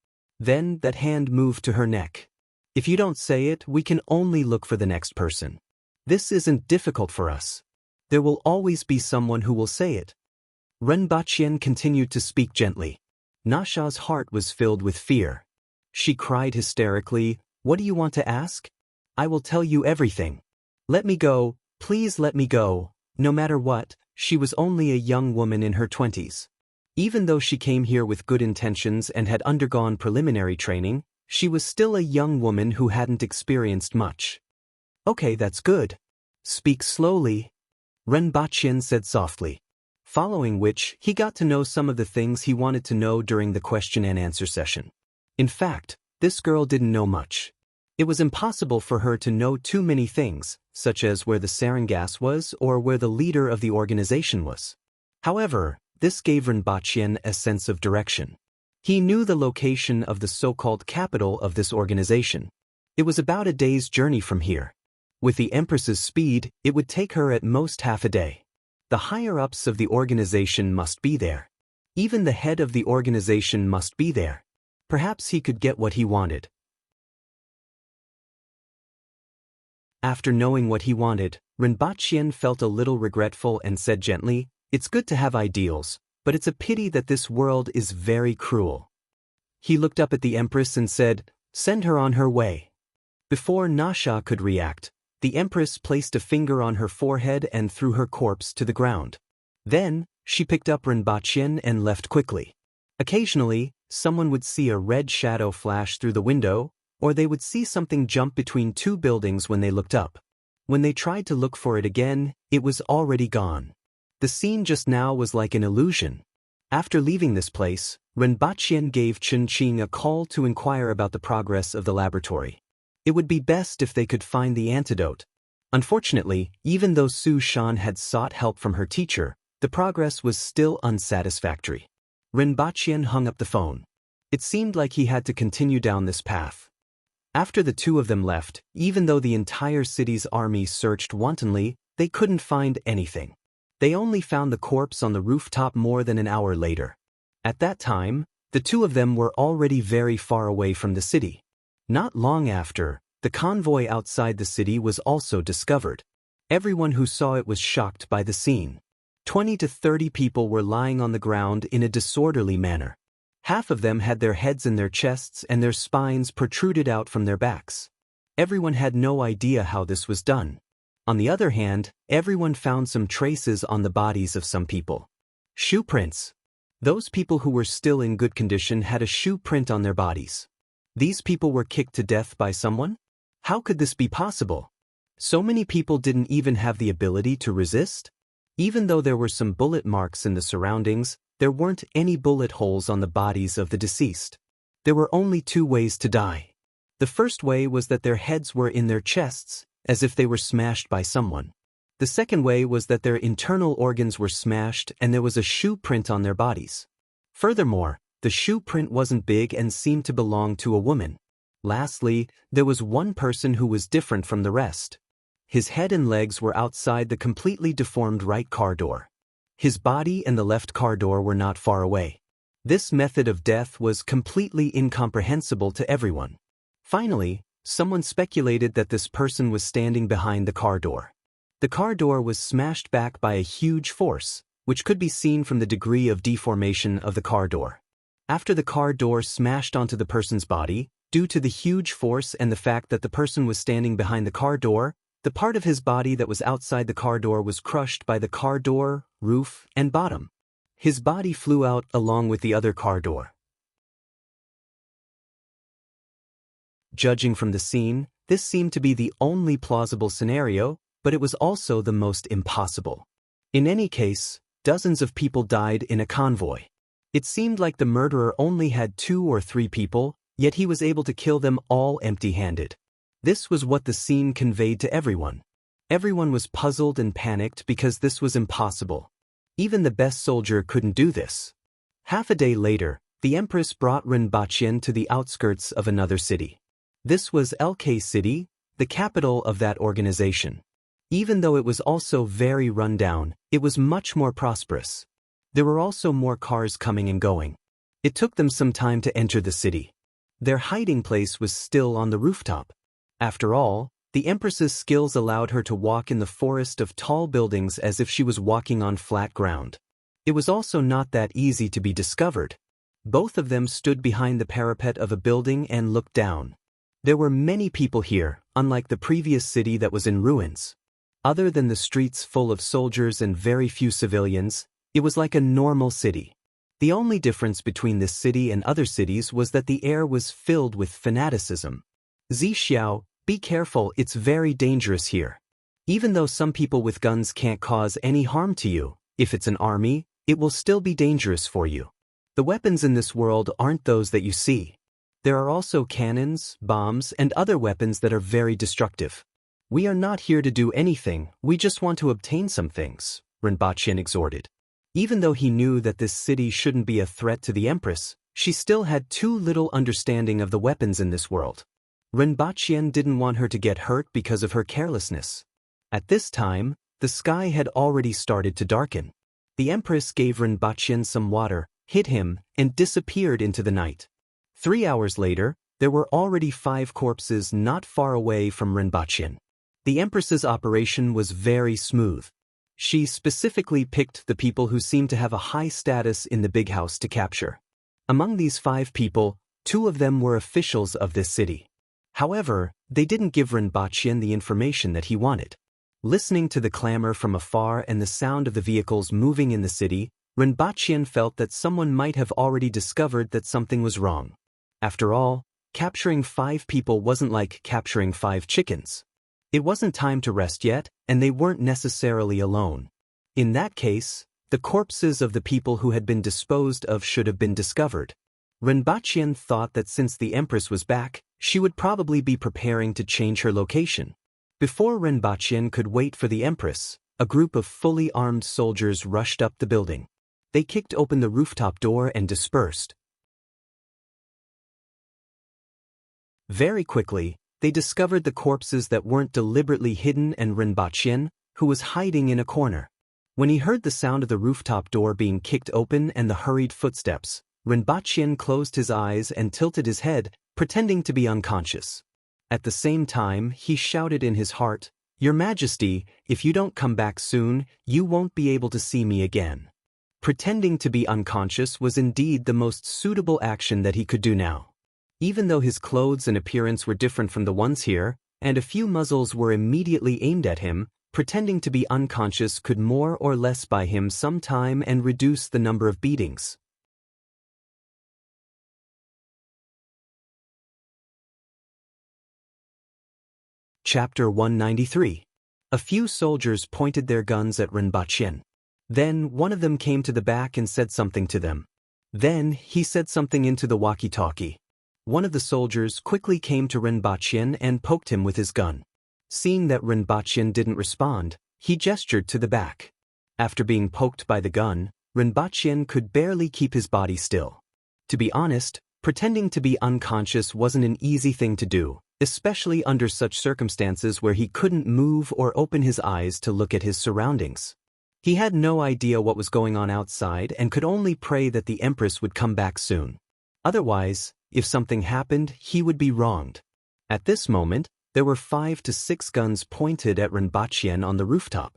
Then that hand moved to her neck. "If you don't say it, we can only look for the next person. This isn't difficult for us. There will always be someone who will say it." Renbachien continued to speak gently. Nasha's heart was filled with fear. She cried hysterically, "What do you want to ask? I will tell you everything. Let me go, please let me go." No matter what, she was only a young woman in her 20s. Even though she came here with good intentions and had undergone preliminary training, she was still a young woman who hadn't experienced much. "Okay, that's good. Speak slowly," Renbachien said softly. Following which, he got to know some of the things he wanted to know during the question and answer session. In fact, this girl didn't know much. It was impossible for her to know too many things, such as where the sarin gas was or where the leader of the organization was. However, this gave Renbachien a sense of direction. He knew the location of the so-called capital of this organization. It was about a day's journey from here. With the Empress's speed, it would take her at most half a day. The higher-ups of the organization must be there. Even the head of the organization must be there. Perhaps he could get what he wanted. After knowing what he wanted, Renbachien felt a little regretful and said gently, "It's good to have ideals, but it's a pity that this world is very cruel." He looked up at the Empress and said, "Send her on her way." Before Nasha could react, the Empress placed a finger on her forehead and threw her corpse to the ground. Then, she picked up Renbachien and left quickly. Occasionally, someone would see a red shadow flash through the window, or they would see something jump between two buildings when they looked up. When they tried to look for it again, it was already gone. The scene just now was like an illusion. After leaving this place, Renbachien gave Chen Qing a call to inquire about the progress of the laboratory. It would be best if they could find the antidote. Unfortunately, even though Su Shan had sought help from her teacher, the progress was still unsatisfactory. Renbachien hung up the phone. It seemed like he had to continue down this path. After the two of them left, even though the entire city's army searched wantonly, they couldn't find anything. They only found the corpse on the rooftop more than an hour later. At that time, the two of them were already very far away from the city. Not long after, the convoy outside the city was also discovered. Everyone who saw it was shocked by the scene. 20 to 30 people were lying on the ground in a disorderly manner. Half of them had their heads in their chests and their spines protruded out from their backs. Everyone had no idea how this was done. On the other hand, everyone found some traces on the bodies of some people. Shoe prints. Those people who were still in good condition had a shoe print on their bodies. These people were kicked to death by someone? How could this be possible? So many people didn't even have the ability to resist? Even though there were some bullet marks in the surroundings, there weren't any bullet holes on the bodies of the deceased. There were only two ways to die. The first way was that their heads were in their chests, as if they were smashed by someone. The second way was that their internal organs were smashed and there was a shoe print on their bodies. Furthermore, the shoe print wasn't big and seemed to belong to a woman. Lastly, there was one person who was different from the rest. His head and legs were outside the completely deformed right car door. His body and the left car door were not far away. This method of death was completely incomprehensible to everyone. Finally, someone speculated that this person was standing behind the car door. The car door was smashed back by a huge force, which could be seen from the degree of deformation of the car door. After the car door smashed onto the person's body, due to the huge force and the fact that the person was standing behind the car door, the part of his body that was outside the car door was crushed by the car door, roof, and bottom. His body flew out along with the other car door. Judging from the scene, this seemed to be the only plausible scenario, but it was also the most impossible. In any case, dozens of people died in a convoy. It seemed like the murderer only had 2 or 3 people, yet he was able to kill them all empty-handed. This was what the scene conveyed to everyone. Everyone was puzzled and panicked because this was impossible. Even the best soldier couldn't do this. Half a day later, the Empress brought Rinpoche to the outskirts of another city. This was LK City, the capital of that organization. Even though it was also very run down, it was much more prosperous. There were also more cars coming and going. It took them some time to enter the city. Their hiding place was still on the rooftop. After all, the Empress's skills allowed her to walk in the forest of tall buildings as if she was walking on flat ground. It was also not that easy to be discovered. Both of them stood behind the parapet of a building and looked down. There were many people here, unlike the previous city that was in ruins. Other than the streets full of soldiers and very few civilians, it was like a normal city. The only difference between this city and other cities was that the air was filled with fanaticism. Zixiao, be careful, it's very dangerous here. Even though some people with guns can't cause any harm to you, if it's an army, it will still be dangerous for you. The weapons in this world aren't those that you see. There are also cannons, bombs, and other weapons that are very destructive. We are not here to do anything, we just want to obtain some things, Rinpoche exhorted. Even though he knew that this city shouldn't be a threat to the Empress, she still had too little understanding of the weapons in this world. Rinpoche didn't want her to get hurt because of her carelessness. At this time, the sky had already started to darken. The Empress gave Rinpoche some water, hit him, and disappeared into the night. 3 hours later, there were already 5 corpses not far away from Rinpoche. The Empress's operation was very smooth. She specifically picked the people who seemed to have a high status in the big house to capture. Among these 5 people, 2 of them were officials of this city. However, they didn't give Rinpoche the information that he wanted. Listening to the clamor from afar and the sound of the vehicles moving in the city, Rinpoche felt that someone might have already discovered that something was wrong. After all, capturing 5 people wasn't like capturing 5 chickens. It wasn't time to rest yet, and they weren't necessarily alone. In that case, the corpses of the people who had been disposed of should have been discovered. Rinpoche thought that since the Empress was back, she would probably be preparing to change her location. Before Rinpoche could wait for the Empress, a group of fully armed soldiers rushed up the building. They kicked open the rooftop door and dispersed. Very quickly, they discovered the corpses that weren't deliberately hidden and Rinpoche, who was hiding in a corner. When he heard the sound of the rooftop door being kicked open and the hurried footsteps, Rinpoche closed his eyes and tilted his head, pretending to be unconscious. At the same time, he shouted in his heart, "Your Majesty, if you don't come back soon, you won't be able to see me again." Pretending to be unconscious was indeed the most suitable action that he could do now. Even though his clothes and appearance were different from the ones here, and a few muzzles were immediately aimed at him, pretending to be unconscious could more or less buy him some time and reduce the number of beatings. Chapter 193. A few soldiers pointed their guns at Rinpoche. Then one of them came to the back and said something to them. Then he said something into the walkie-talkie. One of the soldiers quickly came to Rinpoche and poked him with his gun. Seeing that Rinpoche didn't respond, he gestured to the back. After being poked by the gun, Rinpoche could barely keep his body still. To be honest, pretending to be unconscious wasn't an easy thing to do, especially under such circumstances where he couldn't move or open his eyes to look at his surroundings. He had no idea what was going on outside and could only pray that the Empress would come back soon. Otherwise, if something happened, he would be wronged. At this moment, there were 5 to 6 guns pointed at Rinpoche on the rooftop.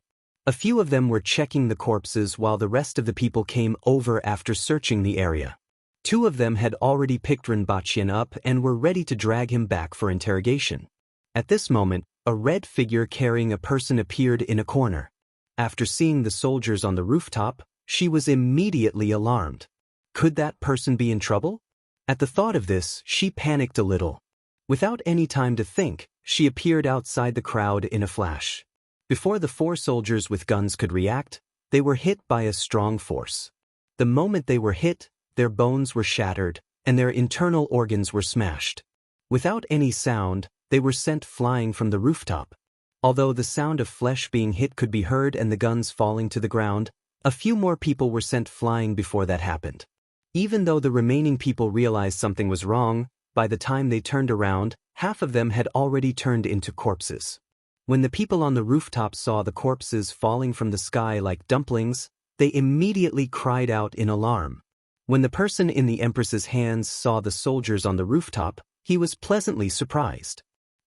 A few of them were checking the corpses while the rest of the people came over after searching the area. 2 of them had already picked Rinpoche up and were ready to drag him back for interrogation. At this moment, a red figure carrying a person appeared in a corner. After seeing the soldiers on the rooftop, she was immediately alarmed. Could that person be in trouble? At the thought of this, she panicked a little. Without any time to think, she appeared outside the crowd in a flash. Before the 4 soldiers with guns could react, they were hit by a strong force. The moment they were hit, their bones were shattered, and their internal organs were smashed. Without any sound, they were sent flying from the rooftop. Although the sound of flesh being hit could be heard and the guns falling to the ground, a few more people were sent flying before that happened. Even though the remaining people realized something was wrong, by the time they turned around, half of them had already turned into corpses. When the people on the rooftop saw the corpses falling from the sky like dumplings, they immediately cried out in alarm. When the person in the Empress's hands saw the soldiers on the rooftop, he was pleasantly surprised.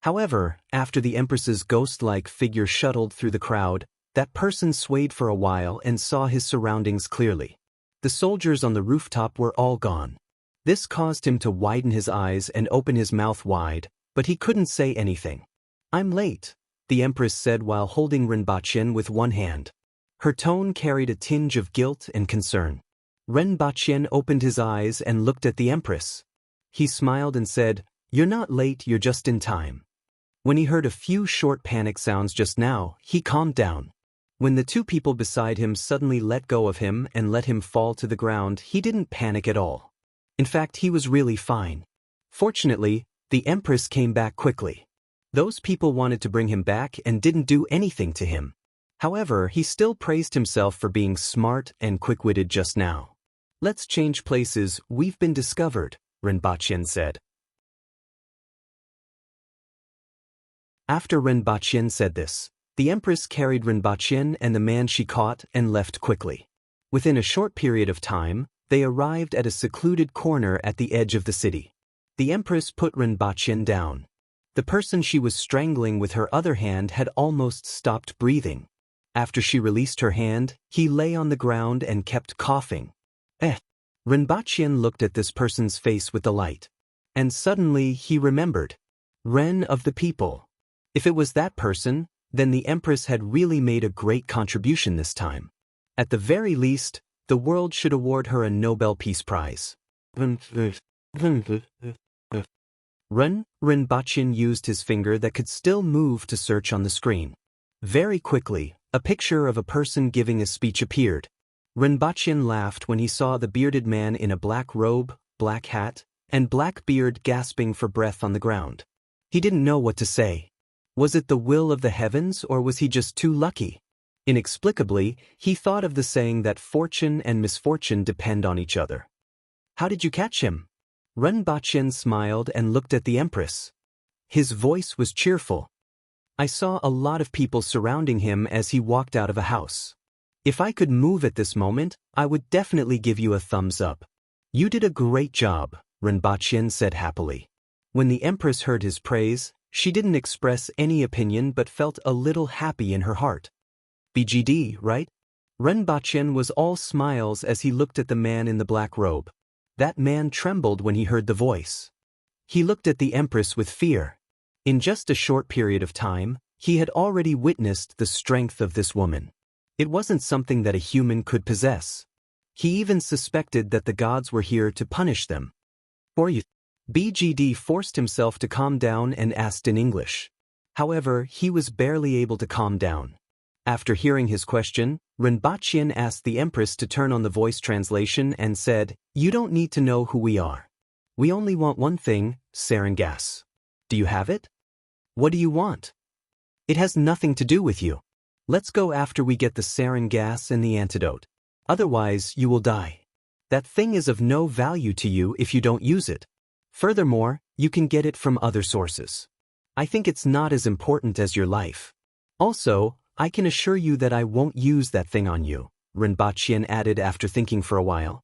However, after the Empress's ghost-like figure shuttled through the crowd, that person swayed for a while and saw his surroundings clearly. The soldiers on the rooftop were all gone. This caused him to widen his eyes and open his mouth wide, but he couldn't say anything. "I'm late," the Empress said while holding Rinpoche with one hand. Her tone carried a tinge of guilt and concern. Rinpoche opened his eyes and looked at the Empress. He smiled and said, "You're not late, you're just in time." When he heard a few short panic sounds just now, he calmed down. When the 2 people beside him suddenly let go of him and let him fall to the ground, he didn't panic at all. In fact, he was really fine. Fortunately, the Empress came back quickly. Those people wanted to bring him back and didn't do anything to him. However, he still praised himself for being smart and quick-witted just now. "Let's change places, we've been discovered," Rinpoche said. After Rinpoche said this, the Empress carried Rinpoche and the man she caught and left quickly. Within a short period of time, they arrived at a secluded corner at the edge of the city. The Empress put Rinpoche down. The person she was strangling with her other hand had almost stopped breathing. After she released her hand, he lay on the ground and kept coughing. Rinpoche looked at this person's face with delight. And suddenly he remembered. Ren of the people. If it was that person, then the Empress had really made a great contribution this time. At the very least, the world should award her a Nobel Peace Prize. Rinpoche used his finger that could still move to search on the screen. Very quickly, a picture of a person giving a speech appeared. Rinpoche laughed when he saw the bearded man in a black robe, black hat, and black beard gasping for breath on the ground. He didn't know what to say. Was it the will of the heavens or was he just too lucky? Inexplicably, he thought of the saying that fortune and misfortune depend on each other. "How did you catch him?" Rinpoche smiled and looked at the Empress. His voice was cheerful. "I saw a lot of people surrounding him as he walked out of a house. If I could move at this moment, I would definitely give you a thumbs up. You did a great job," Rinpoche said happily. When the Empress heard his praise, she didn't express any opinion but felt a little happy in her heart. "BGD, right?" Rinpoche was all smiles as he looked at the man in the black robe. That man trembled when he heard the voice. He looked at the Empress with fear. In just a short period of time, he had already witnessed the strength of this woman. It wasn't something that a human could possess. He even suspected that the gods were here to punish them. "Or you?" BGD forced himself to calm down and asked in English. However, he was barely able to calm down. After hearing his question, Rinpoche asked the Empress to turn on the voice translation and said, "You don't need to know who we are. We only want one thing, sarin gas. Do you have it? What do you want? It has nothing to do with you. Let's go after we get the sarin gas and the antidote. Otherwise, you will die. That thing is of no value to you if you don't use it. Furthermore, you can get it from other sources. I think it's not as important as your life. Also, I can assure you that I won't use that thing on you," Rinpoche added after thinking for a while.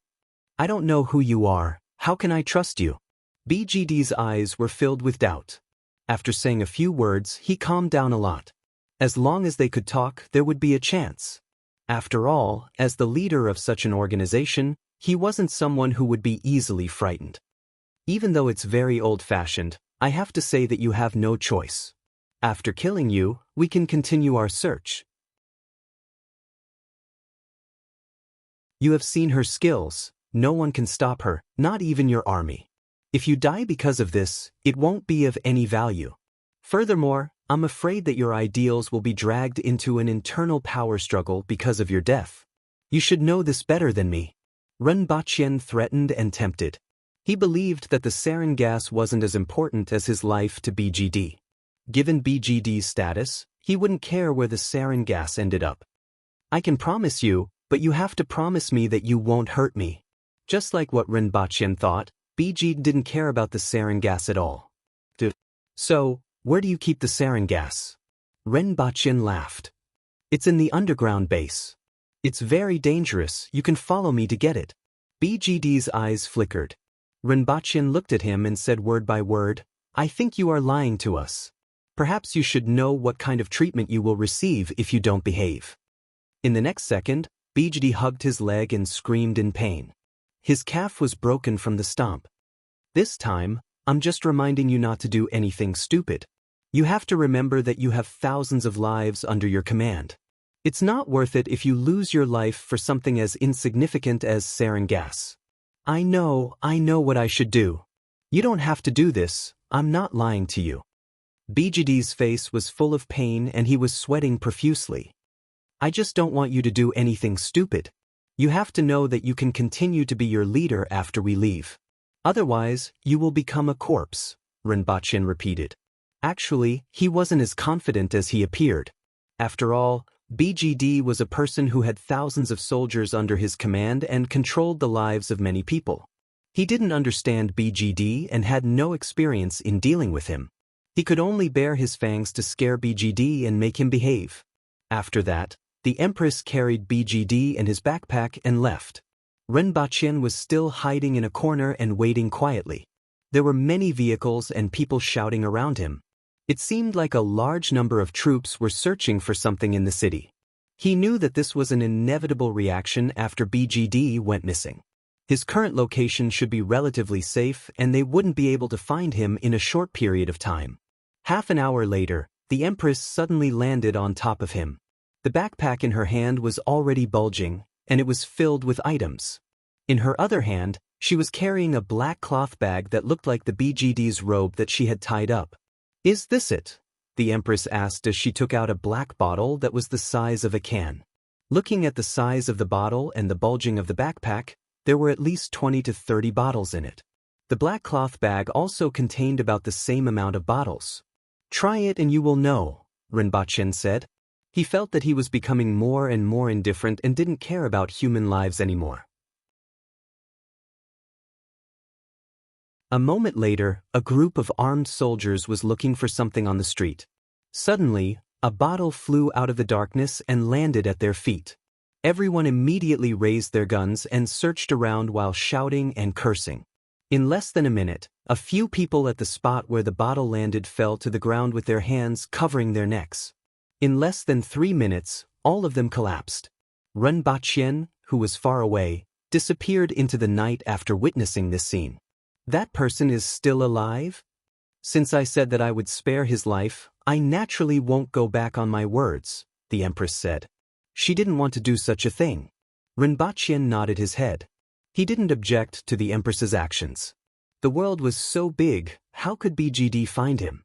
"I don't know who you are. How can I trust you?" BGD's eyes were filled with doubt. After saying a few words, he calmed down a lot. As long as they could talk, there would be a chance. After all, as the leader of such an organization, he wasn't someone who would be easily frightened. "Even though it's very old-fashioned, I have to say that you have no choice. After killing you, we can continue our search. You have seen her skills. No one can stop her, not even your army. If you die because of this, it won't be of any value. Furthermore, I'm afraid that your ideals will be dragged into an internal power struggle because of your death. You should know this better than me." Rinpoche threatened and tempted. He believed that the sarin gas wasn't as important as his life to BGD. Given BGD's status, he wouldn't care where the sarin gas ended up. "I can promise you, but you have to promise me that you won't hurt me." Just like what Rinpoche thought, BG didn't care about the sarin gas at all. "So, where do you keep the sarin gas?" Rinpoche laughed. "It's in the underground base. It's very dangerous. You can follow me to get it." BGD's eyes flickered. Rinpoche looked at him and said word by word, "I think you are lying to us. Perhaps you should know what kind of treatment you will receive if you don't behave." In the next second, BGD hugged his leg and screamed in pain. His calf was broken from the stomp. "This time, I'm just reminding you not to do anything stupid. You have to remember that you have thousands of lives under your command. It's not worth it if you lose your life for something as insignificant as sarin gas. I know what I should do. You don't have to do this. I'm not lying to you." BGD's face was full of pain and he was sweating profusely. "I just don't want you to do anything stupid. You have to know that you can continue to be your leader after we leave. Otherwise, you will become a corpse," Rinpoche repeated. Actually, he wasn't as confident as he appeared. After all, BGD was a person who had thousands of soldiers under his command and controlled the lives of many people. He didn't understand BGD and had no experience in dealing with him. He could only bare his fangs to scare BGD and make him behave. After that, the Empress carried BGD in his backpack and left. Rinpoche was still hiding in a corner and waiting quietly. There were many vehicles and people shouting around him. It seemed like a large number of troops were searching for something in the city. He knew that this was an inevitable reaction after BGD went missing. His current location should be relatively safe and they wouldn't be able to find him in a short period of time. Half an hour later, the Empress suddenly landed on top of him. The backpack in her hand was already bulging, and it was filled with items. In her other hand, she was carrying a black cloth bag that looked like the BGD's robe that she had tied up. "Is this it?" the Empress asked as she took out a black bottle that was the size of a can. Looking at the size of the bottle and the bulging of the backpack, there were at least 20 to 30 bottles in it. The black cloth bag also contained about the same amount of bottles. "Try it and you will know," Rinpoche said. He felt that he was becoming more and more indifferent and didn't care about human lives anymore. A moment later, a group of armed soldiers was looking for something on the street. Suddenly, a bottle flew out of the darkness and landed at their feet. Everyone immediately raised their guns and searched around while shouting and cursing. In less than a minute, a few people at the spot where the bottle landed fell to the ground with their hands covering their necks. In less than 3 minutes, all of them collapsed. Rinpoche, who was far away, disappeared into the night after witnessing this scene. "That person is still alive? Since I said that I would spare his life, I naturally won't go back on my words," the Empress said. She didn't want to do such a thing. Rinpoche nodded his head. He didn't object to the Empress's actions. The world was so big, how could BGD find him?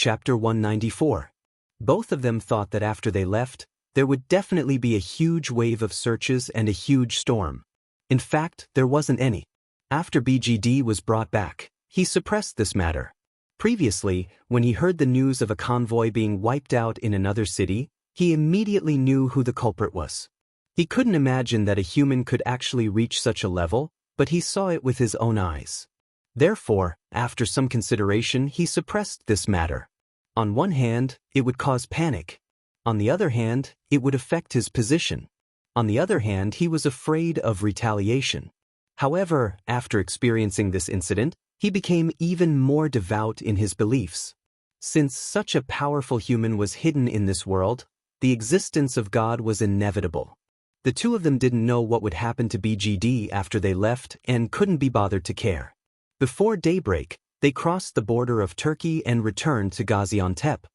Chapter 194. Both of them thought that after they left, there would definitely be a huge wave of searches and a huge storm. In fact, there wasn't any. After BGD was brought back, he suppressed this matter. Previously, when he heard the news of a convoy being wiped out in another city, he immediately knew who the culprit was. He couldn't imagine that a human could actually reach such a level, but he saw it with his own eyes. Therefore, after some consideration, he suppressed this matter. On one hand, it would cause panic. On the other hand, it would affect his position. On the other hand, he was afraid of retaliation. However, after experiencing this incident, he became even more devout in his beliefs. Since such a powerful human was hidden in this world, the existence of God was inevitable. The two of them didn't know what would happen to BGD after they left and couldn't be bothered to care. Before daybreak, they crossed the border of Turkey and returned to Gaziantep.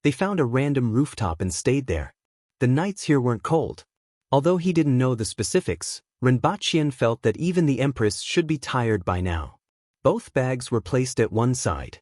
They found a random rooftop and stayed there. The nights here weren't cold. Although he didn't know the specifics, Rinpoche felt that even the Empress should be tired by now. Both bags were placed at one side.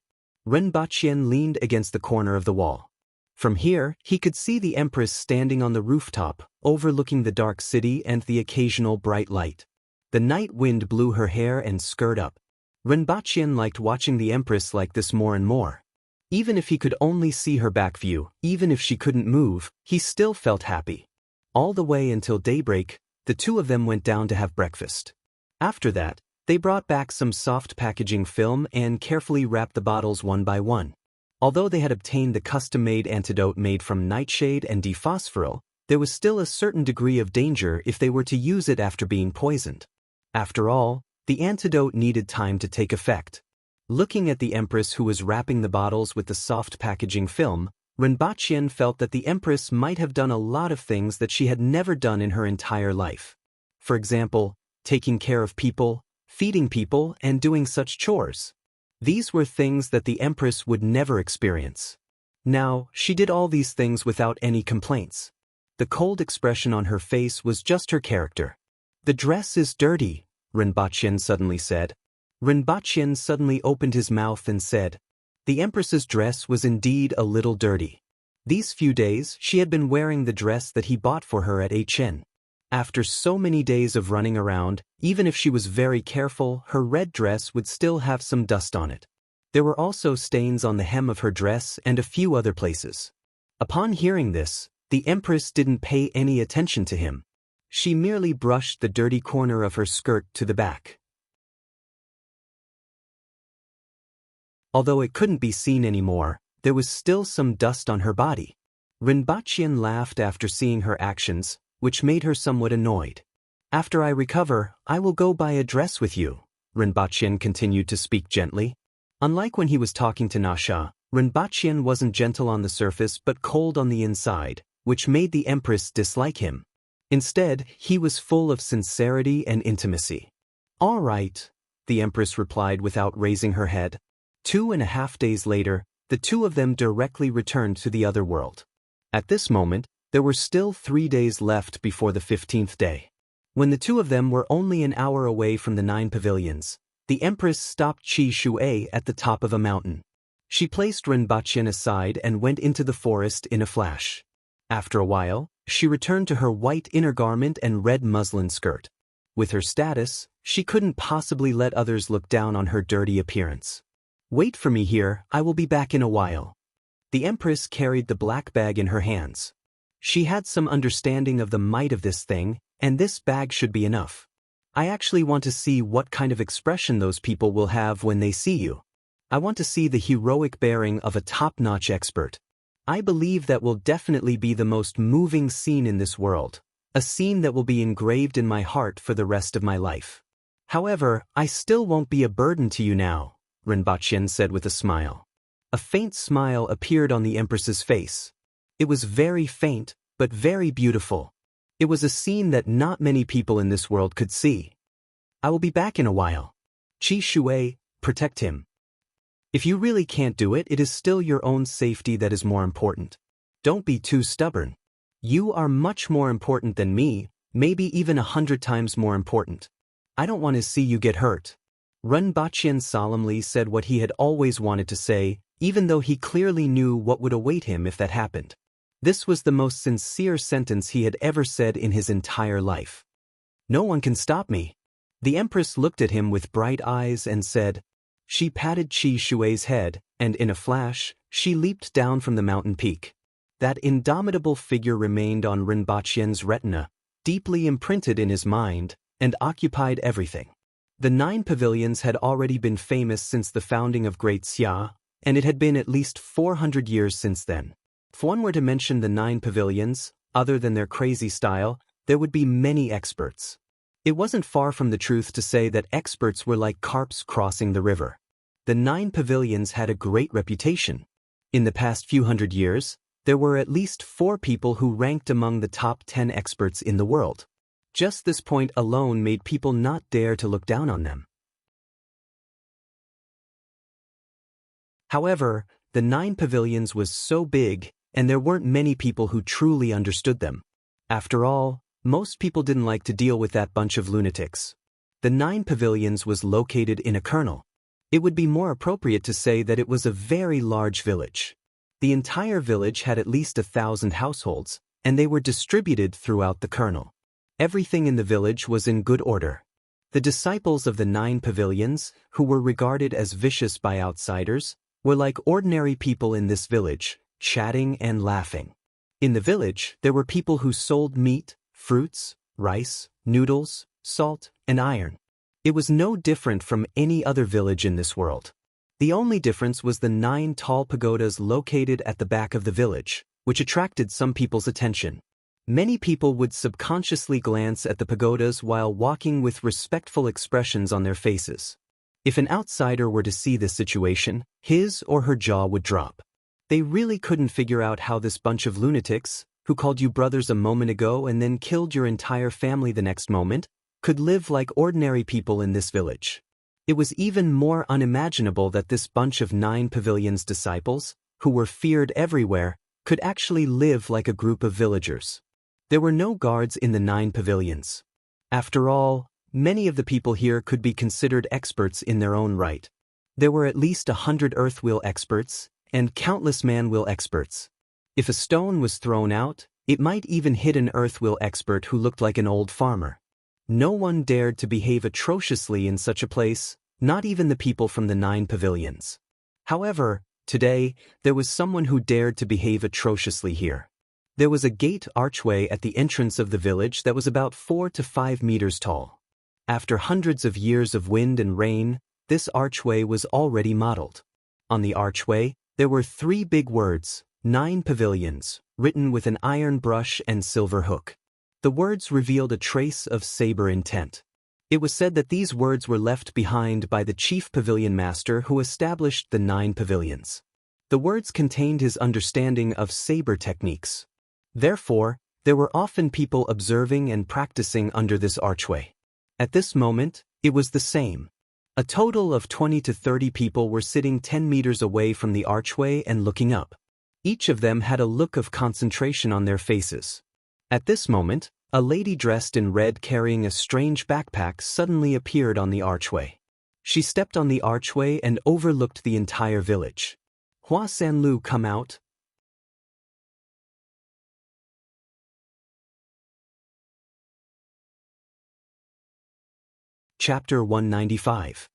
Rinpoche leaned against the corner of the wall. From here, he could see the Empress standing on the rooftop, overlooking the dark city and the occasional bright light. The night wind blew her hair and skirt up. Rinpoche liked watching the Empress like this more and more. Even if he could only see her back view, even if she couldn't move, he still felt happy. All the way until daybreak, the two of them went down to have breakfast. After that, they brought back some soft packaging film and carefully wrapped the bottles one by one. Although they had obtained the custom-made antidote made from nightshade and diphosphoryl, there was still a certain degree of danger if they were to use it after being poisoned. After all, the antidote needed time to take effect. Looking at the Empress who was wrapping the bottles with the soft packaging film, Rinpoche felt that the Empress might have done a lot of things that she had never done in her entire life. For example, taking care of people, feeding people, and doing such chores. These were things that the Empress would never experience. Now, she did all these things without any complaints. The cold expression on her face was just her character. "The dress is dirty," Rinpoche suddenly said. Rinpoche suddenly opened his mouth and said, the Empress's dress was indeed a little dirty. These few days she had been wearing the dress that he bought for her at HN. After so many days of running around, even if she was very careful, her red dress would still have some dust on it. There were also stains on the hem of her dress and a few other places. Upon hearing this, the Empress didn't pay any attention to him. She merely brushed the dirty corner of her skirt to the back. Although it couldn't be seen anymore, there was still some dust on her body. Rinpoche laughed after seeing her actions, which made her somewhat annoyed. "After I recover, I will go buy a dress with you," Rinpoche continued to speak gently. Unlike when he was talking to Nasha, Rinpoche wasn't gentle on the surface but cold on the inside, which made the Empress dislike him. Instead, he was full of sincerity and intimacy. "All right," the Empress replied without raising her head. 2.5 days later, the two of them directly returned to the other world. At this moment, there were still 3 days left before the 15th day. When the two of them were only an hour away from the 9 pavilions, the Empress stopped Qi Shui at the top of a mountain. She placed Rinpoche aside and went into the forest in a flash. After a while, she returned to her white inner garment and red muslin skirt. With her status, she couldn't possibly let others look down on her dirty appearance. "Wait for me here, I will be back in a while." The Empress carried the black bag in her hands. She had some understanding of the might of this thing, and this bag should be enough. "I actually want to see what kind of expression those people will have when they see you. I want to see the heroic bearing of a top-notch expert. I believe that will definitely be the most moving scene in this world, a scene that will be engraved in my heart for the rest of my life. However, I still won't be a burden to you now," Rinpoche said with a smile. A faint smile appeared on the Empress's face. It was very faint, but very beautiful. It was a scene that not many people in this world could see. "I will be back in a while. Qi Shui, protect him. If you really can't do it, it is still your own safety that is more important. Don't be too stubborn. You are much more important than me, maybe even 100 times more important. I don't want to see you get hurt." Rinpoche solemnly said what he had always wanted to say, even though he clearly knew what would await him if that happened. This was the most sincere sentence he had ever said in his entire life. "No one can stop me." The Empress looked at him with bright eyes and said. She patted Qi Shui's head, and in a flash, she leaped down from the mountain peak. That indomitable figure remained on Rinpoche's retina, deeply imprinted in his mind, and occupied everything. The 9 pavilions had already been famous since the founding of Great Xia, and it had been at least 400 years since then. If one were to mention the 9 pavilions, other than their crazy style, there would be many experts. It wasn't far from the truth to say that experts were like carps crossing the river. The 9 pavilions had a great reputation. In the past few hundred years, there were at least 4 people who ranked among the top 10 experts in the world. Just this point alone made people not dare to look down on them. However, the 9 pavilions was so big, and there weren't many people who truly understood them. After all, most people didn't like to deal with that bunch of lunatics. The 9 pavilions was located in a kernel. It would be more appropriate to say that it was a very large village. The entire village had at least 1,000 households, and they were distributed throughout the kernel. Everything in the village was in good order. The disciples of the 9 pavilions, who were regarded as vicious by outsiders, were like ordinary people in this village, chatting and laughing. In the village, there were people who sold meat, fruits, rice, noodles, salt, and iron. It was no different from any other village in this world. The only difference was the 9 tall pagodas located at the back of the village, which attracted some people's attention. Many people would subconsciously glance at the pagodas while walking with respectful expressions on their faces. If an outsider were to see this situation, his or her jaw would drop. They really couldn't figure out how this bunch of lunatics, who called you brothers a moment ago and then killed your entire family the next moment, could live like ordinary people in this village. It was even more unimaginable that this bunch of 9 pavilions disciples, who were feared everywhere, could actually live like a group of villagers. There were no guards in the 9 pavilions. After all, many of the people here could be considered experts in their own right. There were at least 100 earth wheel experts, and countless man wheel experts. If a stone was thrown out, it might even hit an earth wheel expert who looked like an old farmer. No one dared to behave atrociously in such a place, not even the people from the 9 pavilions. However, today, there was someone who dared to behave atrociously here. There was a gate archway at the entrance of the village that was about 4 to 5 meters tall. After hundreds of years of wind and rain, this archway was already modeled. On the archway, there were 3 big words, 9 pavilions, written with an iron brush and silver hook. The words revealed a trace of saber intent. It was said that these words were left behind by the chief pavilion master who established the 9 pavilions. The words contained his understanding of saber techniques. Therefore, there were often people observing and practicing under this archway. At this moment, it was the same. A total of 20 to 30 people were sitting 10 meters away from the archway and looking up. Each of them had a look of concentration on their faces. At this moment, a lady dressed in red carrying a strange backpack suddenly appeared on the archway. She stepped on the archway and overlooked the entire village. Hua Sanlu, come out. Chapter 195.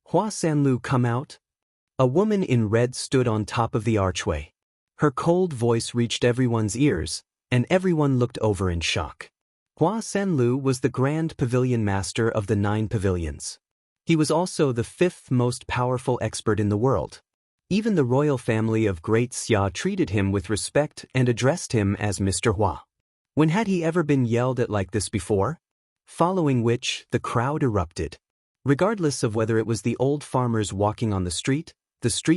Hua Sanlu, come out. A woman in red stood on top of the archway. Her cold voice reached everyone's ears, and everyone looked over in shock. Hua Sanlu was the Grand Pavilion Master of the 9 pavilions. He was also the 5th most powerful expert in the world. Even the royal family of Great Xia treated him with respect and addressed him as Mr. Hua. When had he ever been yelled at like this before? Following which, the crowd erupted. Regardless of whether it was the old farmers walking on the street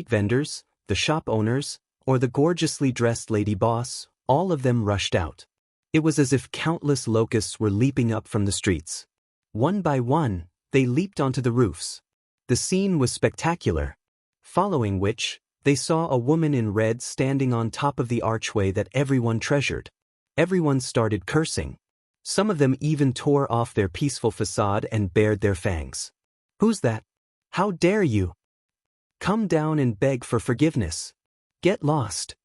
vendors, the shop owners, or the gorgeously dressed lady boss, all of them rushed out. It was as if countless locusts were leaping up from the streets. One by one, they leaped onto the roofs. The scene was spectacular. Following which, they saw a woman in red standing on top of the archway that everyone treasured. Everyone started cursing. Some of them even tore off their peaceful facade and bared their fangs. Who's that? How dare you? Come down and beg for forgiveness. Get lost.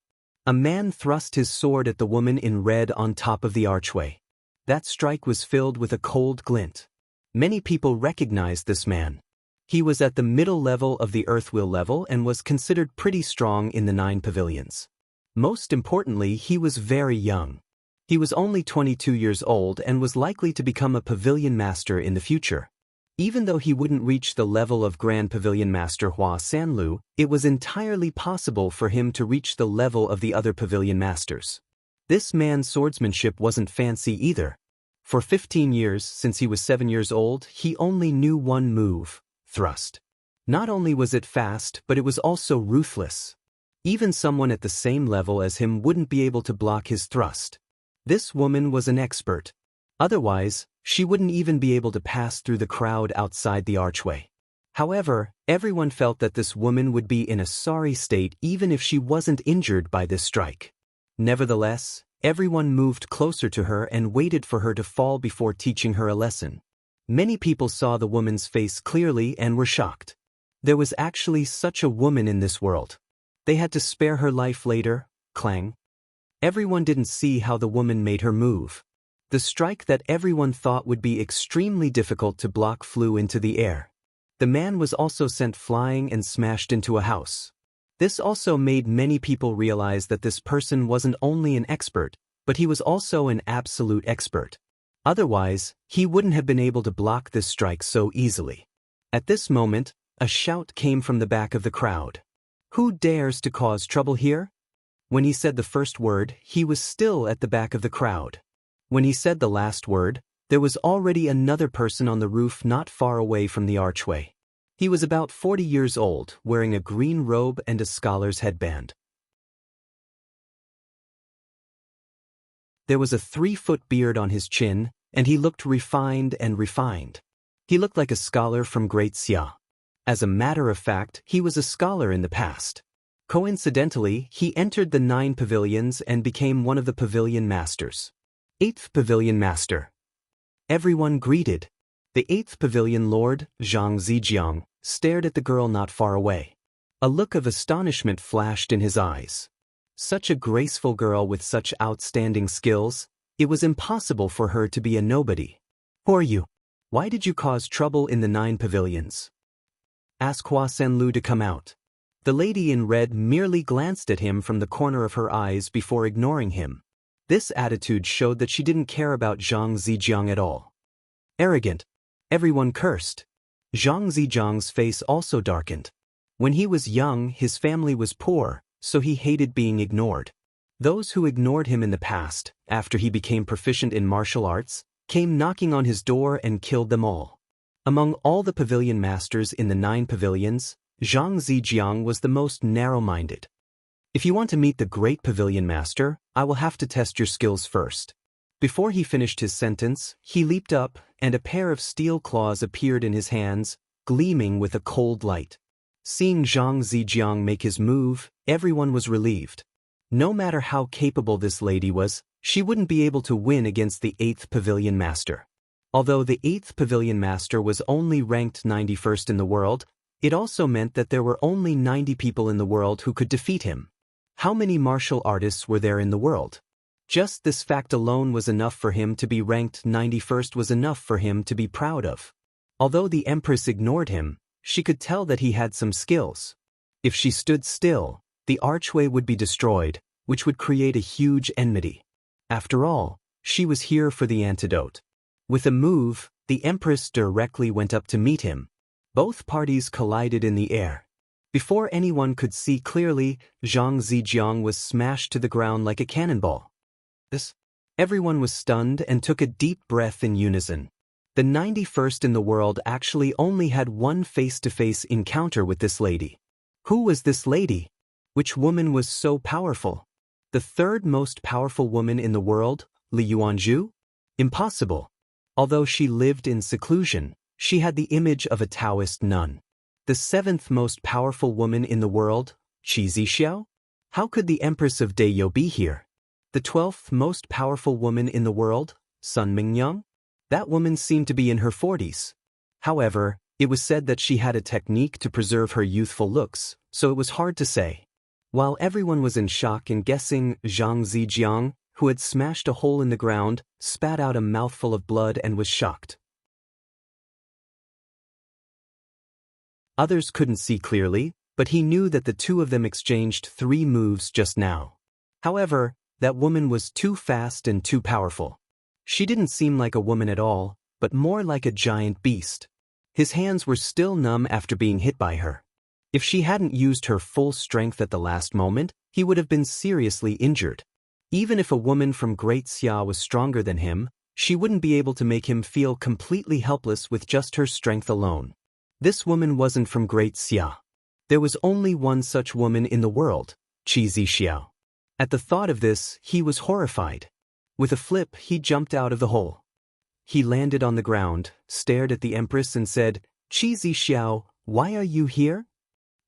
A man thrust his sword at the woman in red on top of the archway. That strike was filled with a cold glint. Many people recognized this man. He was at the middle level of the earthwheel level and was considered pretty strong in the 9 pavilions. Most importantly, he was very young. He was only 22 years old and was likely to become a pavilion master in the future. Even though he wouldn't reach the level of Grand Pavilion Master Hua Sanlu, it was entirely possible for him to reach the level of the other pavilion masters. This man's swordsmanship wasn't fancy either. For 15 years, since he was 7 years old, he only knew one move: thrust. Not only was it fast, but it was also ruthless. Even someone at the same level as him wouldn't be able to block his thrust. This woman was an expert. Otherwise, she wouldn't even be able to pass through the crowd outside the archway. However, everyone felt that this woman would be in a sorry state even if she wasn't injured by this strike. Nevertheless, everyone moved closer to her and waited for her to fall before teaching her a lesson. Many people saw the woman's face clearly and were shocked. There was actually such a woman in this world. They had to spare her life later. Clang. Everyone didn't see how the woman made her move. The strike that everyone thought would be extremely difficult to block flew into the air. The man was also sent flying and smashed into a house. This also made many people realize that this person wasn't only an expert, but he was also an absolute expert. Otherwise, he wouldn't have been able to block this strike so easily. At this moment, a shout came from the back of the crowd. Who dares to cause trouble here? When he said the first word, he was still at the back of the crowd. When he said the last word, there was already another person on the roof not far away from the archway. He was about 40 years old, wearing a green robe and a scholar's headband. There was a 3-foot beard on his chin, and he looked refined and refined. He looked like a scholar from Great Xia. As a matter of fact, he was a scholar in the past. Coincidentally, he entered the 9 pavilions and became one of the pavilion masters. 8th Pavilion Master. Everyone greeted. The 8th Pavilion Lord, Zhang Zijiang, stared at the girl not far away. A look of astonishment flashed in his eyes. Such a graceful girl with such outstanding skills, it was impossible for her to be a nobody. Who are you? Why did you cause trouble in the 9 pavilions? Ask Hua Sanlu to come out. The lady in red merely glanced at him from the corner of her eyes before ignoring him. This attitude showed that she didn't care about Zhang Zijiang at all. Arrogant. Everyone cursed. Zhang Zijiang's face also darkened. When he was young, his family was poor, so he hated being ignored. Those who ignored him in the past, after he became proficient in martial arts, came knocking on his door and killed them all. Among all the pavilion masters in the 9 pavilions, Zhang Zijiang was the most narrow-minded. If you want to meet the great pavilion master, I will have to test your skills first. Before he finished his sentence, he leaped up, and a pair of steel claws appeared in his hands, gleaming with a cold light. Seeing Zhang Zijiang make his move, everyone was relieved. No matter how capable this lady was, she wouldn't be able to win against the 8th Pavilion Master. Although the 8th Pavilion Master was only ranked 91st in the world, it also meant that there were only 90 people in the world who could defeat him. How many martial artists were there in the world? Just this fact alone was enough for him to be ranked 91st, was enough for him to be proud of. Although the Empress ignored him, she could tell that he had some skills. If she stood still, the archway would be destroyed, which would create a huge enmity. After all, she was here for the antidote. With a move, the Empress directly went up to meet him. Both parties collided in the air. Before anyone could see clearly, Zhang Zijiang was smashed to the ground like a cannonball. Everyone was stunned and took a deep breath in unison. The 91st in the world actually only had one face-to-face encounter with this lady. Who was this lady? Which woman was so powerful? The 3rd most powerful woman in the world, Li Yuanzhu? Impossible. Although she lived in seclusion, she had the image of a Taoist nun. The 7th most powerful woman in the world, Qi Zixiao? How could the Empress of Deyo be here? The 12th most powerful woman in the world, Sun Mingyang? That woman seemed to be in her 40s. However, It was said that she had a technique to preserve her youthful looks, so it was hard to say. While everyone was in shock and guessing, Zhang Zijiang, who had smashed a hole in the ground, spat out a mouthful of blood and was shocked. Others couldn't see clearly, but he knew that the two of them exchanged 3 moves just now. However, that woman was too fast and too powerful. She didn't seem like a woman at all, but more like a giant beast. His hands were still numb after being hit by her. If she hadn't used her full strength at the last moment, he would have been seriously injured. Even if a woman from Great Xia was stronger than him, she wouldn't be able to make him feel completely helpless with just her strength alone. This woman wasn't from Great Xia. There was only one such woman in the world, Qi Zixiao. At the thought of this, he was horrified. With a flip, he jumped out of the hole. He landed on the ground, stared at the Empress and said, "Qi Zixiao, why are you here?"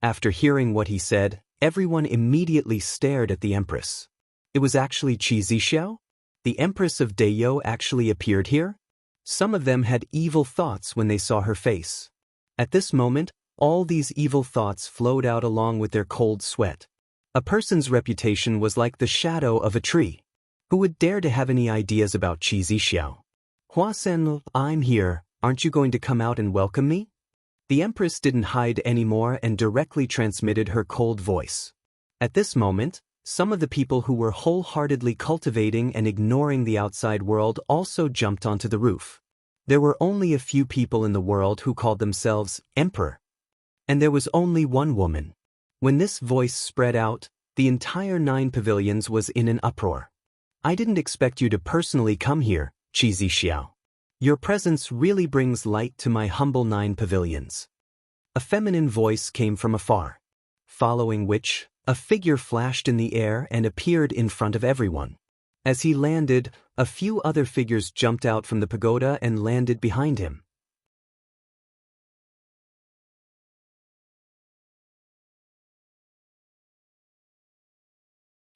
After hearing what he said, everyone immediately stared at the Empress. It was actually Qi Zixiao? The Empress of Deyo actually appeared here? Some of them had evil thoughts when they saw her face. At this moment, all these evil thoughts flowed out along with their cold sweat. A person's reputation was like the shadow of a tree. Who would dare to have any ideas about Qi Zixiao? "Hua Sen, I'm here, aren't you going to come out and welcome me?" The Empress didn't hide anymore and directly transmitted her cold voice. At this moment, some of the people who were wholeheartedly cultivating and ignoring the outside world also jumped onto the roof. There were only a few people in the world who called themselves Emperor. And there was only one woman. When this voice spread out, the entire 9 pavilions was in an uproar. "I didn't expect you to personally come here, Qi Zixiao. Your presence really brings light to my humble 9 pavilions." A feminine voice came from afar. Following which, a figure flashed in the air and appeared in front of everyone. As he landed, a few other figures jumped out from the pagoda and landed behind him.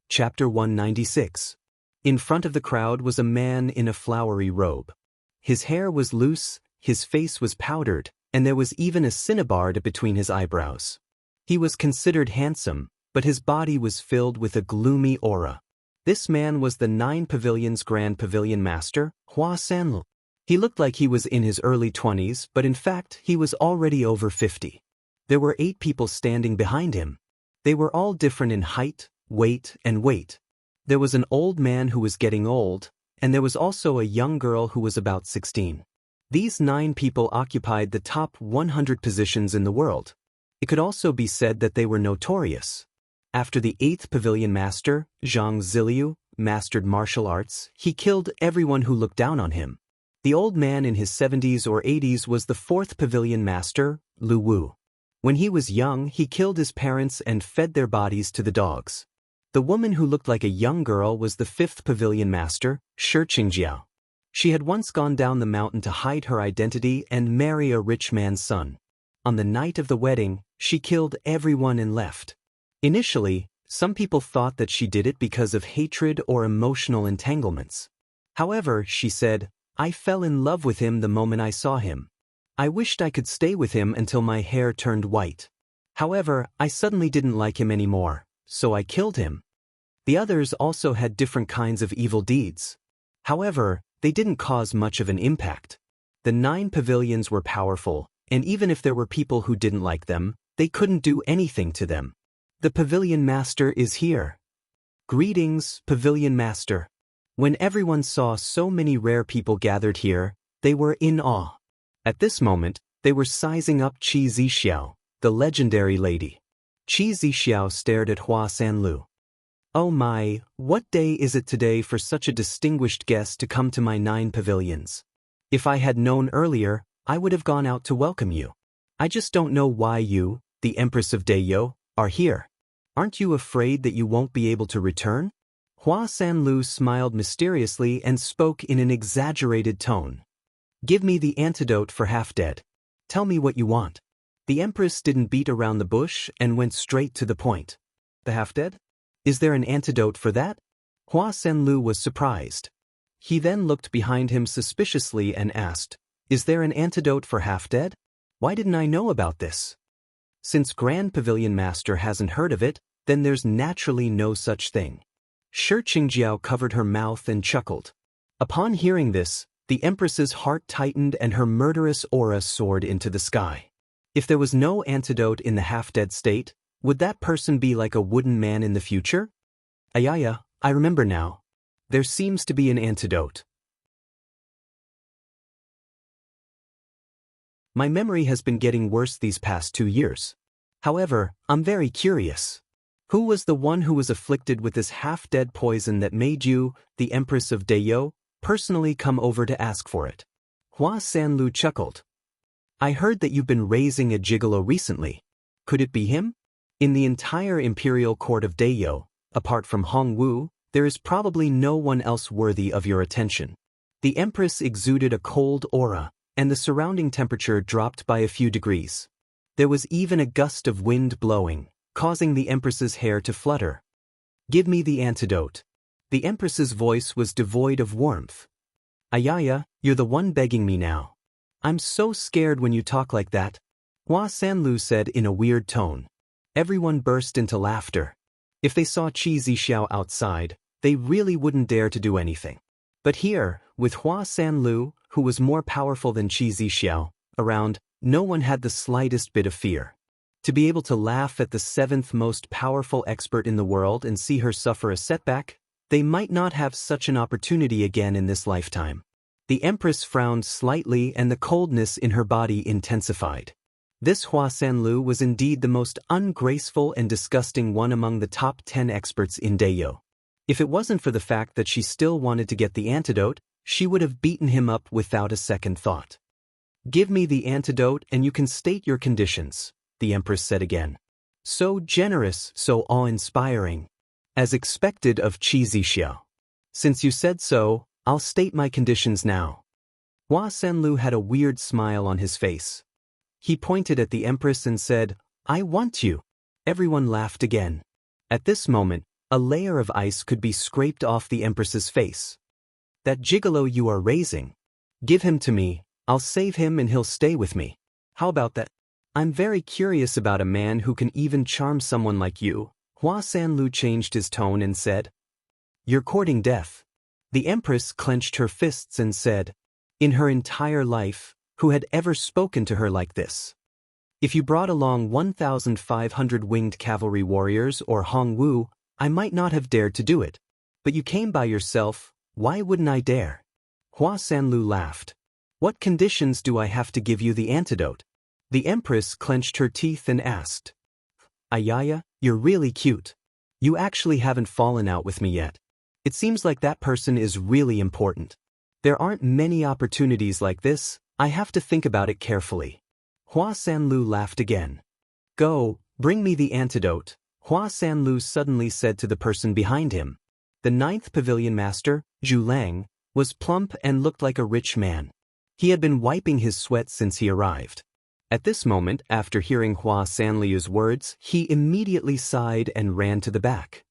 Chapter 196. In front of the crowd was a man in a flowery robe. His hair was loose, his face was powdered, and there was even a cinnabar between his eyebrows. He was considered handsome, but his body was filled with a gloomy aura. This man was the 9 pavilions Grand Pavilion Master, Hua Sanlu. He looked like he was in his early 20s, but in fact he was already over 50. There were 8 people standing behind him. They were all different in height, weight, and weight. There was an old man who was getting old, and there was also a young girl who was about 16. These 9 people occupied the top 100 positions in the world. It could also be said that they were notorious. After the 8th Pavilion Master, Zhang Ziliu, mastered martial arts, he killed everyone who looked down on him. The old man in his 70s or 80s was the 4th Pavilion Master, Lu Wu. When he was young, he killed his parents and fed their bodies to the dogs. The woman who looked like a young girl was the 5th Pavilion Master, Shi Qingjiao. She had once gone down the mountain to hide her identity and marry a rich man's son. On the night of the wedding, she killed everyone and left. Initially, some people thought that she did it because of hatred or emotional entanglements. However, she said, "I fell in love with him the moment I saw him. I wished I could stay with him until my hair turned white. However, I suddenly didn't like him anymore, so I killed him." The others also had different kinds of evil deeds. However, they didn't cause much of an impact. The 9 pavilions were powerful, and even if there were people who didn't like them, they couldn't do anything to them. "The Pavilion Master is here." "Greetings, Pavilion Master." When everyone saw so many rare people gathered here, they were in awe. At this moment, they were sizing up Qi Zixiao, the legendary lady. Qi Zixiao stared at Hua Sanlu. "Oh my, what day is it today for such a distinguished guest to come to my 9 pavilions? If I had known earlier, I would have gone out to welcome you. I just don't know why you, the Empress of Deyo, are here. Aren't you afraid that you won't be able to return?" Hua Sanlu smiled mysteriously and spoke in an exaggerated tone. "Give me the antidote for half-dead. Tell me what you want." The Empress didn't beat around the bush and went straight to the point. "The half-dead? Is there an antidote for that?" Hua Sanlu was surprised. He then looked behind him suspiciously and asked, "Is there an antidote for half-dead?" Why didn't I know about this? Since Grand Pavilion Master hasn't heard of it, then there's naturally no such thing. Shi Qingjiao covered her mouth and chuckled. Upon hearing this, the Empress's heart tightened and her murderous aura soared into the sky. If there was no antidote in the half-dead state, would that person be like a wooden man in the future? Ayaya, I remember now. There seems to be an antidote. My memory has been getting worse these past 2 years. However, I'm very curious. Who was the one who was afflicted with this half-dead poison that made you, the Empress of Deyo, personally come over to ask for it? Hua Sanlu chuckled. I heard that you've been raising a gigolo recently. Could it be him? In the entire imperial court of Deyo, apart from Hong Wu, there is probably no one else worthy of your attention. The Empress exuded a cold aura, and the surrounding temperature dropped by a few degrees. There was even a gust of wind blowing, causing the Empress's hair to flutter. Give me the antidote. The Empress's voice was devoid of warmth. Ayaya, you're the one begging me now. I'm so scared when you talk like that, Hua Sanlu said in a weird tone. Everyone burst into laughter. If they saw Qi Zixiao outside, they really wouldn't dare to do anything. But here, with Hua Sanlu, who was more powerful than Qi Zixiao, around, no one had the slightest bit of fear. To be able to laugh at the 7th most powerful expert in the world and see her suffer a setback, they might not have such an opportunity again in this lifetime. The Empress frowned slightly and the coldness in her body intensified. This Hua Sanlu was indeed the most ungraceful and disgusting one among the top 10 experts in Deyo. If it wasn't for the fact that she still wanted to get the antidote, she would have beaten him up without a second thought. Give me the antidote and you can state your conditions, the Empress said again. So generous, so awe-inspiring. As expected of Qi Zixiao. Since you said so, I'll state my conditions now. Hua Sanlu had a weird smile on his face. He pointed at the Empress and said, I want you. Everyone laughed again. At this moment, a layer of ice could be scraped off the Empress's face. That gigolo you are raising. Give him to me, I'll save him and he'll stay with me. How about that? I'm very curious about a man who can even charm someone like you. Hua Sanlu changed his tone and said, You're courting death. The Empress clenched her fists and said, In her entire life, who had ever spoken to her like this? If you brought along 1,500 winged cavalry warriors or Hong Wu, I might not have dared to do it. But you came by yourself, why wouldn't I dare? Hua Sanlu laughed. What conditions do I have to give you the antidote? The Empress clenched her teeth and asked. Ayaya, you're really cute. You actually haven't fallen out with me yet. It seems like that person is really important. There aren't many opportunities like this, I have to think about it carefully. Hua Sanlu laughed again. Go, bring me the antidote, Hua Sanlu suddenly said to the person behind him. The 9th Pavilion Master, Zhu Lang, was plump and looked like a rich man. He had been wiping his sweat since he arrived. At this moment, after hearing Hua Sanliu's words, he immediately sighed and ran to the back.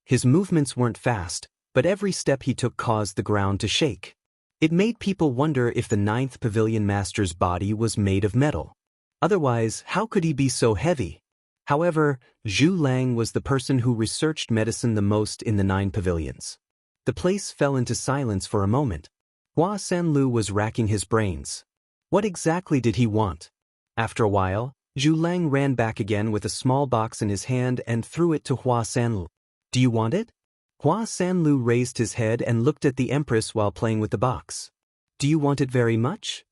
His movements weren't fast, but every step he took caused the ground to shake. It made people wonder if the 9th Pavilion Master's body was made of metal. Otherwise, how could he be so heavy? However, Zhu Lang was the person who researched medicine the most in the 9 pavilions. The place fell into silence for a moment. Hua Sanlu was racking his brains. What exactly did he want? After a while, Zhu Lang ran back again with a small box in his hand and threw it to Hua Sanlu. Do you want it? Hua Sanlu raised his head and looked at the Empress while playing with the box. Do you want it very much?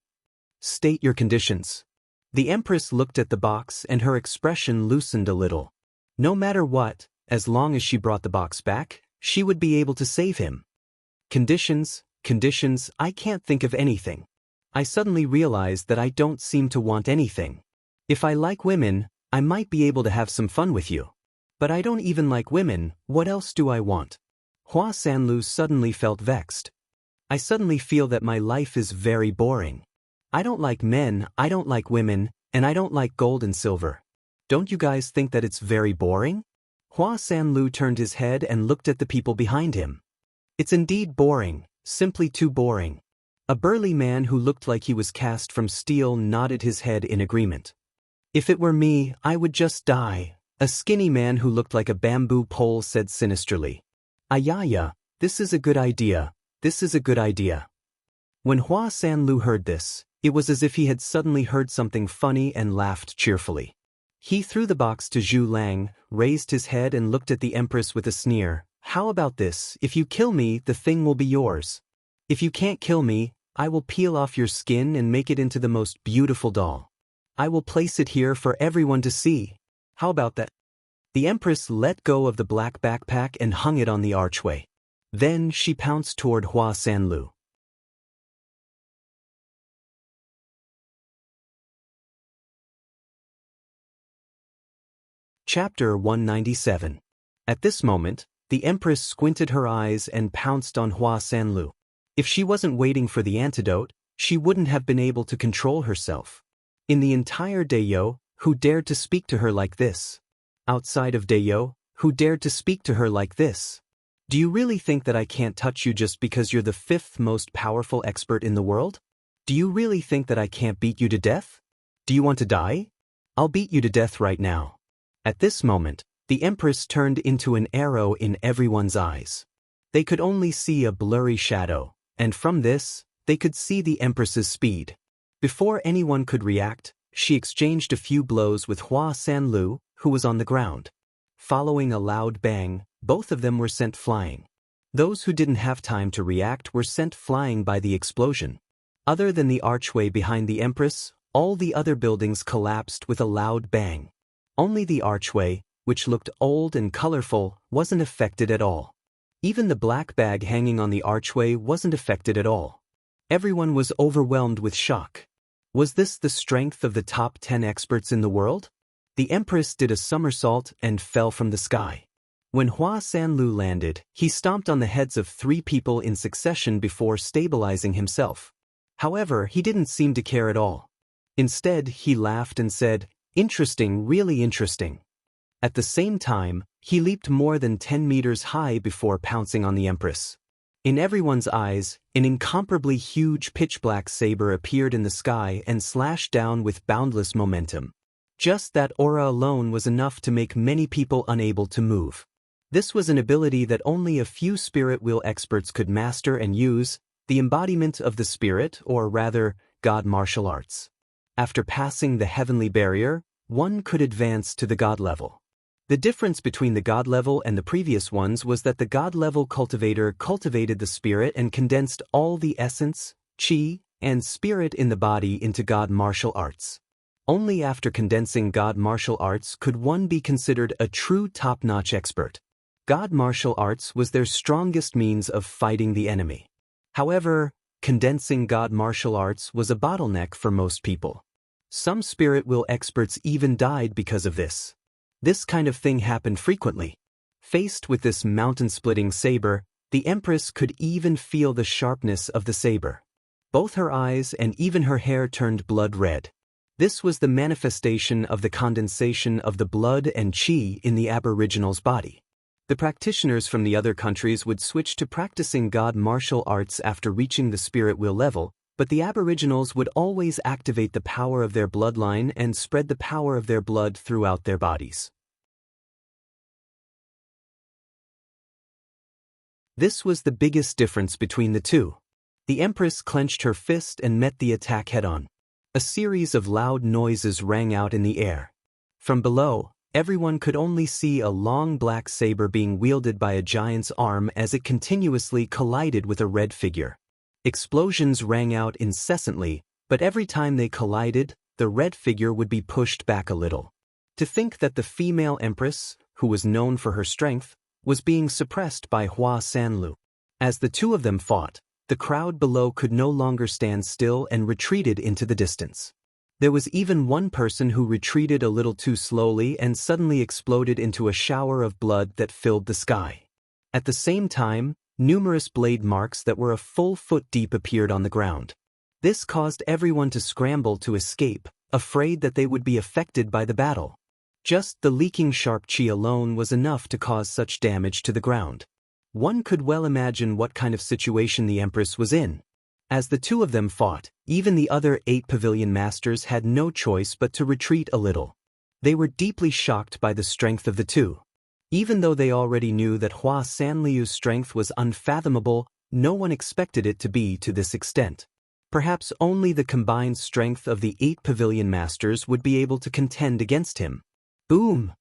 State your conditions. The Empress looked at the box and her expression loosened a little. No matter what, as long as she brought the box back, she would be able to save him. Conditions, I can't think of anything. I suddenly realized that I don't seem to want anything. If I like women, I might be able to have some fun with you. But I don't even like women, what else do I want? Hua Sanlu suddenly felt vexed. I suddenly feel that my life is very boring. I don't like men, I don't like women, and I don't like gold and silver. Don't you guys think that it's very boring? Hua Sanlu turned his head and looked at the people behind him. It's indeed boring, simply too boring. A burly man who looked like he was cast from steel nodded his head in agreement. If it were me, I would just die, a skinny man who looked like a bamboo pole said sinisterly. Ayaya, this is a good idea, this is a good idea. When Hua Sanlu heard this, it was as if he had suddenly heard something funny and laughed cheerfully. He threw the box to Zhu Lang, raised his head and looked at the Empress with a sneer. How about this? If you kill me, the thing will be yours. If you can't kill me, I will peel off your skin and make it into the most beautiful doll. I will place it here for everyone to see. How about that? The Empress let go of the black backpack and hung it on the archway. Then she pounced toward Hua Sanlu. Chapter 197. At this moment, the Empress squinted her eyes and pounced on Hua Sanlu. If she wasn't waiting for the antidote, she wouldn't have been able to control herself. In the entire Dayo, who dared to speak to her like this? Outside of Dayo, who dared to speak to her like this? Do you really think that I can't touch you just because you're the 5th most powerful expert in the world? Do you really think that I can't beat you to death? Do you want to die? I'll beat you to death right now. At this moment, the Empress turned into an arrow in everyone's eyes. They could only see a blurry shadow, and from this, they could see the Empress's speed. Before anyone could react, she exchanged a few blows with Hua Sanlu, who was on the ground. Following a loud bang, both of them were sent flying. Those who didn't have time to react were sent flying by the explosion. Other than the archway behind the Empress, all the other buildings collapsed with a loud bang. Only the archway, which looked old and colorful, wasn't affected at all. Even the black bag hanging on the archway wasn't affected at all. Everyone was overwhelmed with shock. Was this the strength of the top 10 experts in the world? The Empress did a somersault and fell from the sky. When Hua Sanlu landed, he stomped on the heads of 3 people in succession before stabilizing himself. However, he didn't seem to care at all. Instead, he laughed and said, "Interesting, really interesting." At the same time, he leaped more than 10 meters high before pouncing on the Empress. In everyone's eyes, an incomparably huge pitch-black saber appeared in the sky and slashed down with boundless momentum. Just that aura alone was enough to make many people unable to move. This was an ability that only a few spirit wheel experts could master and use, the embodiment of the spirit, or rather, God martial arts. After passing the heavenly barrier, one could advance to the God level. The difference between the God level and the previous ones was that the God level cultivator cultivated the spirit and condensed all the essence, chi, and spirit in the body into God martial arts. Only after condensing God martial arts could one be considered a true top-notch expert. God martial arts was their strongest means of fighting the enemy. However, condensing God martial arts was a bottleneck for most people. Some spirit will experts even died because of this. This kind of thing happened frequently. Faced with this mountain-splitting saber, the Empress could even feel the sharpness of the saber. Both her eyes and even her hair turned blood red. This was the manifestation of the condensation of the blood and chi in the Aboriginal's body. The practitioners from the other countries would switch to practicing God martial arts after reaching the spirit wheel level, but the Aboriginals would always activate the power of their bloodline and spread the power of their blood throughout their bodies. This was the biggest difference between the two. The Empress clenched her fist and met the attack head-on. A series of loud noises rang out in the air. From below, everyone could only see a long black saber being wielded by a giant's arm as it continuously collided with a red figure. Explosions rang out incessantly, but every time they collided, the red figure would be pushed back a little. To think that the female Empress, who was known for her strength, was being suppressed by Hua Sanlu. As the two of them fought, the crowd below could no longer stand still and retreated into the distance. There was even one person who retreated a little too slowly and suddenly exploded into a shower of blood that filled the sky. At the same time, numerous blade marks that were a full foot deep appeared on the ground. This caused everyone to scramble to escape, afraid that they would be affected by the battle. Just the leaking sharp chi alone was enough to cause such damage to the ground. One could well imagine what kind of situation the Empress was in. As the two of them fought, even the other 8 pavilion masters had no choice but to retreat a little. They were deeply shocked by the strength of the two. Even though they already knew that Hua Sanliu's strength was unfathomable, no one expected it to be to this extent. Perhaps only the combined strength of the 8 pavilion masters would be able to contend against him. Boom!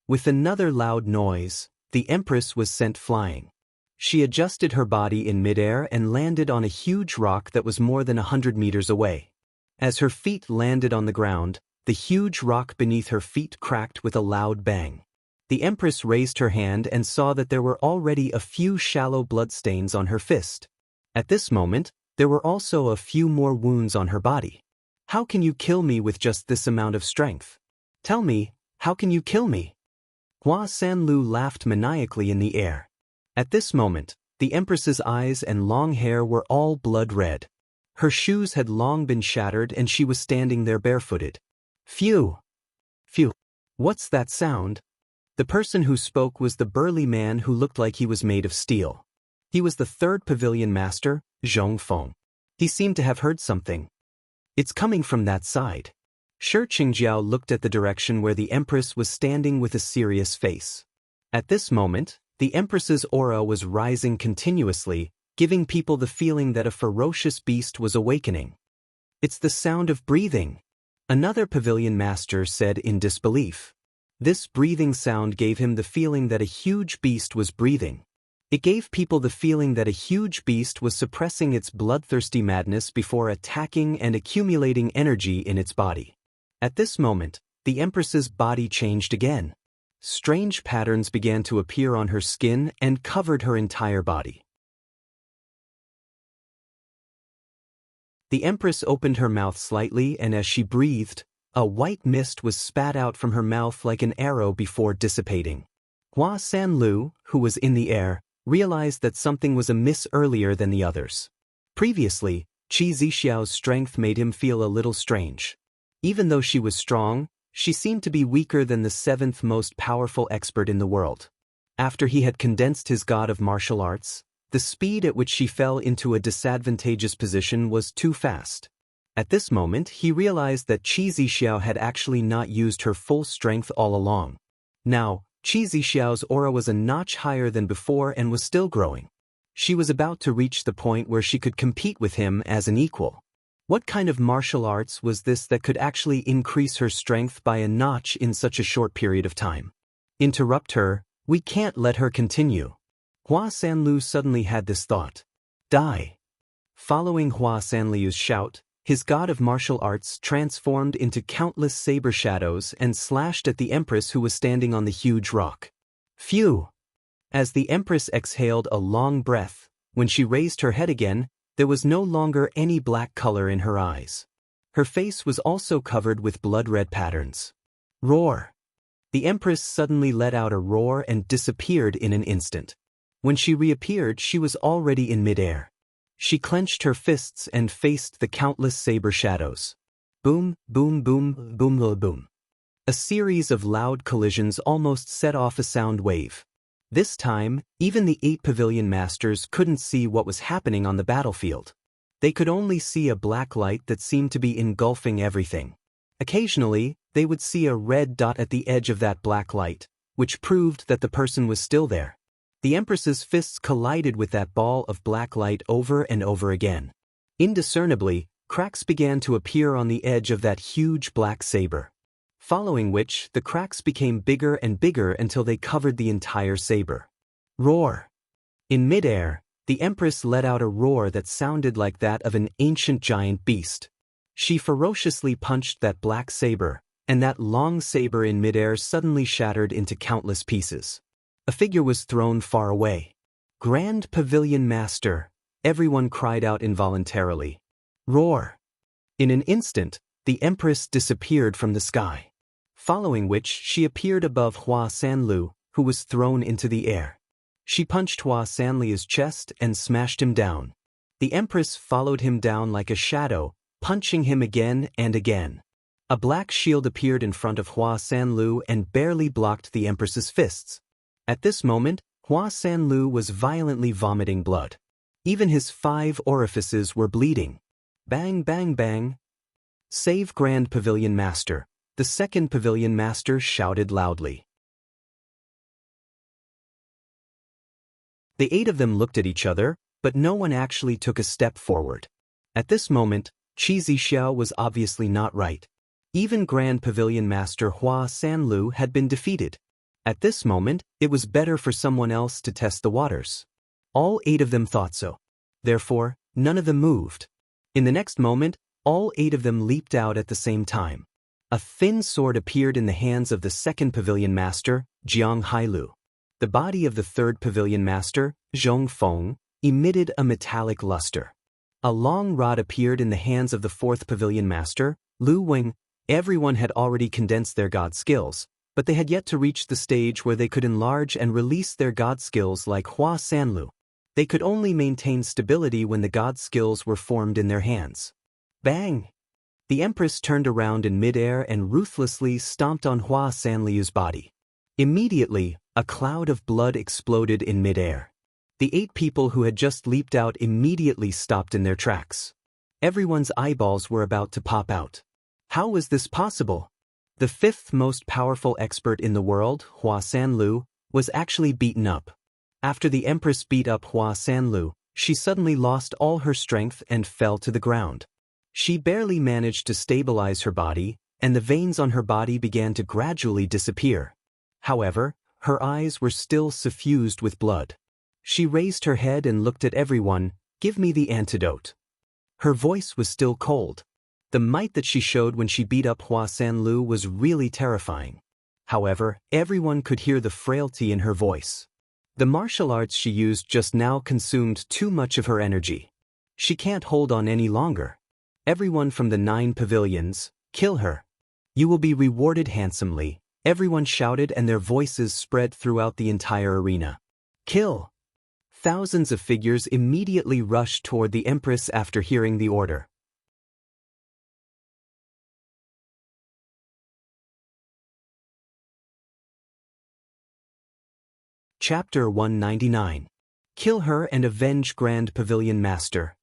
With another loud noise, the Empress was sent flying. She adjusted her body in midair and landed on a huge rock that was more than 100 meters away. As her feet landed on the ground, the huge rock beneath her feet cracked with a loud bang. The Empress raised her hand and saw that there were already a few shallow bloodstains on her fist. At this moment, there were also a few more wounds on her body. How can you kill me with just this amount of strength? Tell me, how can you kill me? Hua Sanlu laughed maniacally in the air. At this moment, the Empress's eyes and long hair were all blood red. Her shoes had long been shattered and she was standing there barefooted. Phew! Phew! What's that sound? The person who spoke was the burly man who looked like he was made of steel. He was the 3rd pavilion master, Zhong Feng. He seemed to have heard something. It's coming from that side. Shi Qingjiao looked at the direction where the Empress was standing with a serious face. At this moment, the Empress's aura was rising continuously, giving people the feeling that a ferocious beast was awakening. It's the sound of breathing, another pavilion master said in disbelief. This breathing sound gave him the feeling that a huge beast was breathing. It gave people the feeling that a huge beast was suppressing its bloodthirsty madness before attacking and accumulating energy in its body. At this moment, the Empress's body changed again. Strange patterns began to appear on her skin and covered her entire body. The Empress opened her mouth slightly, and as she breathed, a white mist was spat out from her mouth like an arrow before dissipating. Hua Sanlu, who was in the air, realized that something was amiss earlier than the others. Previously, Qi Zixiao's strength made him feel a little strange. Even though she was strong, she seemed to be weaker than the 7th most powerful expert in the world. After he had condensed his god of martial arts, the speed at which she fell into a disadvantageous position was too fast. At this moment, he realized that Qi Zixiao had actually not used her full strength all along. Now, Qi Zixiao's aura was a notch higher than before and was still growing. She was about to reach the point where she could compete with him as an equal. What kind of martial arts was this that could actually increase her strength by a notch in such a short period of time? Interrupt her, we can't let her continue. Hua Sanlu suddenly had this thought. Die. Following Hua Sanliu's shout, his god of martial arts transformed into countless saber shadows and slashed at the Empress who was standing on the huge rock. Phew! As the Empress exhaled a long breath, when she raised her head again, there was no longer any black color in her eyes. Her face was also covered with blood-red patterns. Roar! The Empress suddenly let out a roar and disappeared in an instant. When she reappeared, she was already in midair. She clenched her fists and faced the countless saber shadows. Boom, boom, boom, boom, boom. A series of loud collisions almost set off a sound wave. This time, even the 8 pavilion masters couldn't see what was happening on the battlefield. They could only see a black light that seemed to be engulfing everything. Occasionally, they would see a red dot at the edge of that black light, which proved that the person was still there. The Empress's fists collided with that ball of black light over and over again. Indiscernibly, cracks began to appear on the edge of that huge black saber. Following which, the cracks became bigger and bigger until they covered the entire saber. Roar! In midair, the Empress let out a roar that sounded like that of an ancient giant beast. She ferociously punched that black saber, and that long saber in midair suddenly shattered into countless pieces. A figure was thrown far away. Grand Pavilion Master! Everyone cried out involuntarily. Roar! In an instant, the Empress disappeared from the sky. Following which, she appeared above Hua Sanlu, who was thrown into the air. She punched Hua Sanliu's chest and smashed him down. The Empress followed him down like a shadow, punching him again and again. A black shield appeared in front of Hua Sanlu and barely blocked the Empress's fists. At this moment, Hua Sanlu was violently vomiting blood. Even his 5 orifices were bleeding. Bang, bang, bang. Save Grand Pavilion Master, the second Pavilion Master shouted loudly. The 8 of them looked at each other, but no one actually took a step forward. At this moment, Qi Zixiao was obviously not right. Even Grand Pavilion Master Hua Sanlu had been defeated. At this moment, it was better for someone else to test the waters. All 8 of them thought so. Therefore, none of them moved. In the next moment, all 8 of them leaped out at the same time. A thin sword appeared in the hands of the second Pavilion Master, Jiang Hailu. The body of the third Pavilion Master, Zhong Feng, emitted a metallic luster. A long rod appeared in the hands of the fourth Pavilion Master, Lu Wing. Everyone had already condensed their god skills, but they had yet to reach the stage where they could enlarge and release their god skills like Hua Sanlu. They could only maintain stability when the god skills were formed in their hands. Bang! The Empress turned around in midair and ruthlessly stomped on Hua Sanliu's body. Immediately, a cloud of blood exploded in midair. The 8 people who had just leaped out immediately stopped in their tracks. Everyone's eyeballs were about to pop out. How was this possible? The 5th most powerful expert in the world, Hua Sanlu, was actually beaten up. After the Empress beat up Hua Sanlu, she suddenly lost all her strength and fell to the ground. She barely managed to stabilize her body, and the veins on her body began to gradually disappear. However, her eyes were still suffused with blood. She raised her head and looked at everyone. "Give me the antidote." Her voice was still cold. The might that she showed when she beat up Hua Sanlu was really terrifying. However, everyone could hear the frailty in her voice. The martial arts she used just now consumed too much of her energy. She can't hold on any longer. Everyone from the 9 pavilions, kill her. You will be rewarded handsomely, everyone shouted, and their voices spread throughout the entire arena. Kill! Thousands of figures immediately rushed toward the Empress after hearing the order. Chapter 199. Kill her and avenge Grand Pavilion Master.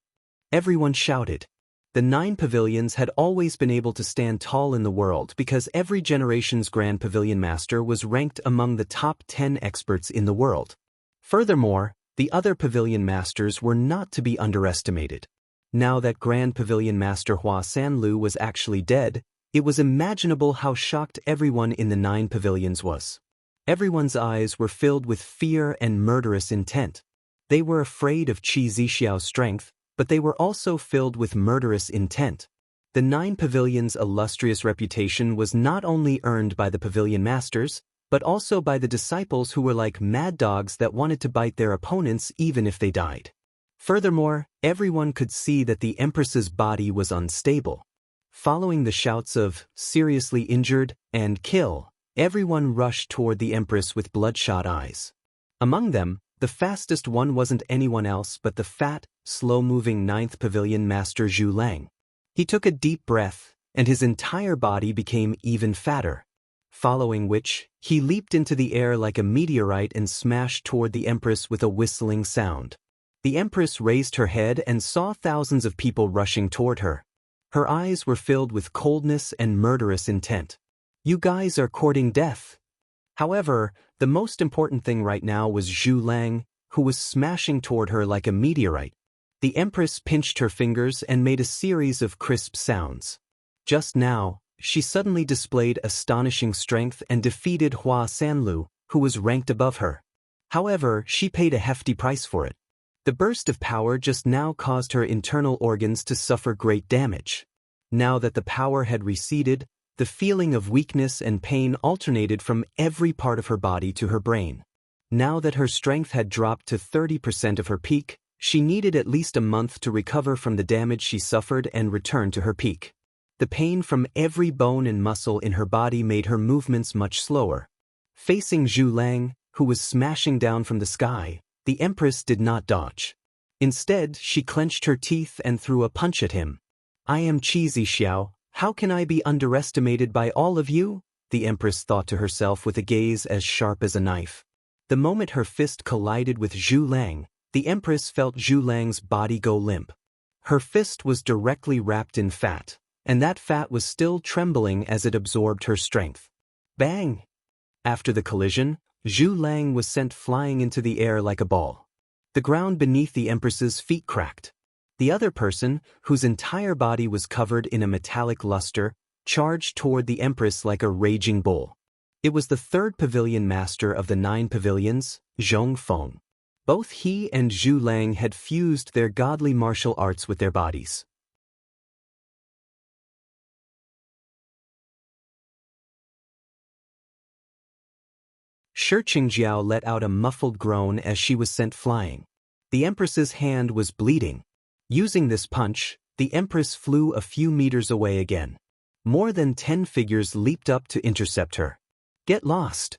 Everyone shouted. The 9 pavilions had always been able to stand tall in the world because every generation's Grand Pavilion Master was ranked among the top 10 experts in the world. Furthermore, the other Pavilion Masters were not to be underestimated. Now that Grand Pavilion Master Hua Sanlu was actually dead, it was imaginable how shocked everyone in the 9 pavilions was. Everyone's eyes were filled with fear and murderous intent. They were afraid of Qi Zixiao's strength, but they were also filled with murderous intent. The 9 pavilions' illustrious reputation was not only earned by the Pavilion Masters, but also by the disciples who were like mad dogs that wanted to bite their opponents even if they died. Furthermore, everyone could see that the Empress's body was unstable. Following the shouts of "seriously injured" and "kill," everyone rushed toward the Empress with bloodshot eyes. Among them, the fastest one wasn't anyone else but the fat, slow-moving 9th Pavilion Master Zhu Lang. He took a deep breath, and his entire body became even fatter. Following which, he leaped into the air like a meteorite and smashed toward the Empress with a whistling sound. The Empress raised her head and saw thousands of people rushing toward her. Her eyes were filled with coldness and murderous intent. "You guys are courting death." However, the most important thing right now was Zhu Lang, who was smashing toward her like a meteorite. The Empress pinched her fingers and made a series of crisp sounds. Just now, she suddenly displayed astonishing strength and defeated Hua Sanlu, who was ranked above her. However, she paid a hefty price for it. The burst of power just now caused her internal organs to suffer great damage. Now that the power had receded, the feeling of weakness and pain alternated from every part of her body to her brain. Now that her strength had dropped to 30% of her peak, she needed at least a month to recover from the damage she suffered and return to her peak. The pain from every bone and muscle in her body made her movements much slower. Facing Zhu Lang, who was smashing down from the sky, the Empress did not dodge. Instead, she clenched her teeth and threw a punch at him. "I am Qi Zixiao. How can I be underestimated by all of you?" the Empress thought to herself with a gaze as sharp as a knife. The moment her fist collided with Zhu Lang, The Empress felt Zhu Lang's body go limp. Her fist was directly wrapped in fat, and that fat was still trembling as it absorbed her strength. Bang! After the collision, Zhu Lang was sent flying into the air like a ball. The ground beneath the Empress's feet cracked. The other person, whose entire body was covered in a metallic luster, charged toward the Empress like a raging bull. It was the third pavilion master of the 9 pavilions, Zhong Feng. Both he and Zhu Lang had fused their godly martial arts with their bodies. Shi Qingjiao let out a muffled groan as she was sent flying. The Empress's hand was bleeding. Using this punch, the Empress flew a few meters away again. More than 10 figures leaped up to intercept her. Get lost!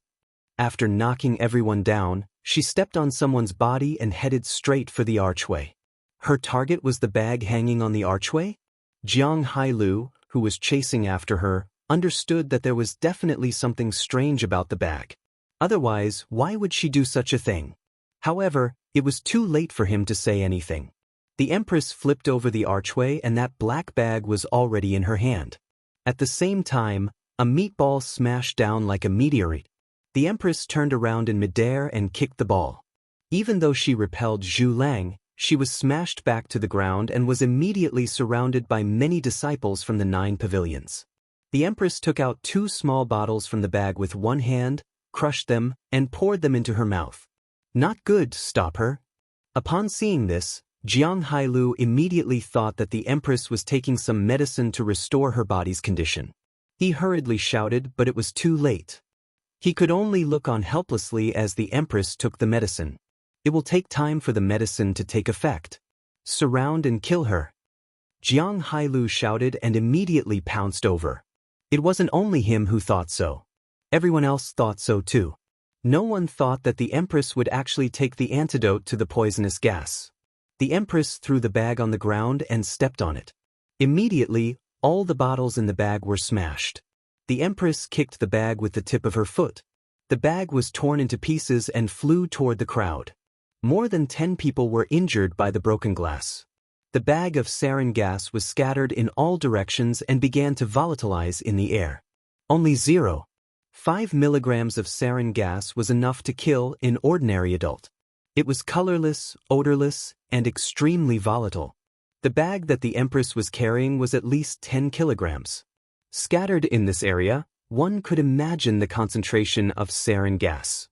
After knocking everyone down, she stepped on someone's body and headed straight for the archway. Her target was the bag hanging on the archway? Jiang Hailu, who was chasing after her, understood that there was definitely something strange about the bag. Otherwise, why would she do such a thing? However, it was too late for him to say anything. The Empress flipped over the archway and that black bag was already in her hand. At the same time, a meatball smashed down like a meteorite. The Empress turned around in midair and kicked the ball. Even though she repelled Zhu Lang, she was smashed back to the ground and was immediately surrounded by many disciples from the 9 pavilions. The Empress took out 2 small bottles from the bag with one hand, crushed them, and poured them into her mouth. Not good, stop her. Upon seeing this, Jiang Hailu immediately thought that the Empress was taking some medicine to restore her body's condition. He hurriedly shouted, but it was too late. He could only look on helplessly as the Empress took the medicine. It will take time for the medicine to take effect. Surround and kill her. Jiang Hailu shouted and immediately pounced over. It wasn't only him who thought so. Everyone else thought so too. No one thought that the Empress would actually take the antidote to the poisonous gas. The Empress threw the bag on the ground and stepped on it. Immediately, all the bottles in the bag were smashed. The Empress kicked the bag with the tip of her foot. The bag was torn into pieces and flew toward the crowd. More than 10 people were injured by the broken glass. The bag of sarin gas was scattered in all directions and began to volatilize in the air. Only 0.5 milligrams of sarin gas was enough to kill an ordinary adult. It was colorless, odorless, and extremely volatile. The bag that the Empress was carrying was at least 10 kilograms. Scattered in this area, one could imagine the concentration of sarin gas.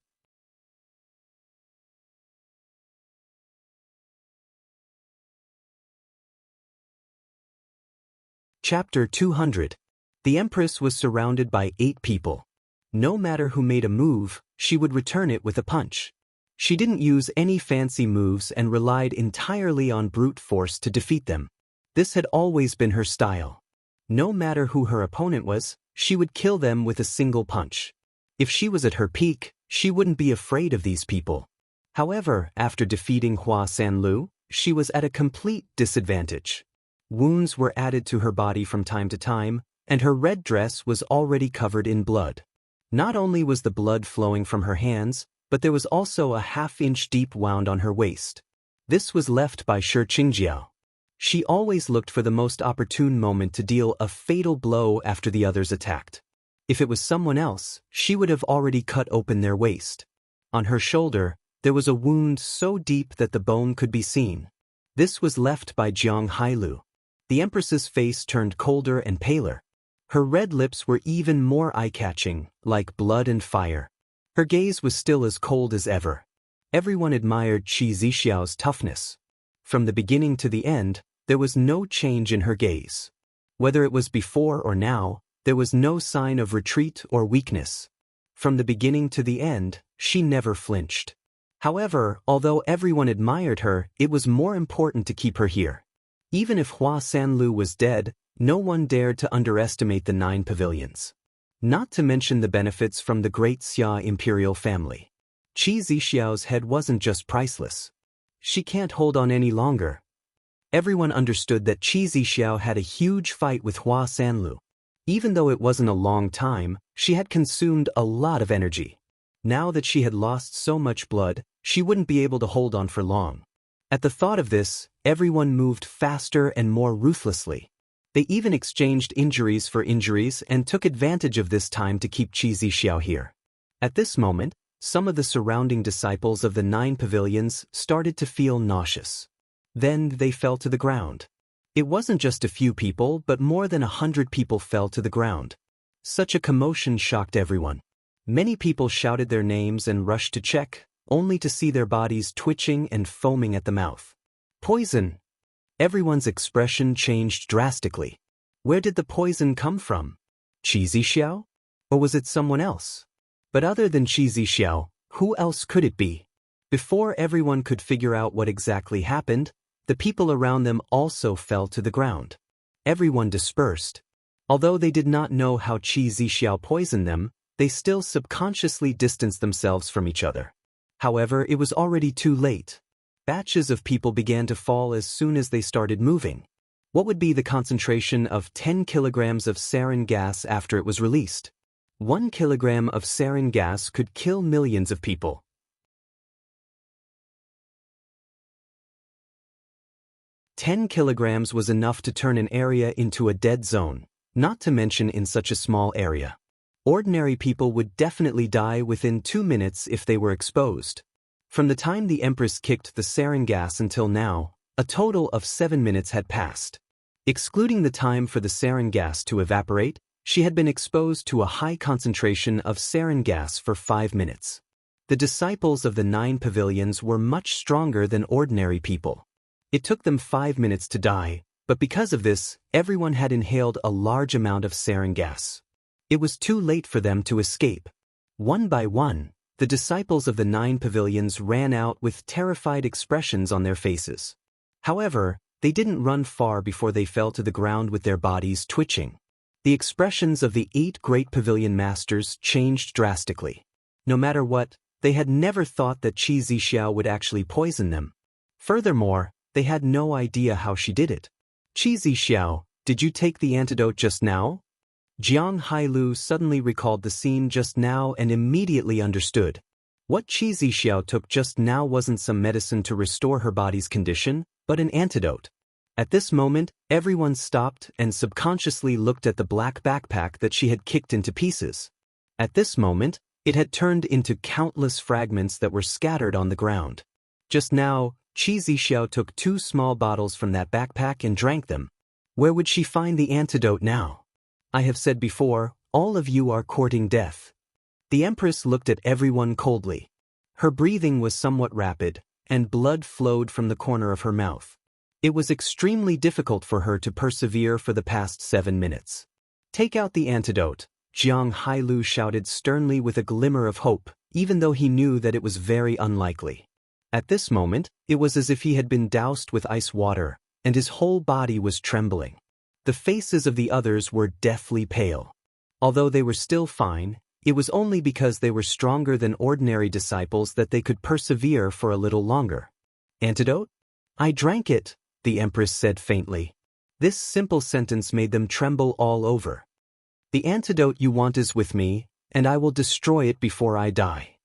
Chapter 200. The Empress was surrounded by 8 people. No matter who made a move, she would return it with a punch. She didn't use any fancy moves and relied entirely on brute force to defeat them. This had always been her style. No matter who her opponent was, she would kill them with a single punch. If she was at her peak, she wouldn't be afraid of these people. However, after defeating Hua Sanlu, she was at a complete disadvantage. Wounds were added to her body from time to time, and her red dress was already covered in blood. Not only was the blood flowing from her hands, but there was also a half-inch deep wound on her waist. This was left by Shi Qingjiao. She always looked for the most opportune moment to deal a fatal blow after the others attacked. If it was someone else, she would have already cut open their waist. On her shoulder, there was a wound so deep that the bone could be seen. This was left by Jiang Hailu. The Empress's face turned colder and paler. Her red lips were even more eye-catching, like blood and fire. Her gaze was still as cold as ever. Everyone admired Qi Zixiao's toughness. From the beginning to the end, there was no change in her gaze. Whether it was before or now, there was no sign of retreat or weakness. From the beginning to the end, she never flinched. However, although everyone admired her, it was more important to keep her here. Even if Hua Sanlu was dead, no one dared to underestimate the 9 pavilions. Not to mention the benefits from the great Xia imperial family. Qi Zixiao's head wasn't just priceless. She can't hold on any longer. Everyone understood that Qi Zixiao had a huge fight with Hua Sanlu. Even though it wasn't a long time, she had consumed a lot of energy. Now that she had lost so much blood, she wouldn't be able to hold on for long. At the thought of this, everyone moved faster and more ruthlessly. They even exchanged injuries for injuries and took advantage of this time to keep Qi Zixiao here. At this moment, some of the surrounding disciples of the 9 pavilions started to feel nauseous. Then they fell to the ground. It wasn't just a few people, but more than 100 people fell to the ground. Such a commotion shocked everyone. Many people shouted their names and rushed to check, only to see their bodies twitching and foaming at the mouth. Poison! Everyone's expression changed drastically. Where did the poison come from? Qi Zixiao? Or was it someone else? But other than Qi Zixiao, who else could it be? Before everyone could figure out what exactly happened, the people around them also fell to the ground. Everyone dispersed. Although they did not know how Qi Zixiao poisoned them, they still subconsciously distanced themselves from each other. However, it was already too late. Batches of people began to fall as soon as they started moving. What would be the concentration of 10 kilograms of sarin gas after it was released? 1 kilogram of sarin gas could kill millions of people. 10 kilograms was enough to turn an area into a dead zone, not to mention in such a small area. Ordinary people would definitely die within 2 minutes if they were exposed. From the time the Empress kicked the sarin gas until now, a total of 7 minutes had passed. Excluding the time for the sarin gas to evaporate, she had been exposed to a high concentration of sarin gas for 5 minutes. The disciples of the 9 pavilions were much stronger than ordinary people. It took them 5 minutes to die, but because of this, everyone had inhaled a large amount of sarin gas. It was too late for them to escape. One by one, the disciples of the 9 pavilions ran out with terrified expressions on their faces. However, they didn't run far before they fell to the ground with their bodies twitching. The expressions of the 8 great pavilion masters changed drastically. No matter what, they had never thought that Qi Zixiao would actually poison them. Furthermore, they had no idea how she did it. Qi Zixiao, did you take the antidote just now? Jiang Hailu suddenly recalled the scene just now and immediately understood. What Qi Zixiao took just now wasn't some medicine to restore her body's condition, but an antidote. At this moment, everyone stopped and subconsciously looked at the black backpack that she had kicked into pieces. At this moment, it had turned into countless fragments that were scattered on the ground. Just now, Qi Zixiao took 2 small bottles from that backpack and drank them. Where would she find the antidote now? I have said before, all of you are courting death. The Empress looked at everyone coldly. Her breathing was somewhat rapid, and blood flowed from the corner of her mouth. It was extremely difficult for her to persevere for the past 7 minutes. Take out the antidote, Jiang Hailu shouted sternly with a glimmer of hope, even though he knew that it was very unlikely. At this moment, it was as if he had been doused with ice water, and his whole body was trembling. The faces of the others were deathly pale. Although they were still fine, it was only because they were stronger than ordinary disciples that they could persevere for a little longer. Antidote? I drank it, the Empress said faintly. This simple sentence made them tremble all over. The antidote you want is with me, and I will destroy it before I die.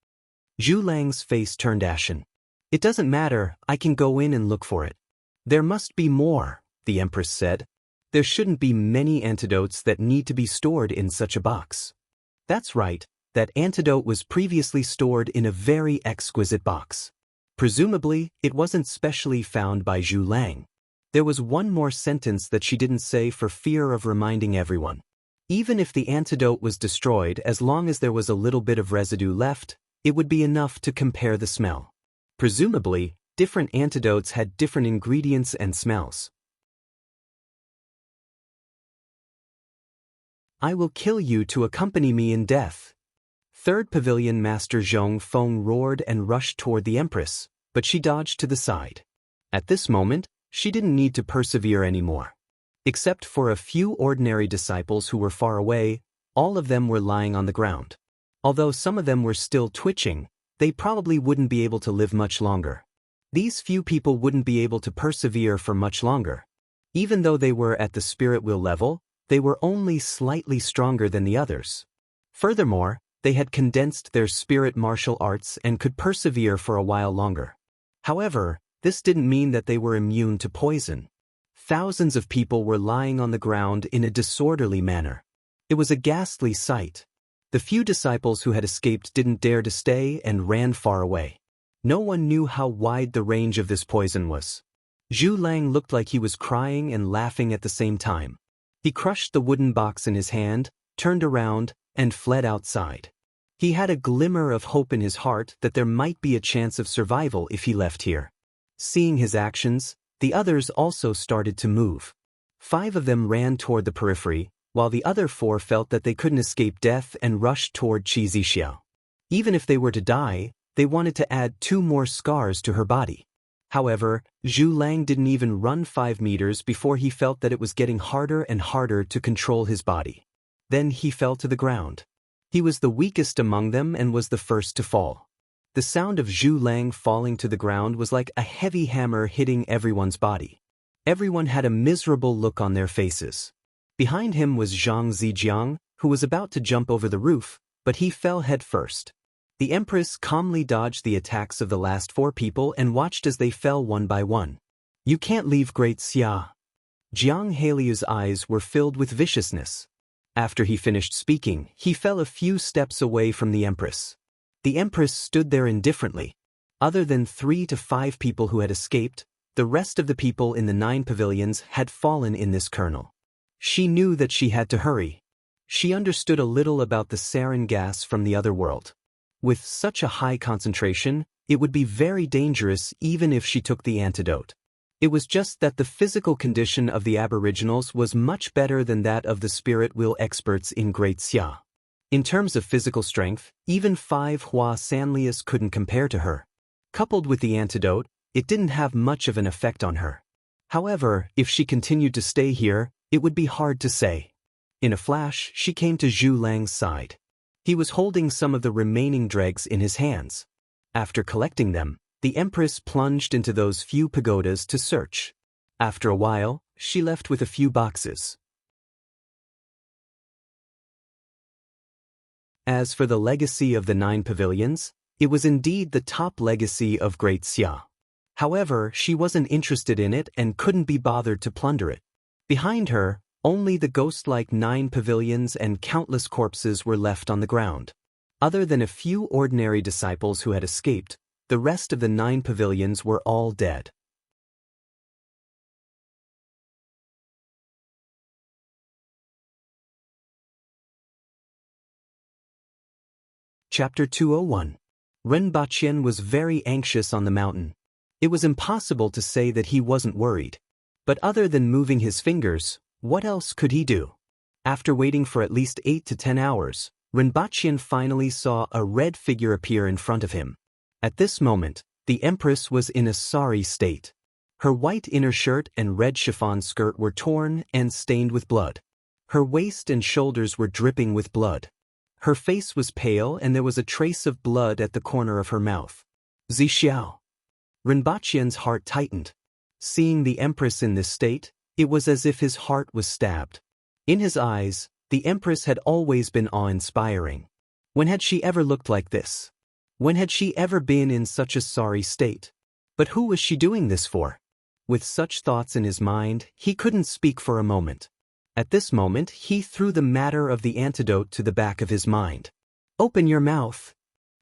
Zhu Lang's face turned ashen. It doesn't matter, I can go in and look for it. There must be more, the Empress said. There shouldn't be many antidotes that need to be stored in such a box. That's right, that antidote was previously stored in a very exquisite box. Presumably, it wasn't specially found by Zhu Lang. There was one more sentence that she didn't say for fear of reminding everyone. Even if the antidote was destroyed, as long as there was a little bit of residue left, it would be enough to compare the smell. Presumably, different antidotes had different ingredients and smells. I will kill you to accompany me in death. 3rd Pavilion Master Zhong Feng roared and rushed toward the Empress, but she dodged to the side. At this moment, she didn't need to persevere anymore. Except for a few ordinary disciples who were far away, all of them were lying on the ground. Although some of them were still twitching, they probably wouldn't be able to live much longer. These few people wouldn't be able to persevere for much longer. Even though they were at the spirit will level, they were only slightly stronger than the others. Furthermore, they had condensed their spirit martial arts and could persevere for a while longer. However, this didn't mean that they were immune to poison. Thousands of people were lying on the ground in a disorderly manner. It was a ghastly sight. The few disciples who had escaped didn't dare to stay and ran far away. No one knew how wide the range of this poison was. Zhu Lang looked like he was crying and laughing at the same time. He crushed the wooden box in his hand, turned around, and fled outside. He had a glimmer of hope in his heart that there might be a chance of survival if he left here. Seeing his actions, the others also started to move. 5 of them ran toward the periphery, while the other 4 felt that they couldn't escape death and rushed toward Qi Zixiao. Even if they were to die, they wanted to add 2 more scars to her body. However, Zhu Lang didn't even run 5 meters before he felt that it was getting harder and harder to control his body. Then he fell to the ground. He was the weakest among them and was the first to fall. The sound of Zhu Lang falling to the ground was like a heavy hammer hitting everyone's body. Everyone had a miserable look on their faces. Behind him was Zhang Zijiang, who was about to jump over the roof, but he fell head first. The Empress calmly dodged the attacks of the last 4 people and watched as they fell one by one. "You can't leave Great Xia." Jiang Heiliu's eyes were filled with viciousness. After he finished speaking, he fell a few steps away from the Empress. The Empress stood there indifferently. Other than 3 to 5 people who had escaped, the rest of the people in the 9 pavilions had fallen in this kernel. She knew that she had to hurry. She understood a little about the sarin gas from the other world. With such a high concentration, it would be very dangerous even if she took the antidote. It was just that the physical condition of the aboriginals was much better than that of the spirit will experts in Great Xia. In terms of physical strength, even 5 Hua Sanlius couldn't compare to her. Coupled with the antidote, it didn't have much of an effect on her. However, if she continued to stay here, it would be hard to say. In a flash, she came to Zhu Lang's side. He was holding some of the remaining dregs in his hands. After collecting them, the Empress plunged into those few pagodas to search. After a while, she left with a few boxes. As for the legacy of the 9 pavilions, it was indeed the top legacy of Great Xia. However, she wasn't interested in it and couldn't be bothered to plunder it. Behind her, only the ghost-like 9 pavilions and countless corpses were left on the ground. Other than a few ordinary disciples who had escaped, the rest of the 9 pavilions were all dead. Chapter 201. Ren Baqian was very anxious on the mountain. It was impossible to say that he wasn't worried. But other than moving his fingers, what else could he do? After waiting for at least 8 to 10 hours, Ren Baqian finally saw a red figure appear in front of him. At this moment, the Empress was in a sorry state. Her white inner shirt and red chiffon skirt were torn and stained with blood. Her waist and shoulders were dripping with blood. Her face was pale and there was a trace of blood at the corner of her mouth. Zixiao. Ren Baqian's heart tightened. Seeing the Empress in this state, it was as if his heart was stabbed. In his eyes, the Empress had always been awe-inspiring. When had she ever looked like this? When had she ever been in such a sorry state? But who was she doing this for? With such thoughts in his mind, he couldn't speak for a moment. At this moment, he threw the matter of the antidote to the back of his mind. "Open your mouth."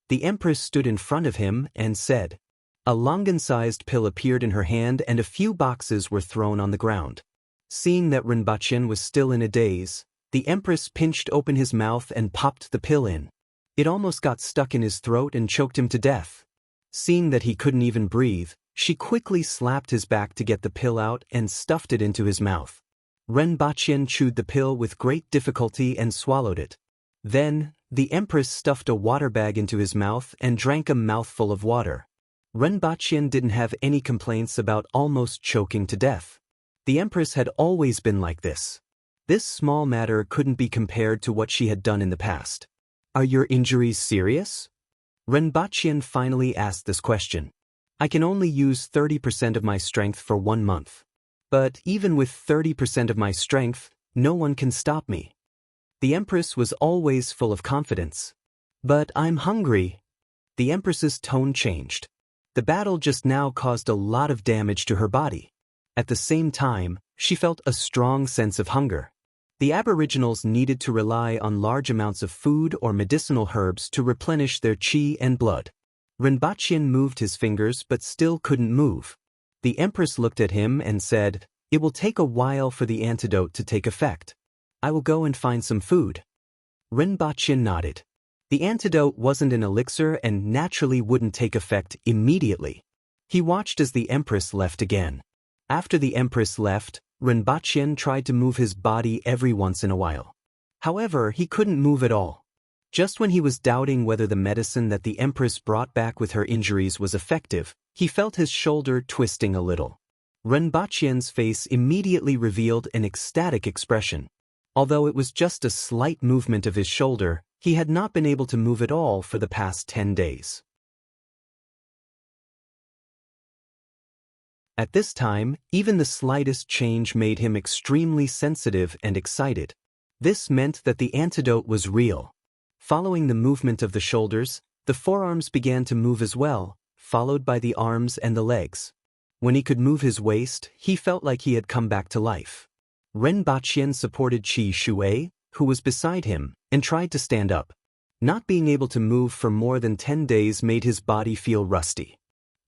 The Empress stood in front of him and said. A longan-sized pill appeared in her hand and a few boxes were thrown on the ground. Seeing that Ren Baqian was still in a daze, the Empress pinched open his mouth and popped the pill in. It almost got stuck in his throat and choked him to death. Seeing that he couldn't even breathe, she quickly slapped his back to get the pill out and stuffed it into his mouth. Ren Baqian chewed the pill with great difficulty and swallowed it. Then, the Empress stuffed a water bag into his mouth and drank a mouthful of water. Ren Baqian didn't have any complaints about almost choking to death. The Empress had always been like this. This small matter couldn't be compared to what she had done in the past. "Are your injuries serious?" Ren Baqian finally asked this question. "I can only use 30% of my strength for 1 month. But even with 30% of my strength, no one can stop me." The Empress was always full of confidence. "But I'm hungry." The Empress's tone changed. The battle just now caused a lot of damage to her body. At the same time, she felt a strong sense of hunger. The Aboriginals needed to rely on large amounts of food or medicinal herbs to replenish their qi and blood. Rinpoche moved his fingers but still couldn't move. The Empress looked at him and said, "It will take a while for the antidote to take effect. I will go and find some food." Rinpoche nodded. The antidote wasn't an elixir and naturally wouldn't take effect immediately. He watched as the Empress left again. After the Empress left, Rinpoche tried to move his body every once in a while. However, he couldn't move at all. Just when he was doubting whether the medicine that the Empress brought back with her injuries was effective, he felt his shoulder twisting a little. Rinpoche's face immediately revealed an ecstatic expression. Although it was just a slight movement of his shoulder, he had not been able to move at all for the past 10 days. At this time, even the slightest change made him extremely sensitive and excited. This meant that the antidote was real. Following the movement of the shoulders, the forearms began to move as well, followed by the arms and the legs. When he could move his waist, he felt like he had come back to life. Rinpoche supported Qi Shui, who was beside him, and tried to stand up. Not being able to move for more than 10 days made his body feel rusty.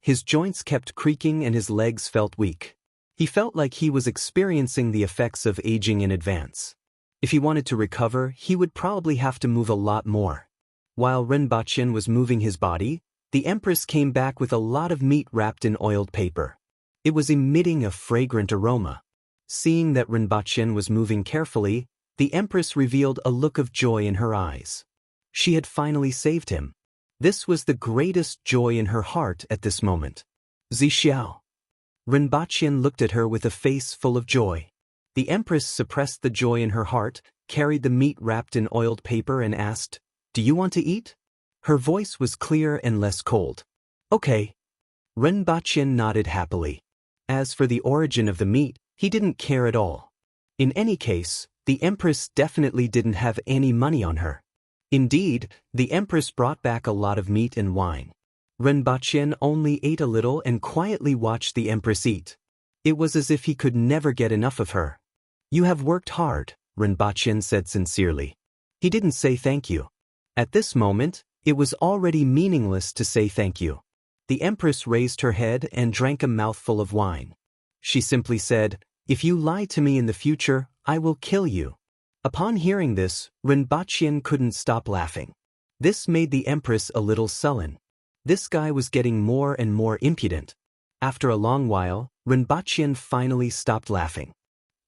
His joints kept creaking and his legs felt weak. He felt like he was experiencing the effects of aging in advance. If he wanted to recover, he would probably have to move a lot more. While Rinpoche was moving his body, the Empress came back with a lot of meat wrapped in oiled paper. It was emitting a fragrant aroma. Seeing that Rinpoche was moving carefully, the Empress revealed a look of joy in her eyes. She had finally saved him. This was the greatest joy in her heart at this moment. Zixiao. Rinpoche looked at her with a face full of joy. The Empress suppressed the joy in her heart, carried the meat wrapped in oiled paper and asked, "Do you want to eat?" Her voice was clear and less cold. "Okay." Rinpoche nodded happily. As for the origin of the meat, he didn't care at all. In any case, the Empress definitely didn't have any money on her. Indeed, the Empress brought back a lot of meat and wine. Rinpoche only ate a little and quietly watched the Empress eat. It was as if he could never get enough of her. "You have worked hard," Rinpoche said sincerely. He didn't say thank you. At this moment, it was already meaningless to say thank you. The Empress raised her head and drank a mouthful of wine. She simply said, "If you lie to me in the future, I will kill you." Upon hearing this, Rinpoche couldn't stop laughing. This made the Empress a little sullen. This guy was getting more and more impudent. After a long while, Rinpoche finally stopped laughing.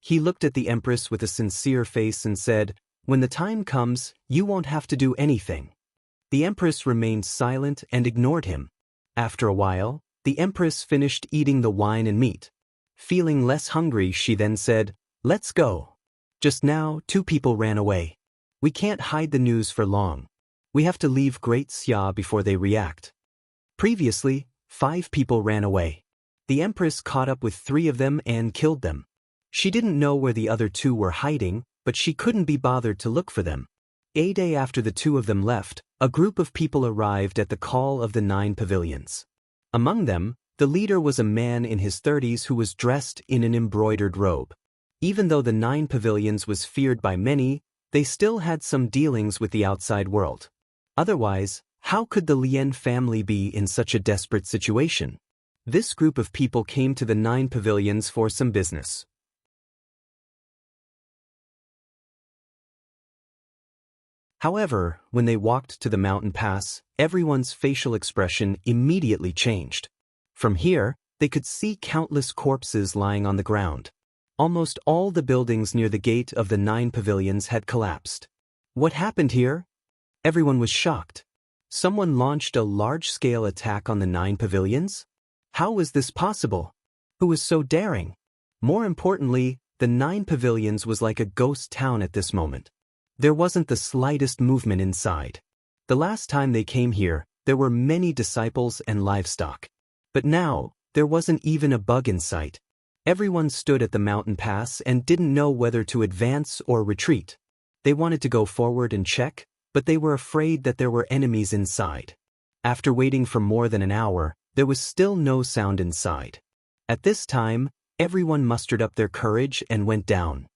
He looked at the Empress with a sincere face and said, "When the time comes, you won't have to do anything." The Empress remained silent and ignored him. After a while, the Empress finished eating the wine and meat. Feeling less hungry, she then said, "Let's go." Just now, 2 people ran away. We can't hide the news for long. We have to leave Great Xia before they react. Previously, 5 people ran away. The Empress caught up with 3 of them and killed them. She didn't know where the other 2 were hiding, but she couldn't be bothered to look for them. A day after the 2 of them left, a group of people arrived at the call of the 9 pavilions. Among them, the leader was a man in his 30s who was dressed in an embroidered robe. Even though the 9 pavilions was feared by many, they still had some dealings with the outside world. Otherwise, how could the Lien family be in such a desperate situation? This group of people came to the 9 pavilions for some business. However, when they walked to the mountain pass, everyone's facial expression immediately changed. From here, they could see countless corpses lying on the ground. Almost all the buildings near the gate of the 9 pavilions had collapsed. What happened here? Everyone was shocked. Someone launched a large-scale attack on the 9 pavilions? How was this possible? Who was so daring? More importantly, the 9 pavilions was like a ghost town at this moment. There wasn't the slightest movement inside. The last time they came here, there were many disciples and livestock. But now, there wasn't even a bug in sight. Everyone stood at the mountain pass and didn't know whether to advance or retreat. They wanted to go forward and check, but they were afraid that there were enemies inside. After waiting for more than an hour, There was still no sound inside. At this time, everyone mustered up their courage and went down.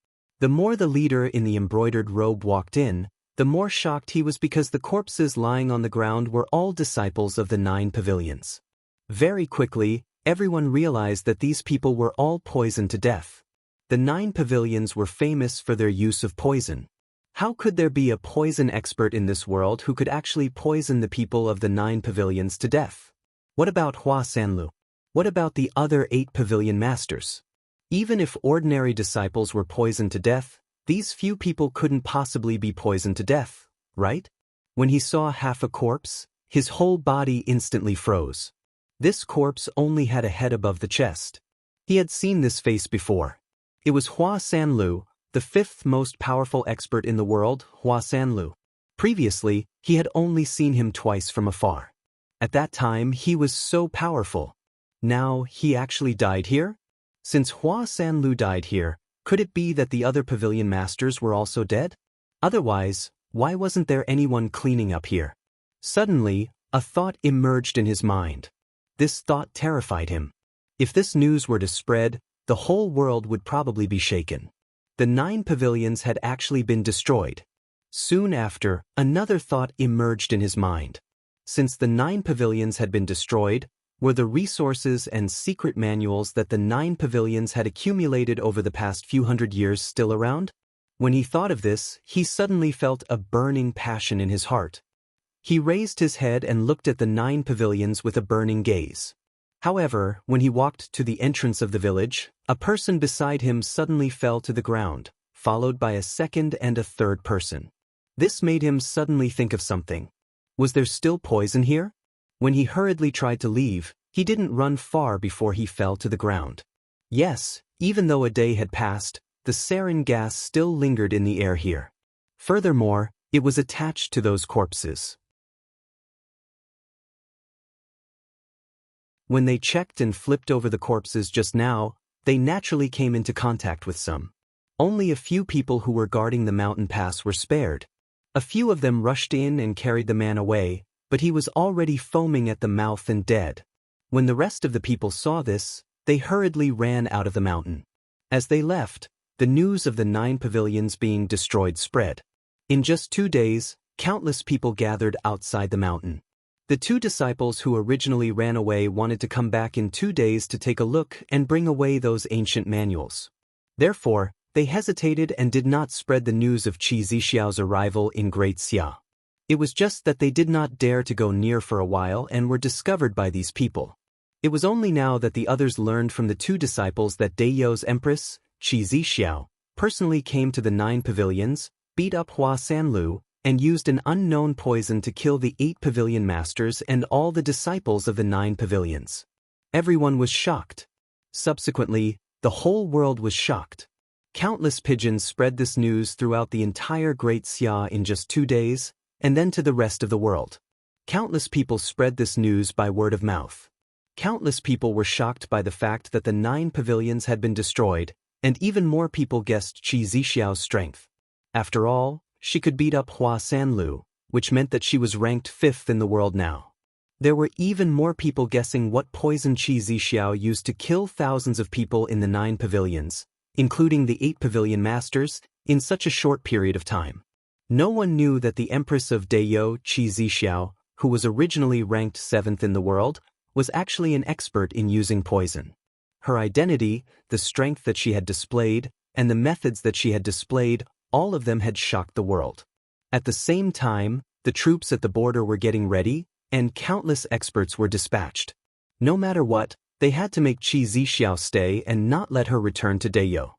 The more the leader in the embroidered robe walked in, the more shocked he was because the corpses lying on the ground were all disciples of the 9 pavilions. Very quickly, everyone realized that these people were all poisoned to death. The 9 pavilions were famous for their use of poison. How could there be a poison expert in this world who could actually poison the people of the 9 pavilions to death? What about Hua Sanlu? What about the other 8 pavilion masters? Even if ordinary disciples were poisoned to death, these few people couldn't possibly be poisoned to death, right? When he saw half a corpse, his whole body instantly froze. This corpse only had a head above the chest. He had seen this face before. It was Hua Sanlu, the 5th most powerful expert in the world, Hua Sanlu. Previously, he had only seen him twice from afar. At that time, he was so powerful. Now, he actually died here? Since Hua Sanlu died here, could it be that the other pavilion masters were also dead? Otherwise, why wasn't there anyone cleaning up here? Suddenly, a thought emerged in his mind. This thought terrified him. If this news were to spread, the whole world would probably be shaken. The 9 pavilions had actually been destroyed. Soon after, another thought emerged in his mind. Since the 9 pavilions had been destroyed, were the resources and secret manuals that the 9 pavilions had accumulated over the past few hundred years still around? When he thought of this, he suddenly felt a burning passion in his heart. He raised his head and looked at the 9 pavilions with a burning gaze. However, when he walked to the entrance of the village, a person beside him suddenly fell to the ground, followed by a second and a third person. This made him suddenly think of something. Was there still poison here? When he hurriedly tried to leave, he didn't run far before he fell to the ground. Yes, even though a day had passed, the sarin gas still lingered in the air here. Furthermore, it was attached to those corpses. When they checked and flipped over the corpses just now, they naturally came into contact with some. Only a few people who were guarding the mountain pass were spared. A few of them rushed in and carried the man away, but he was already foaming at the mouth and dead. When the rest of the people saw this, they hurriedly ran out of the mountain. As they left, the news of the 9 pavilions being destroyed spread. In just 2 days, countless people gathered outside the mountain. The 2 disciples who originally ran away wanted to come back in 2 days to take a look and bring away those ancient manuals. Therefore, they hesitated and did not spread the news of Qi Zixiao's arrival in Great Xia. It was just that they did not dare to go near for a while and were discovered by these people. It was only now that the others learned from the 2 disciples that Deyo's empress, Qi Zixiao, personally came to the 9 pavilions, beat up Hua Sanlu, and used an unknown poison to kill the 8 pavilion masters and all the disciples of the 9 pavilions. Everyone was shocked. Subsequently, the whole world was shocked. Countless pigeons spread this news throughout the entire Great Xia in just 2 days, and then to the rest of the world. Countless people spread this news by word of mouth. Countless people were shocked by the fact that the 9 pavilions had been destroyed, and even more people guessed Qi Zixiao's strength. After all, she could beat up Hua Sanlu, which meant that she was ranked 5th in the world now. There were even more people guessing what poison Qi Zixiao used to kill thousands of people in the 9 pavilions, including the 8 pavilion masters, in such a short period of time. No one knew that the Empress of Deyo, Qi Zixiao, who was originally ranked 7th in the world, was actually an expert in using poison. Her identity, the strength that she had displayed, and the methods that she had displayed, all of them had shocked the world. At the same time, the troops at the border were getting ready, and countless experts were dispatched. No matter what, they had to make Qi Zixiao stay and not let her return to Deyo.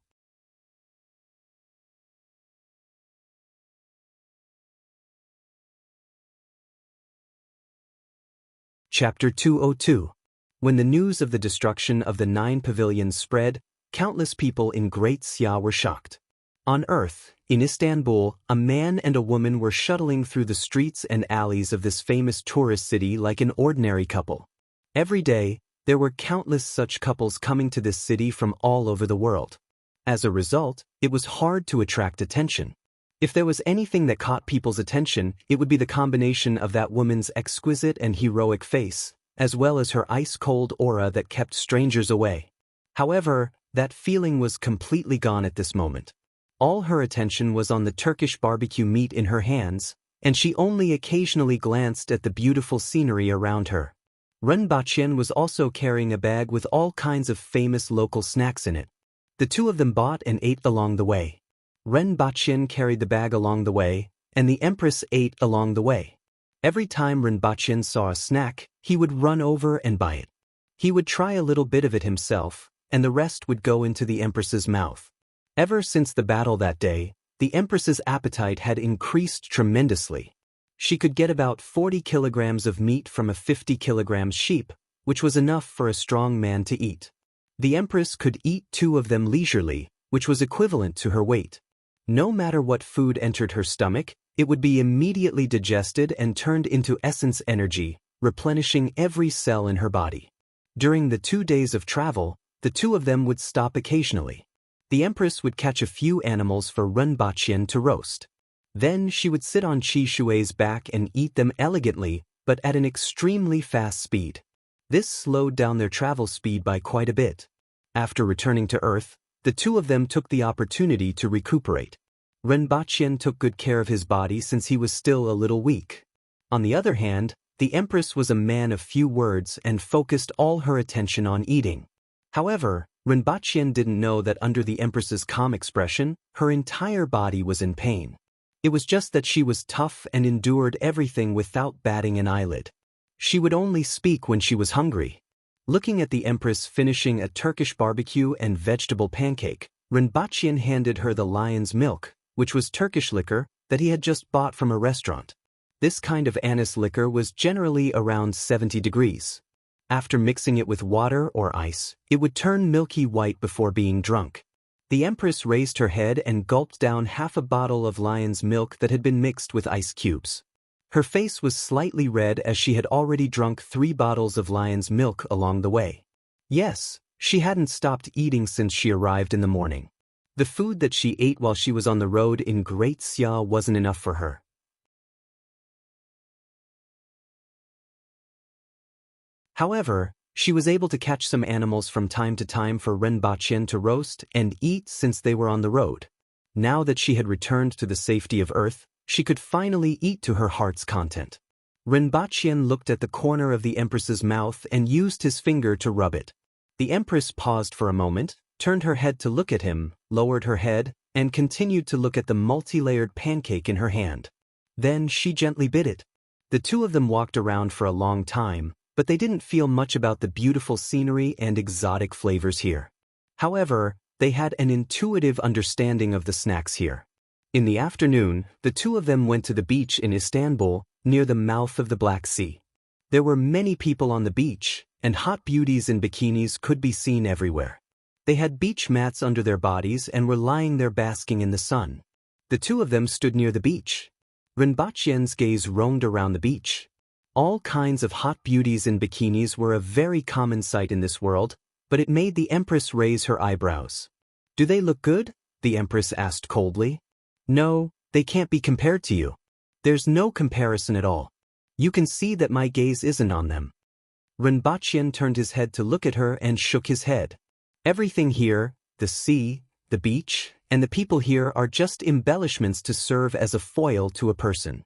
Chapter 202. When the news of the destruction of the 9 pavilions spread, countless people in Great Xia were shocked. On Earth, in Istanbul, a man and a woman were shuttling through the streets and alleys of this famous tourist city like an ordinary couple. Every day, there were countless such couples coming to this city from all over the world. As a result, it was hard to attract attention. If there was anything that caught people's attention, it would be the combination of that woman's exquisite and heroic face, as well as her ice-cold aura that kept strangers away. However, that feeling was completely gone at this moment. All her attention was on the Turkish barbecue meat in her hands, and she only occasionally glanced at the beautiful scenery around her. Renbachien was also carrying a bag with all kinds of famous local snacks in it. The two of them bought and ate along the way. Renbachien carried the bag along the way, and the Empress ate along the way. Every time Renbachien saw a snack, he would run over and buy it. He would try a little bit of it himself, and the rest would go into the Empress's mouth. Ever since the battle that day, the Empress's appetite had increased tremendously. She could get about 40 kilograms of meat from a 50 kilograms sheep, which was enough for a strong man to eat. The Empress could eat 2 of them leisurely, which was equivalent to her weight. No matter what food entered her stomach, it would be immediately digested and turned into essence energy, replenishing every cell in her body. During the 2 days of travel, the 2 of them would stop occasionally. The Empress would catch a few animals for Renbachien to roast. Then she would sit on Qi Shui's back and eat them elegantly, but at an extremely fast speed. This slowed down their travel speed by quite a bit. After returning to Earth, the 2 of them took the opportunity to recuperate. Renbachien took good care of his body since he was still a little weak. On the other hand, the Empress was a man of few words and focused all her attention on eating. However, Renbachien didn't know that under the Empress's calm expression, her entire body was in pain. It was just that she was tough and endured everything without batting an eyelid. She would only speak when she was hungry. Looking at the Empress finishing a Turkish barbecue and vegetable pancake, Renbachien handed her the lion's milk, which was Turkish liquor that he had just bought from a restaurant. This kind of anise liquor was generally around 70 degrees. After mixing it with water or ice, it would turn milky white before being drunk. The Empress raised her head and gulped down half a bottle of lion's milk that had been mixed with ice cubes. Her face was slightly red as she had already drunk 3 bottles of lion's milk along the way. Yes, she hadn't stopped eating since she arrived in the morning. The food that she ate while she was on the road in Great Xia wasn't enough for her. However, she was able to catch some animals from time to time for Renbachien to roast and eat since they were on the road. Now that she had returned to the safety of Earth, she could finally eat to her heart's content. Renbachien looked at the corner of the Empress's mouth and used his finger to rub it. The Empress paused for a moment, turned her head to look at him, lowered her head, and continued to look at the multi-layered pancake in her hand. Then she gently bit it. The 2 of them walked around for a long time, but they didn't feel much about the beautiful scenery and exotic flavors here. However, they had an intuitive understanding of the snacks here. In the afternoon, the 2 of them went to the beach in Istanbul, near the mouth of the Black Sea. There were many people on the beach, and hot beauties in bikinis could be seen everywhere. They had beach mats under their bodies and were lying there basking in the sun. The 2 of them stood near the beach. Renbachien's gaze roamed around the beach. All kinds of hot beauties in bikinis were a very common sight in this world, but it made the Empress raise her eyebrows. "Do they look good?" the Empress asked coldly. "No, they can't be compared to you. There's no comparison at all. You can see that my gaze isn't on them." Renbachien turned his head to look at her and shook his head. "Everything here, the sea, the beach, and the people here are just embellishments to serve as a foil to a person."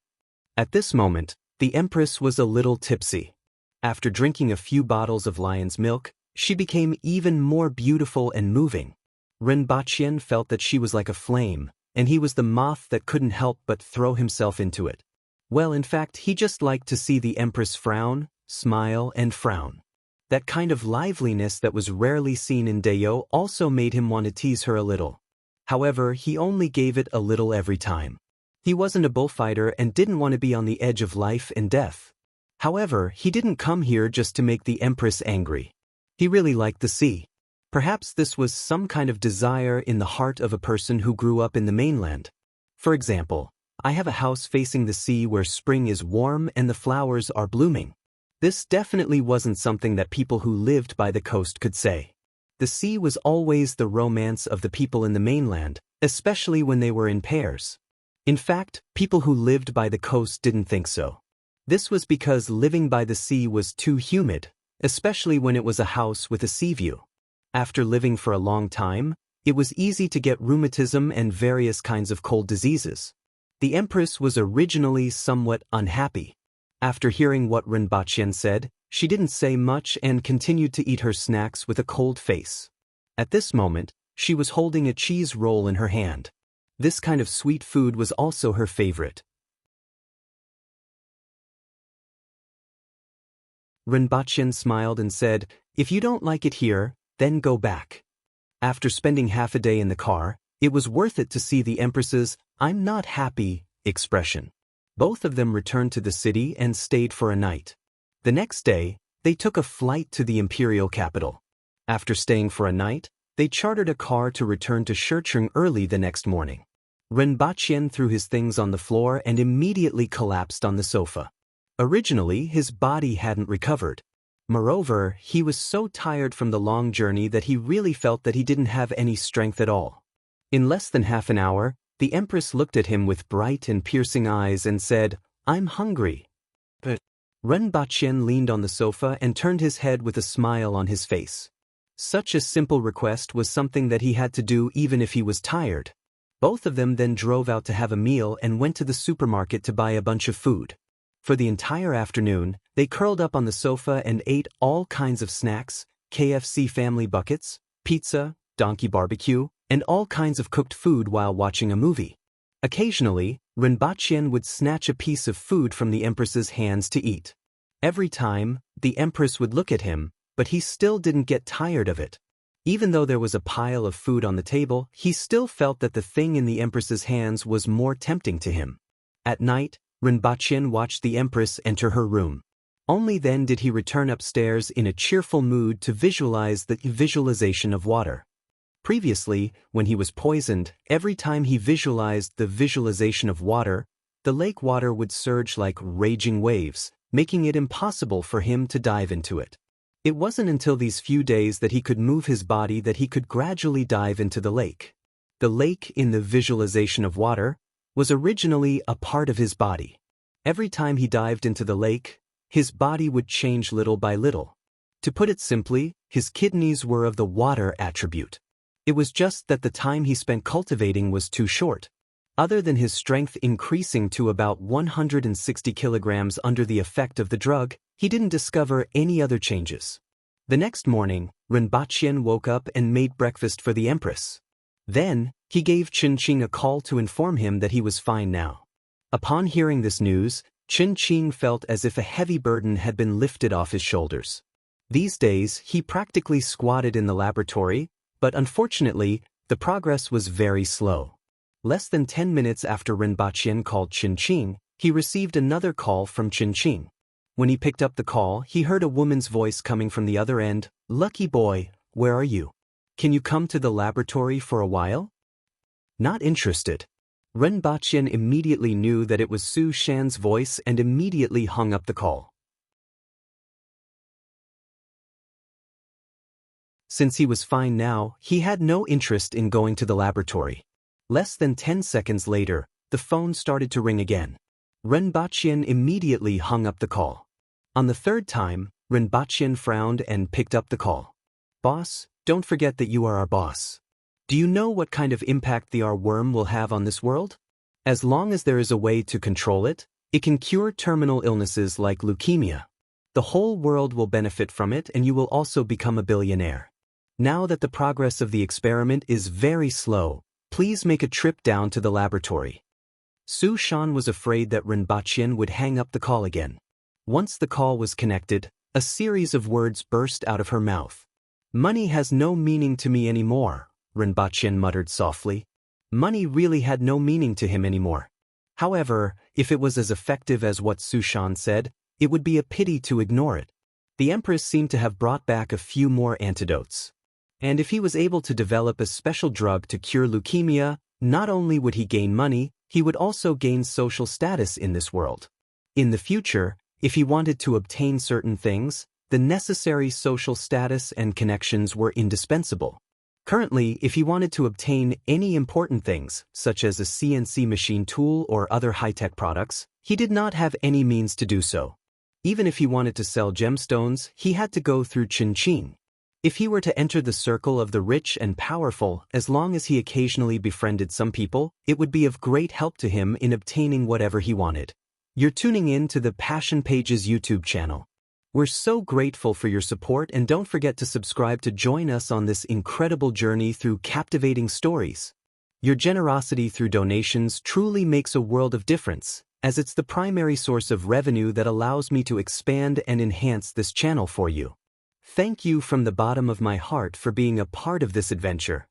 At this moment, the Empress was a little tipsy. After drinking a few bottles of lion's milk, she became even more beautiful and moving. Renbachien felt that she was like a flame, and he was the moth that couldn't help but throw himself into it. Well, in fact, he just liked to see the Empress frown, smile, and frown. That kind of liveliness that was rarely seen in Deo also made him want to tease her a little. However, he only gave it a little every time. He wasn't a bullfighter and didn't want to be on the edge of life and death. However, he didn't come here just to make the Empress angry. He really liked the sea. Perhaps this was some kind of desire in the heart of a person who grew up in the mainland. For example, I have a house facing the sea where spring is warm and the flowers are blooming. This definitely wasn't something that people who lived by the coast could say. The sea was always the romance of the people in the mainland, especially when they were in pairs. In fact, people who lived by the coast didn't think so. This was because living by the sea was too humid, especially when it was a house with a sea view. After living for a long time, it was easy to get rheumatism and various kinds of cold diseases. The empress was originally somewhat unhappy. After hearing what Rinpoche said, she didn't say much and continued to eat her snacks with a cold face. At this moment, she was holding a cheese roll in her hand. This kind of sweet food was also her favorite. Rinpoche smiled and said, "If you don't like it here, then go back." After spending half a day in the car, it was worth it to see the empress's "I'm not happy" expression. Both of them returned to the city and stayed for a night. The next day, they took a flight to the imperial capital. After staying for a night, they chartered a car to return to Shurcheng early the next morning. Rinpoche threw his things on the floor and immediately collapsed on the sofa. Originally, his body hadn't recovered. Moreover, he was so tired from the long journey that he really felt that he didn't have any strength at all. In less than half an hour, the empress looked at him with bright and piercing eyes and said, "I'm hungry." But Rinpoche leaned on the sofa and turned his head with a smile on his face. Such a simple request was something that he had to do even if he was tired. Both of them then drove out to have a meal and went to the supermarket to buy a bunch of food. For the entire afternoon, they curled up on the sofa and ate all kinds of snacks, KFC family buckets, pizza, donkey barbecue, and all kinds of cooked food while watching a movie. Occasionally, Rinpoche would snatch a piece of food from the empress's hands to eat. Every time, the empress would look at him, but he still didn't get tired of it. Even though there was a pile of food on the table, he still felt that the thing in the empress's hands was more tempting to him. At night, Rinpoche watched the empress enter her room. Only then did he return upstairs in a cheerful mood to visualize the visualization of water. Previously, when he was poisoned, every time he visualized the visualization of water, the lake water would surge like raging waves, making it impossible for him to dive into it. It wasn't until these few days that he could move his body that he could gradually dive into the lake. The lake in the visualization of water was originally a part of his body. Every time he dived into the lake, his body would change little by little. To put it simply, his kidneys were of the water attribute. It was just that the time he spent cultivating was too short. Other than his strength increasing to about 160 kilograms under the effect of the drug, he didn't discover any other changes. The next morning, Rinpoche woke up and made breakfast for the empress. Then, he gave Qin a call to inform him that he was fine now. Upon hearing this news, Qin felt as if a heavy burden had been lifted off his shoulders. These days, he practically squatted in the laboratory, but unfortunately, the progress was very slow. Less than 10 minutes after Rinpoche called Qin, he received another call from Qin. When he picked up the call, he heard a woman's voice coming from the other end. "Lucky boy, where are you? Can you come to the laboratory for a while?" Not interested. Rinpoche immediately knew that it was Su Shan's voice and immediately hung up the call. Since he was fine now, he had no interest in going to the laboratory. Less than 10 seconds later, the phone started to ring again. Rinpoche immediately hung up the call. On the third time, Rinpoche frowned and picked up the call. "Boss, don't forget that you are our boss. Do you know what kind of impact the R-worm will have on this world? As long as there is a way to control it, it can cure terminal illnesses like leukemia. The whole world will benefit from it and you will also become a billionaire. Now that the progress of the experiment is very slow, please make a trip down to the laboratory." Su Shan was afraid that Rinpoche would hang up the call again. Once the call was connected, a series of words burst out of her mouth. "Money has no meaning to me anymore," Rinpoche muttered softly. Money really had no meaning to him anymore. However, if it was as effective as what Su Shan said, it would be a pity to ignore it. The Empress seemed to have brought back a few more antidotes. And if he was able to develop a special drug to cure leukemia, not only would he gain money, he would also gain social status in this world. In the future, if he wanted to obtain certain things, the necessary social status and connections were indispensable. Currently, if he wanted to obtain any important things, such as a CNC machine tool or other high-tech products, he did not have any means to do so. Even if he wanted to sell gemstones, he had to go through Chin. If he were to enter the circle of the rich and powerful, as long as he occasionally befriended some people, it would be of great help to him in obtaining whatever he wanted. You're tuning in to the Passion Pages YouTube channel. We're so grateful for your support, and don't forget to subscribe to join us on this incredible journey through captivating stories. Your generosity through donations truly makes a world of difference, as it's the primary source of revenue that allows me to expand and enhance this channel for you. Thank you from the bottom of my heart for being a part of this adventure.